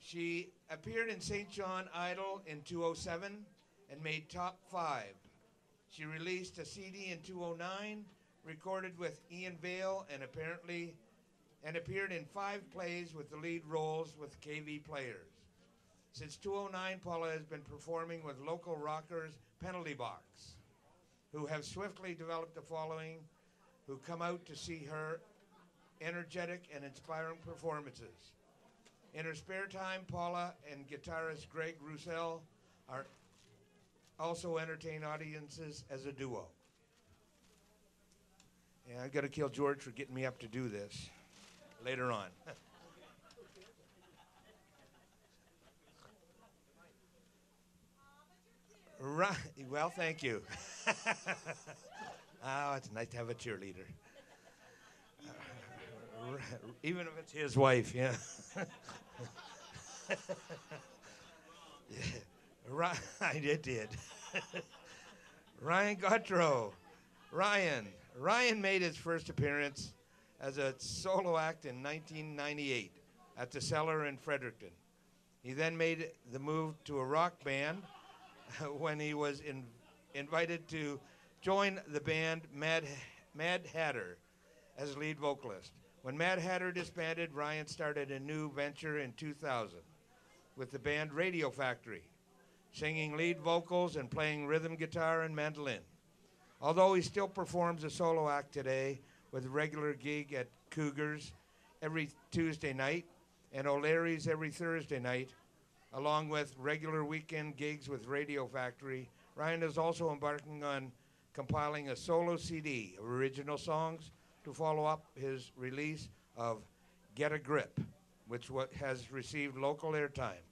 She appeared in St. John Idol in 2007 and made top 5. She released a CD in 2009, recorded with Ian Vale, and appeared in 5 plays with the lead roles with KV Players. Since 2009, Paula has been performing with local rockers Penalty Box, who have swiftly developed a following, who come out to see her energetic and inspiring performances. In her spare time, Paula and guitarist Greg Roussel are also entertain audiences as a duo. And I've got to kill George for getting me up to do this later on. Right. Well, thank you. Oh, it's nice to have a cheerleader. Even if it's his wife, yeah. Right, it did. Ryan Gautreau. Ryan made his first appearance as a solo act in 1998 at the Cellar in Fredericton. He then made the move to a rock band when he was invited to join the band Mad Hatter as lead vocalist. When Mad Hatter disbanded, Ryan started a new venture in 2000 with the band Radio Factory, singing lead vocals and playing rhythm guitar and mandolin. Although he still performs a solo act today with a regular gig at Cougars every Tuesday night and O'Leary's every Thursday night, along with regular weekend gigs with Radio Factory, Ryan is also embarking on compiling a solo CD of original songs to follow up his release of Get a Grip, which has received local airtime.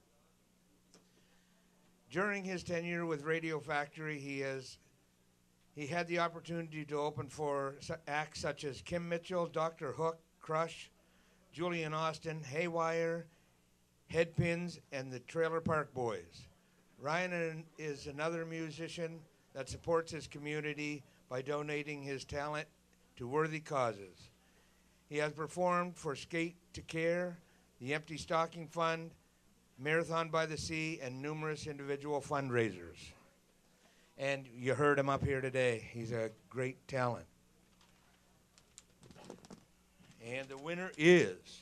During his tenure with Radio Factory, he had the opportunity to open for acts such as Kim Mitchell, Dr. Hook, Crush, Julian Austin, Haywire, Headpins, and the Trailer Park Boys. Ryan is another musician that supports his community by donating his talent to worthy causes. He has performed for Skate to Care, the Empty Stocking Fund, Marathon by the Sea, and numerous individual fundraisers. And you heard him up here today. He's a great talent. And the winner is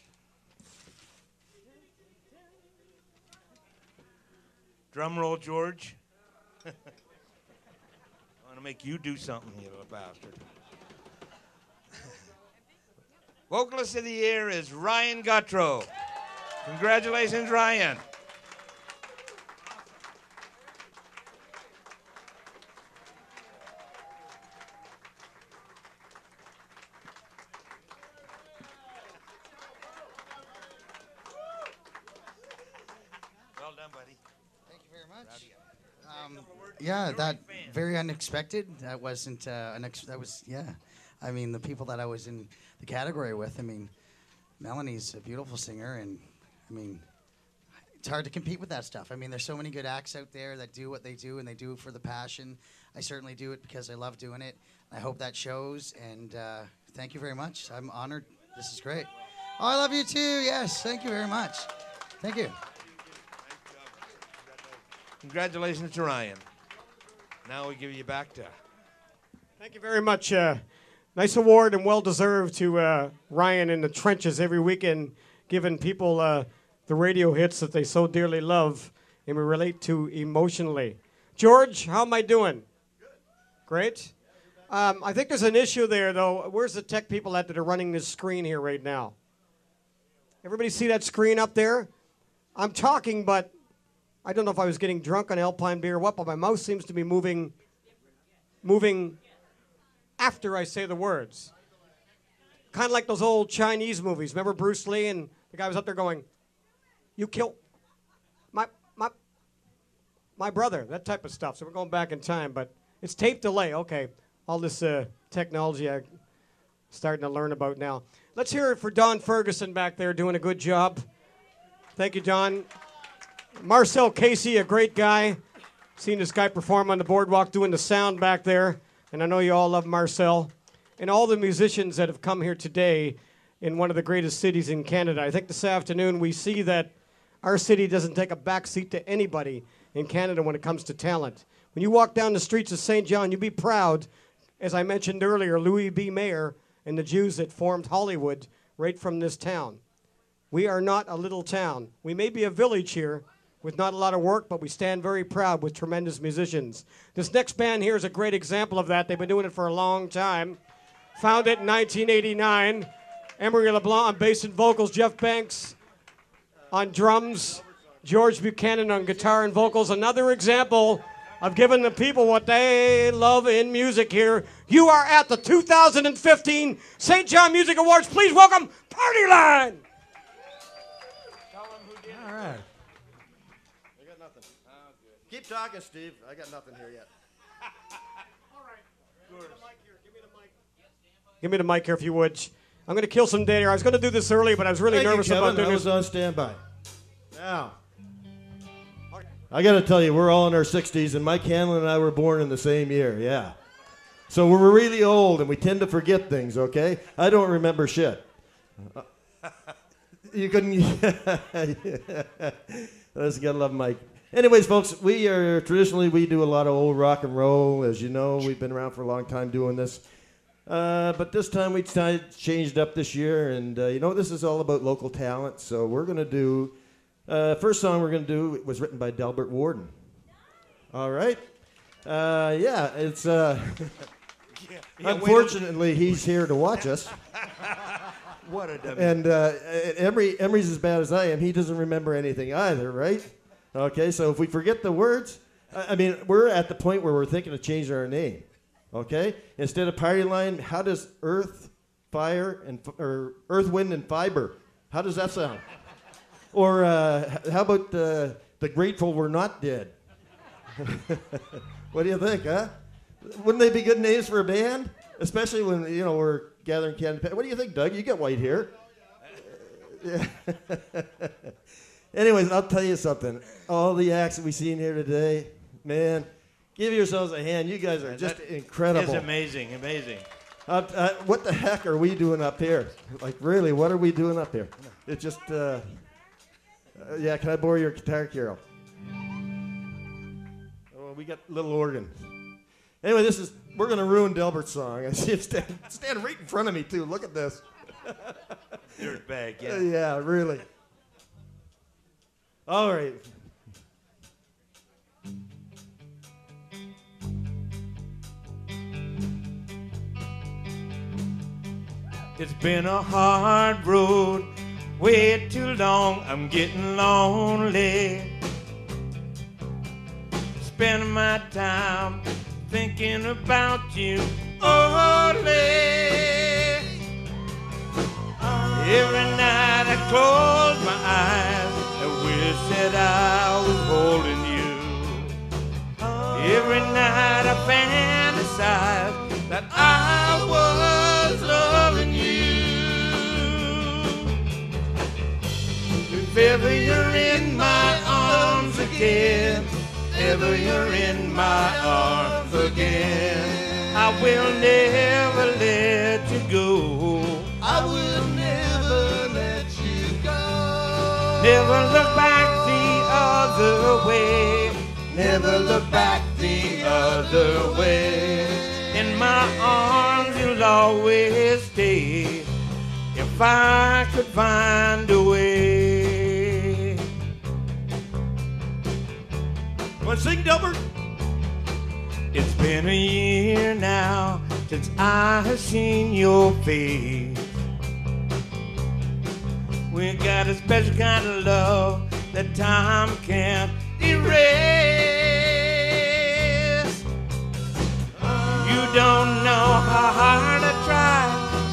drum roll, George. I want to make you do something, you little bastard. Vocalist of the Year is Ryan Gautreau. Congratulations, Ryan. Well done, buddy. Thank you very much. Yeah, that very unexpected. That wasn't that was, yeah. I mean, the people that I was in the category with, I mean, Melanie's a beautiful singer, and I mean, it's hard to compete with that stuff. I mean, there's so many good acts out there that do what they do, and they do it for the passion. I certainly do it because I love doing it. I hope that shows, and thank you very much. I'm honored. This is great. Oh, I love you too. Yes, thank you very much. Thank you. Congratulations to Ryan. Now we give you back to. Thank you very much. Nice award and well-deserved to Ryan in the trenches every weekend, giving people the radio hits that they so dearly love and we relate to emotionally. George, how am I doing? Good. Great. I think there's an issue there, though. Where's the tech people at that are running this screen here right now? Everybody see that screen up there? I'm talking, but I don't know if I was getting drunk on Alpine beer or what, but my mouth seems to be moving after I say the words. Kind of like those old Chinese movies. Remember Bruce Lee and the guy was up there going, "You killed my brother," that type of stuff. So we're going back in time, but it's tape delay. Okay, all this technology I'm starting to learn about now. Let's hear it for Don Ferguson back there doing a good job. Thank you, Don. Marcel Casey, a great guy. Seen this guy perform on the boardwalk doing the sound back there, and I know you all love Marcel. And all the musicians that have come here today in one of the greatest cities in Canada. I think this afternoon we see that our city doesn't take a back seat to anybody in Canada when it comes to talent. When you walk down the streets of St. John, you'd be proud, as I mentioned earlier, Louis B. Mayer and the Jews that formed Hollywood right from this town. We are not a little town. We may be a village here with not a lot of work, but we stand very proud with tremendous musicians. This next band here is a great example of that. They've been doing it for a long time. Founded in 1989. Emery LeBlanc on bass and vocals, Jeff Banks on drums, George Buchanan on guitar and vocals. Another example of giving the people what they love in music here. You are at the 2015 St. John Music Awards. Please welcome Party Line. All right. I got nothing. Keep talking, Steve. I got nothing here yet. Give me the mic here if you would. I'm going to kill some dead air. I was going to do this early, but I was really Thank nervous you, Kevin. about doing I was this. on standby. Now, I got to tell you, we're all in our 60s, and Mike Hanlon and I were born in the same year, yeah. So we're really old, and we tend to forget things, okay? I don't remember shit. You couldn't... I just got to love Mike. Anyways, folks, we do a lot of old rock and roll. As you know, we've been around for a long time doing this. But this time we changed up this year, and this is all about local talent. So we're going to do, first song we're going to do was written by Delbert Warden. All right? It's, unfortunately, he's here to watch us. What a dummy. And Emery's as bad as I am. He doesn't remember anything either, right? Okay, so if we forget the words, we're at the point where we're thinking of changing our name. Okay, instead of Party Line, how does Earth, Wind, and Fiber? How does that sound? Or how about the Grateful We're Not Dead? What do you think, huh? Wouldn't they be good names for a band? Especially when we're gathering candy. What do you think, Doug? You got white hair. Yeah. Anyways, I'll tell you something. All the acts that we seen here today, man. Give yourselves a hand. You guys are just incredible. It's amazing. What the heck are we doing up here? Like, really, what are we doing up here? It's just, can I borrow your guitar, Carol? Oh, we got a little organ. Anyway, we're going to ruin Delbert's song. I see him stand right in front of me, too. Look at this. Dirtbag, yeah. Yeah, really. All right. It's been a hard road, way too long, I'm getting lonely. Spending my time thinking about you only. Every night I close my eyes, I wish that I was holding you. Every night I fantasize that I was loving you. If ever you're in my arms again, ever you're in my arms again, I will never let you go. I will never let you go. Never look back the other way. Never look back the other way. In my arms you'll always stay, if I could find a way. Want to sing, Delbert? It's been a year now since I have seen your face. We got a special kind of love that time can't erase. You don't know how hard I try.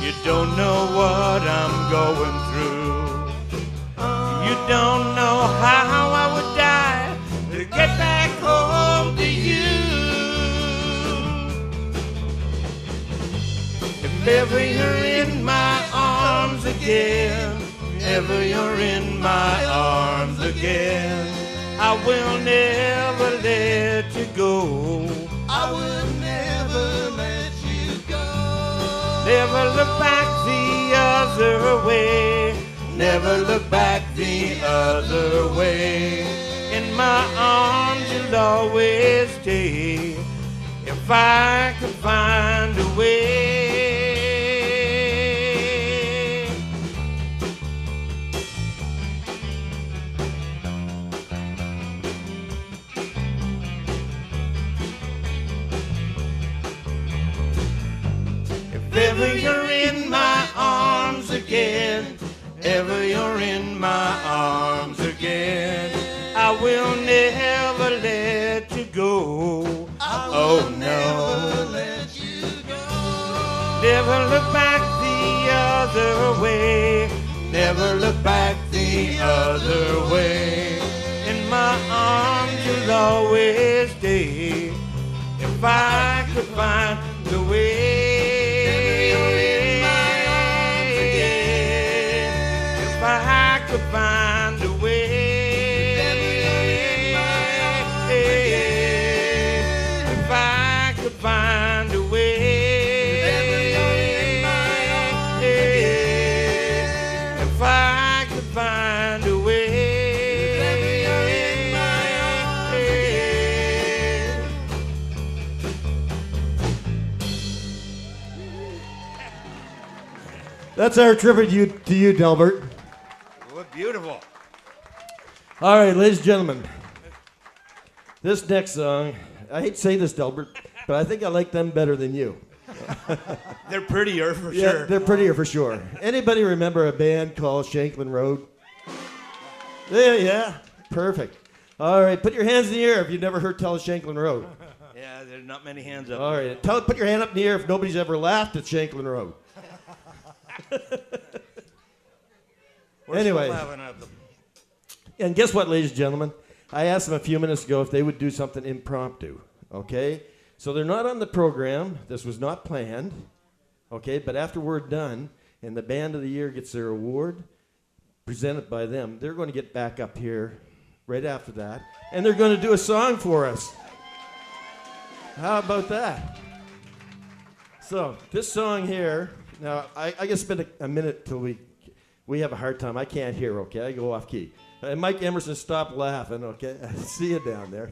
You don't know what I'm going through. You don't know how I would die to get back home to you. If ever you're in my arms again, if ever you're in my arms again, I will never let you go. I will never let you go. Never look back the other way. Never look back the other way. In my arms you'll always stay. If I could find a way. If ever you're in my arms again, ever you're in my arms again, I will never let you go. Oh no, let you go. Never look back the other way. Never look back the other way. In my arms you'll always stay. If I could find the way. If I could find a way, if I could find a way, if I could find a way. That's our tribute to you, Delbert. What beautiful. All right, ladies and gentlemen. This next song, I hate to say this, Delbert, but I think I like them better than you. They're prettier for Yeah, sure. they're prettier for sure. Anybody remember a band called Shanklin Road? Yeah, perfect. All right, put your hands in the air if you've never heard Tell Us Shanklin Road. Yeah, there's not many hands up. All right, put your hand up in the air if nobody's ever laughed at Shanklin Road. We're Anyway. still laughing at them. And guess what, ladies and gentlemen? I asked them a few minutes ago if they would do something impromptu, okay? So they're not on the program. This was not planned, okay? But after we're done and the Band of the Year gets their award presented by them, they're going to get back up here right after that, and they're going to do a song for us. How about that? So this song here, now I guess spend a minute till we have a hard time. I can't hear, okay? I go off key. And Mike Emerson, stop laughing, okay? I see you down there.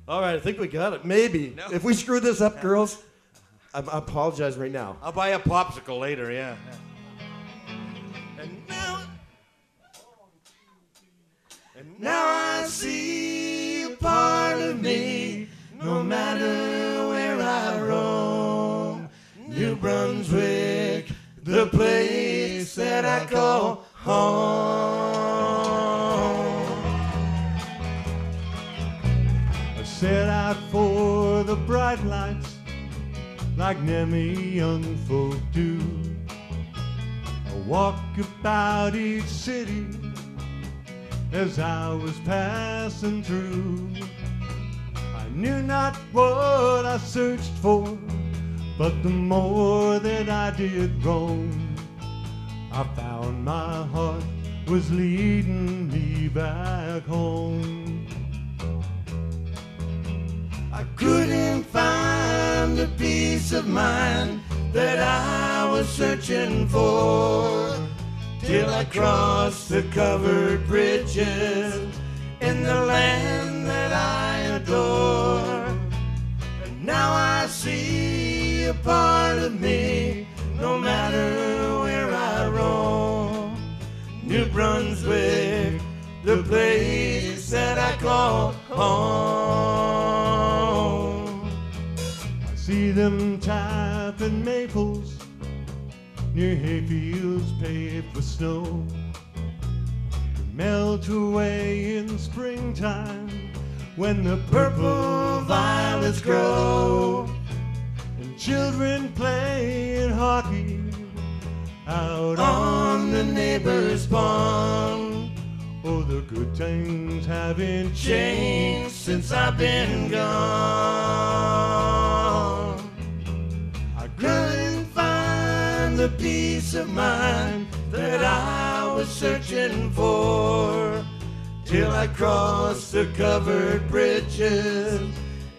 All right, I think we got it. Maybe. No. If we screw this up, girls, I apologize right now. I'll buy a popsicle later, yeah. And now I see a part of me, no matter where I roam. New Brunswick, the place that I call home. I set out for the bright lights like many young folk do. I walk about each city as I was passing through. I knew not what I searched for, but the more that I did roam, I found my heart was leading me back home. I couldn't find the peace of mind that I was searching for, till I crossed the covered bridges in the land that I adore. Now I see a part of me, no matter where I roam. New Brunswick, the place that I call home. I see them tapping maples near hayfields paved with snow. They melt away in springtime when the purple violets grow. And children playing hockey out on the neighbor's pond. Oh, the good things haven't changed since I've been gone. I couldn't find the peace of mind that I was searching for, till I crossed the covered bridges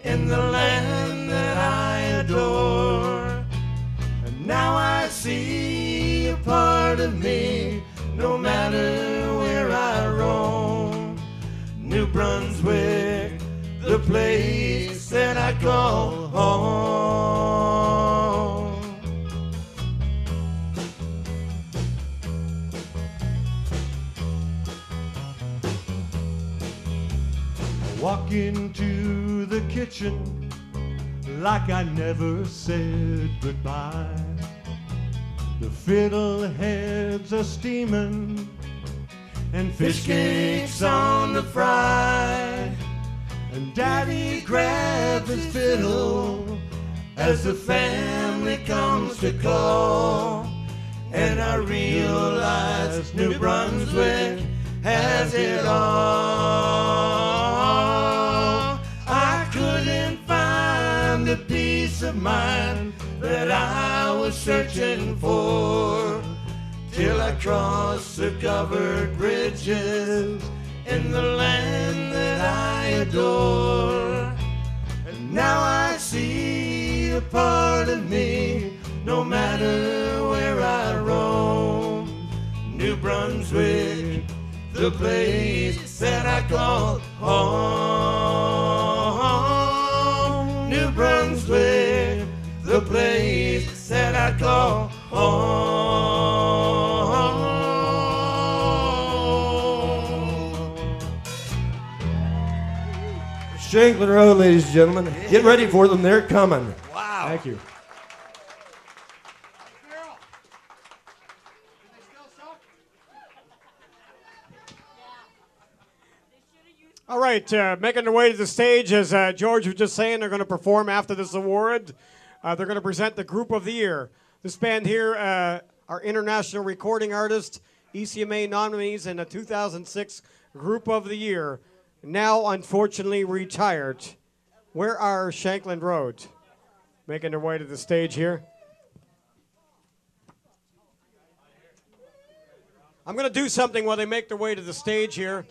in the land that I adore. And now I see a part of me, no matter where I roam. New Brunswick, the place that I call home. Walk into the kitchen like I never said goodbye. The fiddleheads are steaming and fish cakes on the fry. And Daddy grabs his fiddle as the family comes to call. And I realize New Brunswick has it all. I couldn't find the peace of mind that I was searching for, till I crossed the covered bridges in the land that I adore. And now I see a part of me, no matter where I roam. New Brunswick, the place that I call home. New Brunswick, the place that I call home. Shanklin Road, ladies and gentlemen. Get ready for them. They're coming. Wow. Thank you. All right, making their way to the stage, as George was just saying, they're going to perform after this award. They're going to present the Group of the Year. This band here are international recording artists, ECMA nominees, and the 2006 Group of the Year, now unfortunately retired. Where are Shanklin Road? Making their way to the stage here. I'm going to do something while they make their way to the stage here.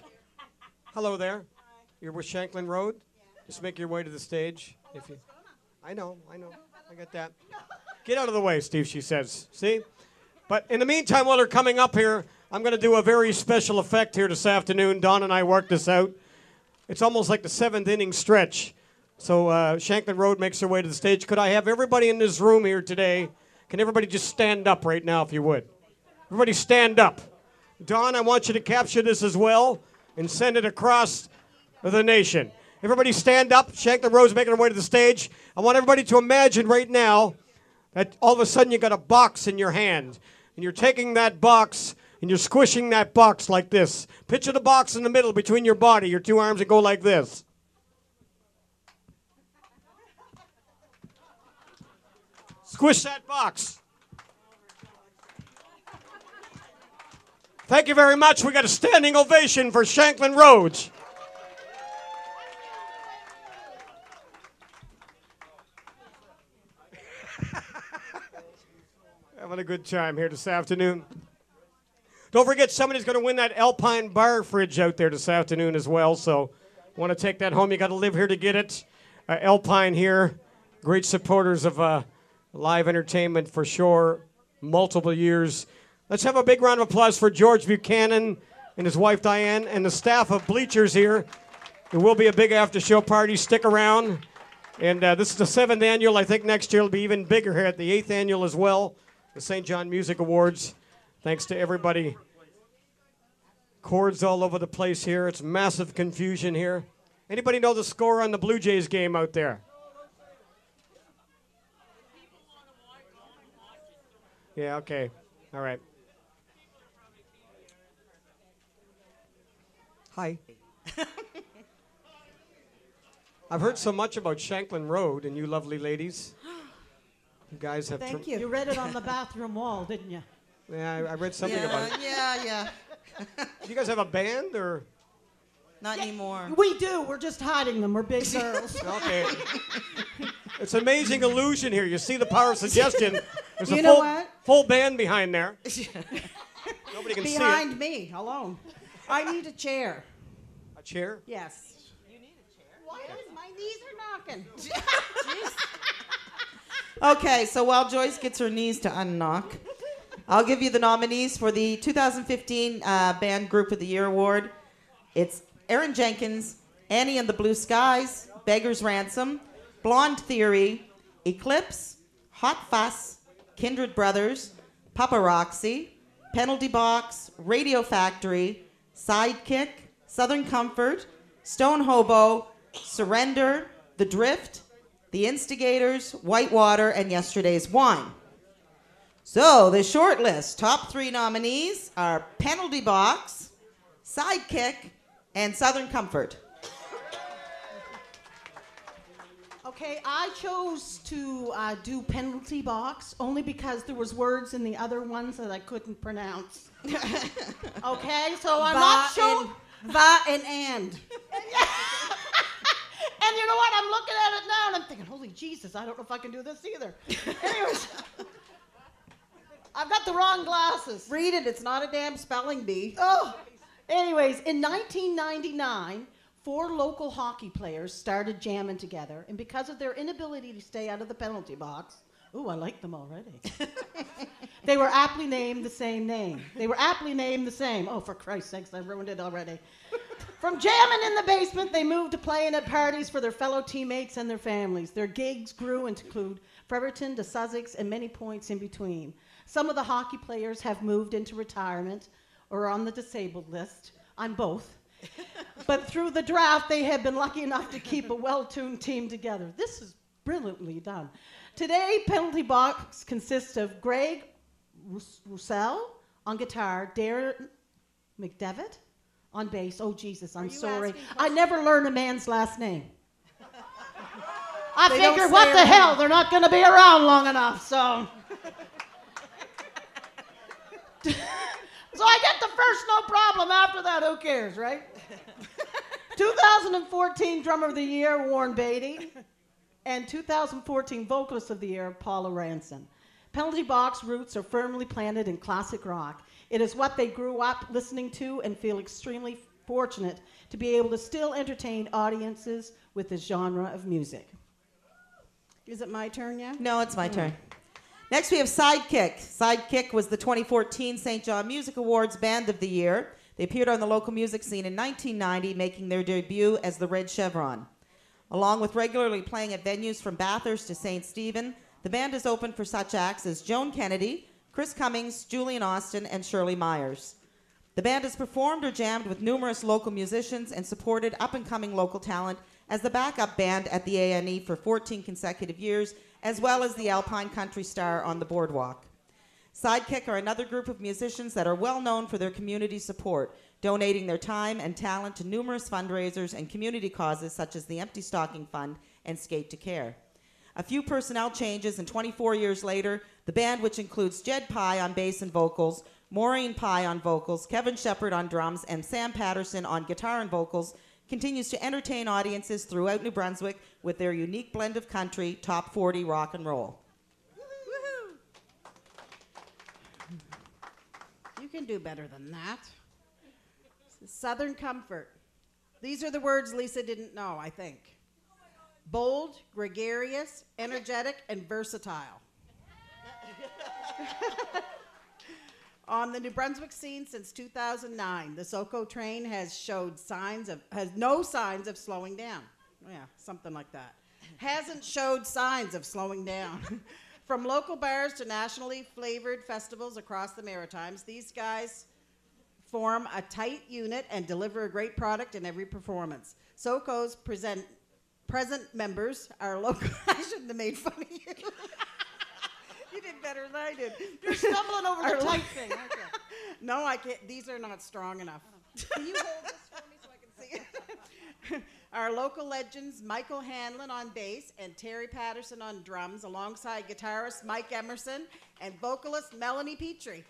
Hello there. You're with Shanklin Road? Just make your way to the stage. If you, I know. I get that. Get out of the way, Steve, she says. See? But in the meantime, while they're coming up here, I'm going to do a very special effect here this afternoon. Don and I worked this out. It's almost like the 7th inning stretch. So Shanklin Road makes their way to the stage. Could I have everybody in this room here today? Can everybody just stand up right now, if you would? Everybody stand up. Don, I want you to capture this as well and send it across the nation. Everybody stand up. Shanklin Road's making their way to the stage. I want everybody to imagine right now that all of a sudden you got a box in your hand, and you're taking that box and you're squishing that box like this. Picture the box in the middle between your body, your two arms, and go like this. Squish that box. Thank you very much. We got a standing ovation for Shanklin Roads. Having a good time here this afternoon. Don't forget, somebody's going to win that Alpine bar fridge out there this afternoon as well. So, want to take that home? You got to live here to get it. Alpine here, great supporters of live entertainment for sure. Multiple years. Let's have a big round of applause for George Buchanan and his wife Diane and the staff of Bleachers here. There will be a big after-show party. Stick around. And this is the 7th annual. I think next year will be even bigger here at the 8th annual as well. The St. John Music Awards. Thanks to everybody. Chords all over the place here. It's massive confusion here. Anybody know the score on the Blue Jays game out there? Yeah, okay. All right. Hi. I've heard so much about Shanklin Road and you lovely ladies. You guys have... Thank you. You read it on the bathroom wall, didn't you? Yeah, I read something about it. Yeah. Do you guys have a band or... Not anymore. We do. We're just hiding them. We're big girls. Okay. It's amazing illusion here. You see the power of suggestion. There's You a know what? full band behind there. Nobody can see it. Behind me, alone. I need a chair. A chair? Yes. You need a chair? Why is my knees are knocking? Okay, so while Joyce gets her knees to unknock, I'll give you the nominees for the 2015 Band Group of the Year Award. It's Aaron Jenkins, Annie and the Blue Skies, Beggar's Ransom, Blonde Theory, Eclipse, Hot Fuss, Kindred Brothers, Paparazzi, Penalty Box, Radio Factory, Sidekick, Southern Comfort, Stone Hobo, Surrender, The Drift, The Instigators, Whitewater, and Yesterday's Wine. So the short list, top 3 nominees are Penalty Box, Sidekick, and Southern Comfort. Okay, I chose to do Penalty Box only because there was words in the other ones that I couldn't pronounce. Okay, so I'm not sure. Va and. And you know what? I'm looking at it now and I'm thinking, holy Jesus, I don't know if I can do this either. Anyways, I've got the wrong glasses. Read it. It's not a damn spelling bee. Oh. Anyways, in 1999, 4 local hockey players started jamming together, and because of their inability to stay out of the penalty box, ooh, I like them already. They were aptly named the same name. Oh, for Christ's sakes, I ruined it already. From jamming in the basement, they moved to playing at parties for their fellow teammates and their families. Their gigs grew and include Fredericton to Sussex and many points in between. Some of the hockey players have moved into retirement or on the disabled list. I'm both. But through the draft, they have been lucky enough to keep a well-tuned team together. This is brilliantly done. Today, Penalty Box consists of Greg Roussel on guitar, Darren McDevitt on bass. Oh, Jesus, I'm sorry. I never learn a man's last name. I figured, what the hell? They're not going to be around long enough, so... So I get the first, no problem. After that, who cares, right? 2014 Drummer of the Year, Warren Beatty. And 2014 Vocalist of the Year, Paula Ranson. Penalty Box roots are firmly planted in classic rock. It is what they grew up listening to and feel extremely fortunate to be able to still entertain audiences with this genre of music. Is it my turn yet? No, it's my turn. Next, we have Sidekick. Sidekick was the 2014 St. John Music Awards Band of the Year. They appeared on the local music scene in 1990, making their debut as the Red Chevron. Along with regularly playing at venues from Bathurst to St. Stephen, the band is open for such acts as Joan Kennedy, Chris Cummings, Julian Austin, and Shirley Myers. The band has performed or jammed with numerous local musicians and supported up-and-coming local talent as the backup band at the A&E for 14 consecutive years, as well as the Alpine Country Star on the Boardwalk. Sidekick are another group of musicians that are well known for their community support, donating their time and talent to numerous fundraisers and community causes such as the Empty Stocking Fund and Skate to Care. A few personnel changes, and 24 years later, the band, which includes Jed Pye on bass and vocals, Maureen Pye on vocals, Kevin Shephard on drums, and Sam Patterson on guitar and vocals, continues to entertain audiences throughout New Brunswick with their unique blend of country, top 40 rock and roll. You can do better than that. Southern Comfort. These are the words Lisa didn't know, I think. Bold, gregarious, energetic, and versatile. On the New Brunswick scene since 2009, the SoCo train has no signs of slowing down. Yeah, something like that. hasn't showed signs of slowing down. From local bars to nationally flavored festivals across the Maritimes, these guys form a tight unit and deliver a great product in every performance. SoCo's present members are local. I shouldn't have made fun of you. You did better than I did. You're stumbling over the tight thing, aren't you? No, I can't. These are not strong enough. Can you hold this for me so I can see it? Our local legends, Michael Hanlon on bass and Terry Patterson on drums, alongside guitarist Mike Emerson and vocalist Melanie Petrie.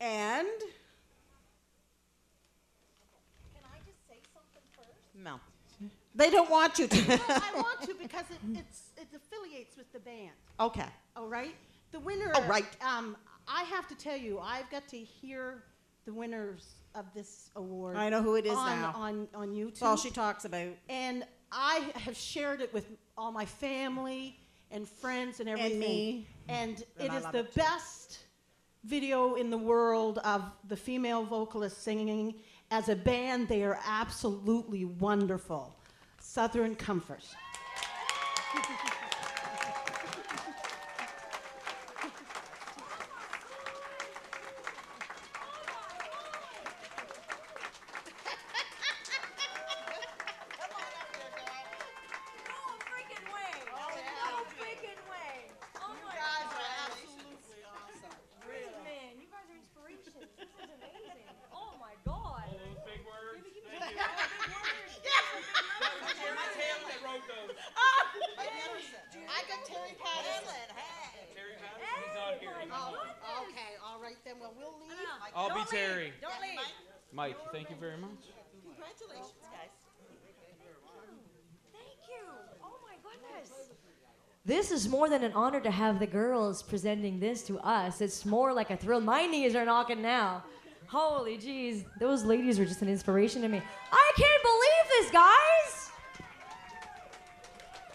And Can I just say something first? no, they don't want you to. No, I want to because it affiliates with the band. Okay. All right. The winner. All right. I have to tell you, I've got to hear the winners of this award. I know who it is on, now. on YouTube. That's all she talks about. And I have shared it with all my family and friends and everything. me. And And it I is love the it. best video in the world of the female vocalist singing. As a band, they are absolutely wonderful. Southern Comfort. I'll be Terry. Don't leave. Mike, thank you very much. Congratulations, guys. Thank you. Oh my goodness. This is more than an honor to have the girls presenting this to us. It's more like a thrill. My knees are knocking now. Holy jeez. Those ladies are just an inspiration to me. I can't believe this, guys.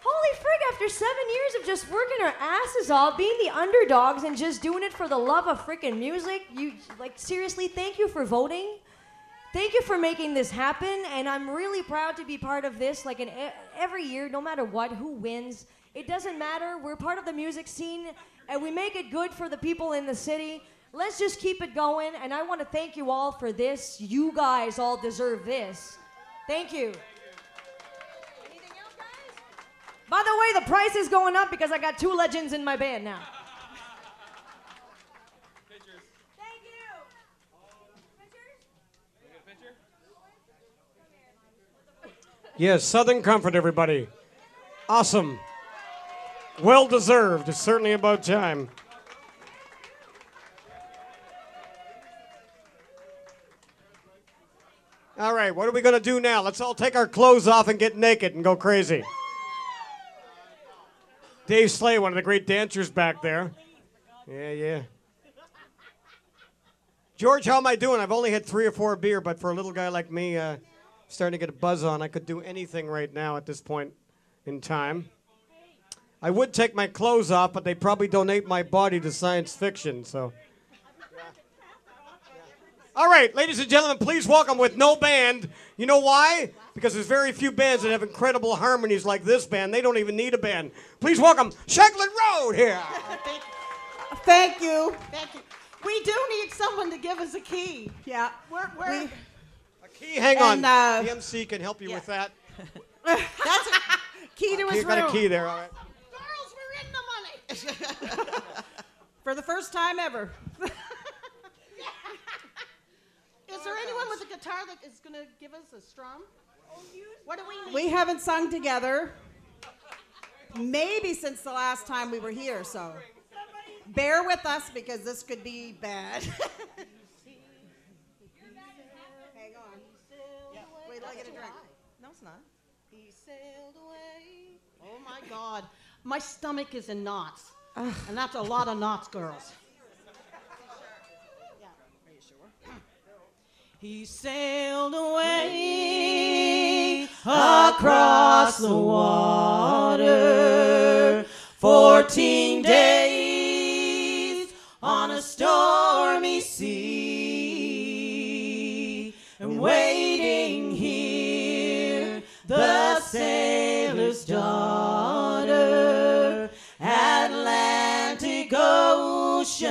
Holy frig, after 7 years of just working our asses off, being the underdogs and just doing it for the love of freaking music, you, like, seriously, thank you for voting. Thank you for making this happen, and I'm really proud to be part of this, like, every year, no matter what, who wins. It doesn't matter. We're part of the music scene, and we make it good for the people in the city. Let's just keep it going, and I want to thank you all for this. You guys all deserve this. Thank you. By the way, the price is going up because I got 2 legends in my band now. Thank you. Yes, Southern Comfort, everybody. Awesome. Well deserved. It's certainly about time. All right, what are we going to do now? Let's all take our clothes off and get naked and go crazy. Dave Slay, one of the great dancers back there. Yeah. George, how am I doing? I've only had 3 or 4 beer, but for a little guy like me, starting to get a buzz on, I could do anything right now at this point in time. I would take my clothes off, but they probably donate my body to science fiction, so. All right, ladies and gentlemen, please welcome with no band. You know why? Because there's very few bands that have incredible harmonies like this band. They don't even need a band. Please welcome Shephard Road here. Thank you. Thank you. We do need someone to give us a key. Yeah. We're A key, hang on. The MC can help you with that. That's a key to his You room. got a key there, all right. Girls, we're in the money. For the first time ever. Is there anyone with a guitar that is going to give us a strum? What do we need? We haven't sung together maybe since the last time we were here, so bear with us because this could be bad. Hang on. Wait till I get a drink. No, it's not. He sailed away. Oh, my God. My stomach is in knots. And that's a lot of knots, girls. He sailed away across the water 14 days on a stormy sea. the sailor's daughter, Atlantic Ocean,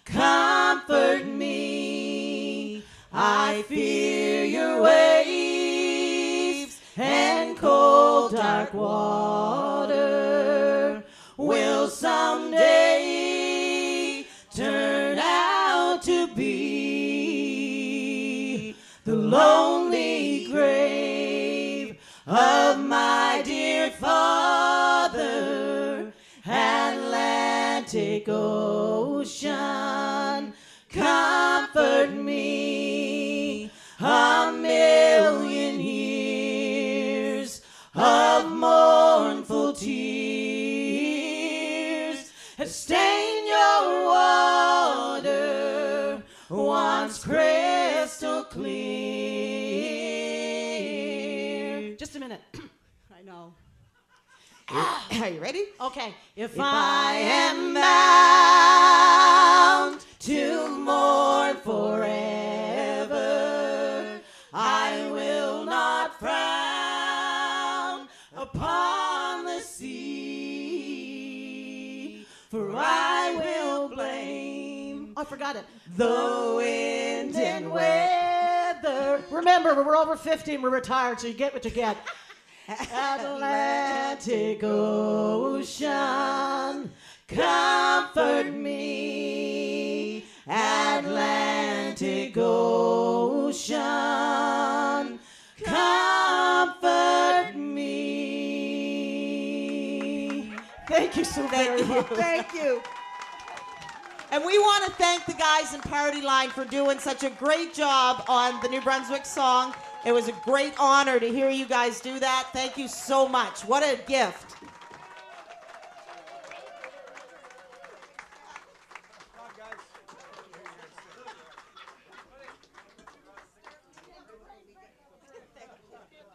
comfort me. I fear your waves and cold dark water will someday turn out to be the lonely grave of my dear father. Atlantic Ocean, comfort me. A million years of mournful tears have stained your water once crystal clear. Just a minute. I know. Are you ready? Okay. If I am bound to mourn forever, I will not frown upon the sea, for I will blame. I forgot it. The wind and weather. Remember, we're over 50 and we're retired, so you get what you get. Atlantic Ocean, comfort me. Atlantic Ocean, comfort me. Thank you so very much. Thank you. And we want to thank the guys in Party Line for doing such a great job on the New Brunswick song. It was a great honor to hear you guys do that. Thank you so much. What a gift.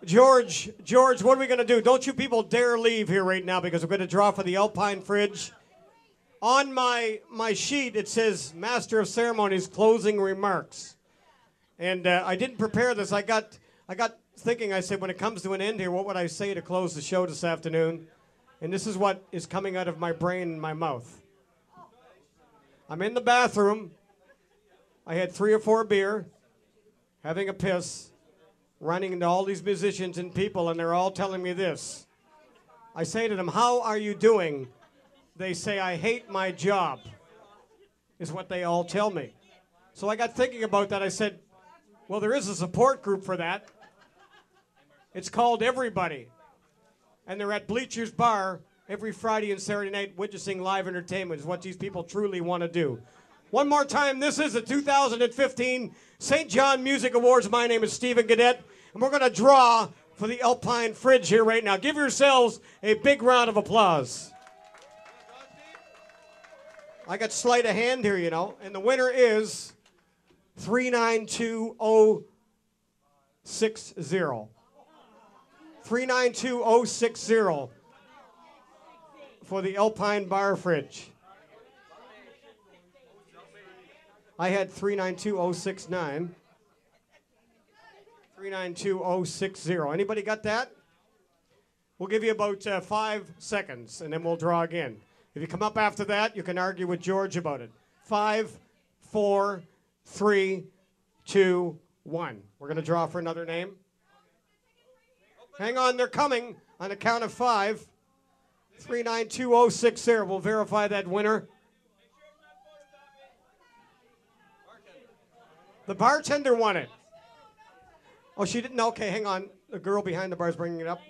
George, what are we going to do? Don't you people dare leave here right now because we're going to draw for the Alpine Fridge. On my sheet, it says Master of Ceremonies closing remarks. And I didn't prepare this. I got thinking, I said, when it comes to an end here, what would I say to close the show this afternoon? And this is what is coming out of my brain and my mouth. I'm in the bathroom. I had 3 or 4 beer, having a piss, running into all these musicians and people, and they're all telling me this. I say to them, how are you doing? They say, I hate my job, is what they all tell me. So I got thinking about that. I said, well, there is a support group for that. It's called Everybody. And they're at Bleachers Bar every Friday and Saturday night witnessing live entertainment is what these people truly want to do. One more time, this is the 2015 St. John Music Awards. My name is Stephen Gaudet, and we're going to draw for the Alpine Fridge here right now. Give yourselves a big round of applause. I got sleight of hand here, you know, and the winner is 392060. 392060 for the Alpine Bar Fridge. I had 392069. 392060. Anybody got that? We'll give you about 5 seconds, and then we'll draw again. If you come up after that, you can argue with George about it. 5, 4, 3, 2, 1. We're going to draw for another name. Hang on, they're coming on the count of 5. 392060. We'll verify that winner. The bartender won it. Oh, she didn't? Okay, hang on. The girl behind the bar is bringing it up.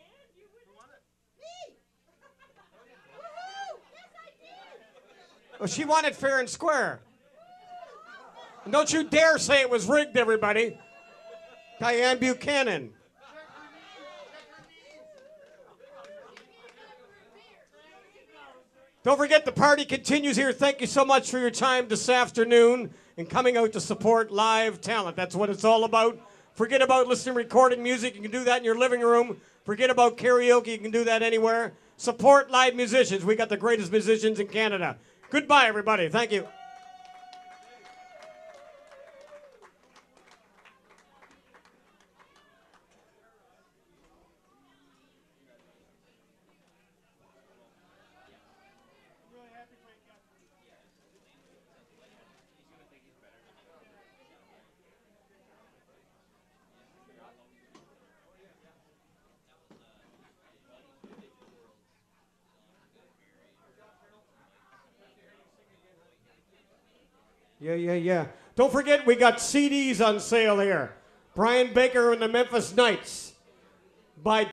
Oh, she won it fair and square. And don't you dare say it was rigged, everybody. Diane Buchanan. Don't forget, the party continues here. Thank you so much for your time this afternoon and coming out to support live talent. That's what it's all about. Forget about listening to recorded music. You can do that in your living room. Forget about karaoke. You can do that anywhere. Support live musicians. We got the greatest musicians in Canada. Goodbye, everybody. Thank you. Yeah. Don't forget, we got CDs on sale here. Brian Baker and the Memphis Knights by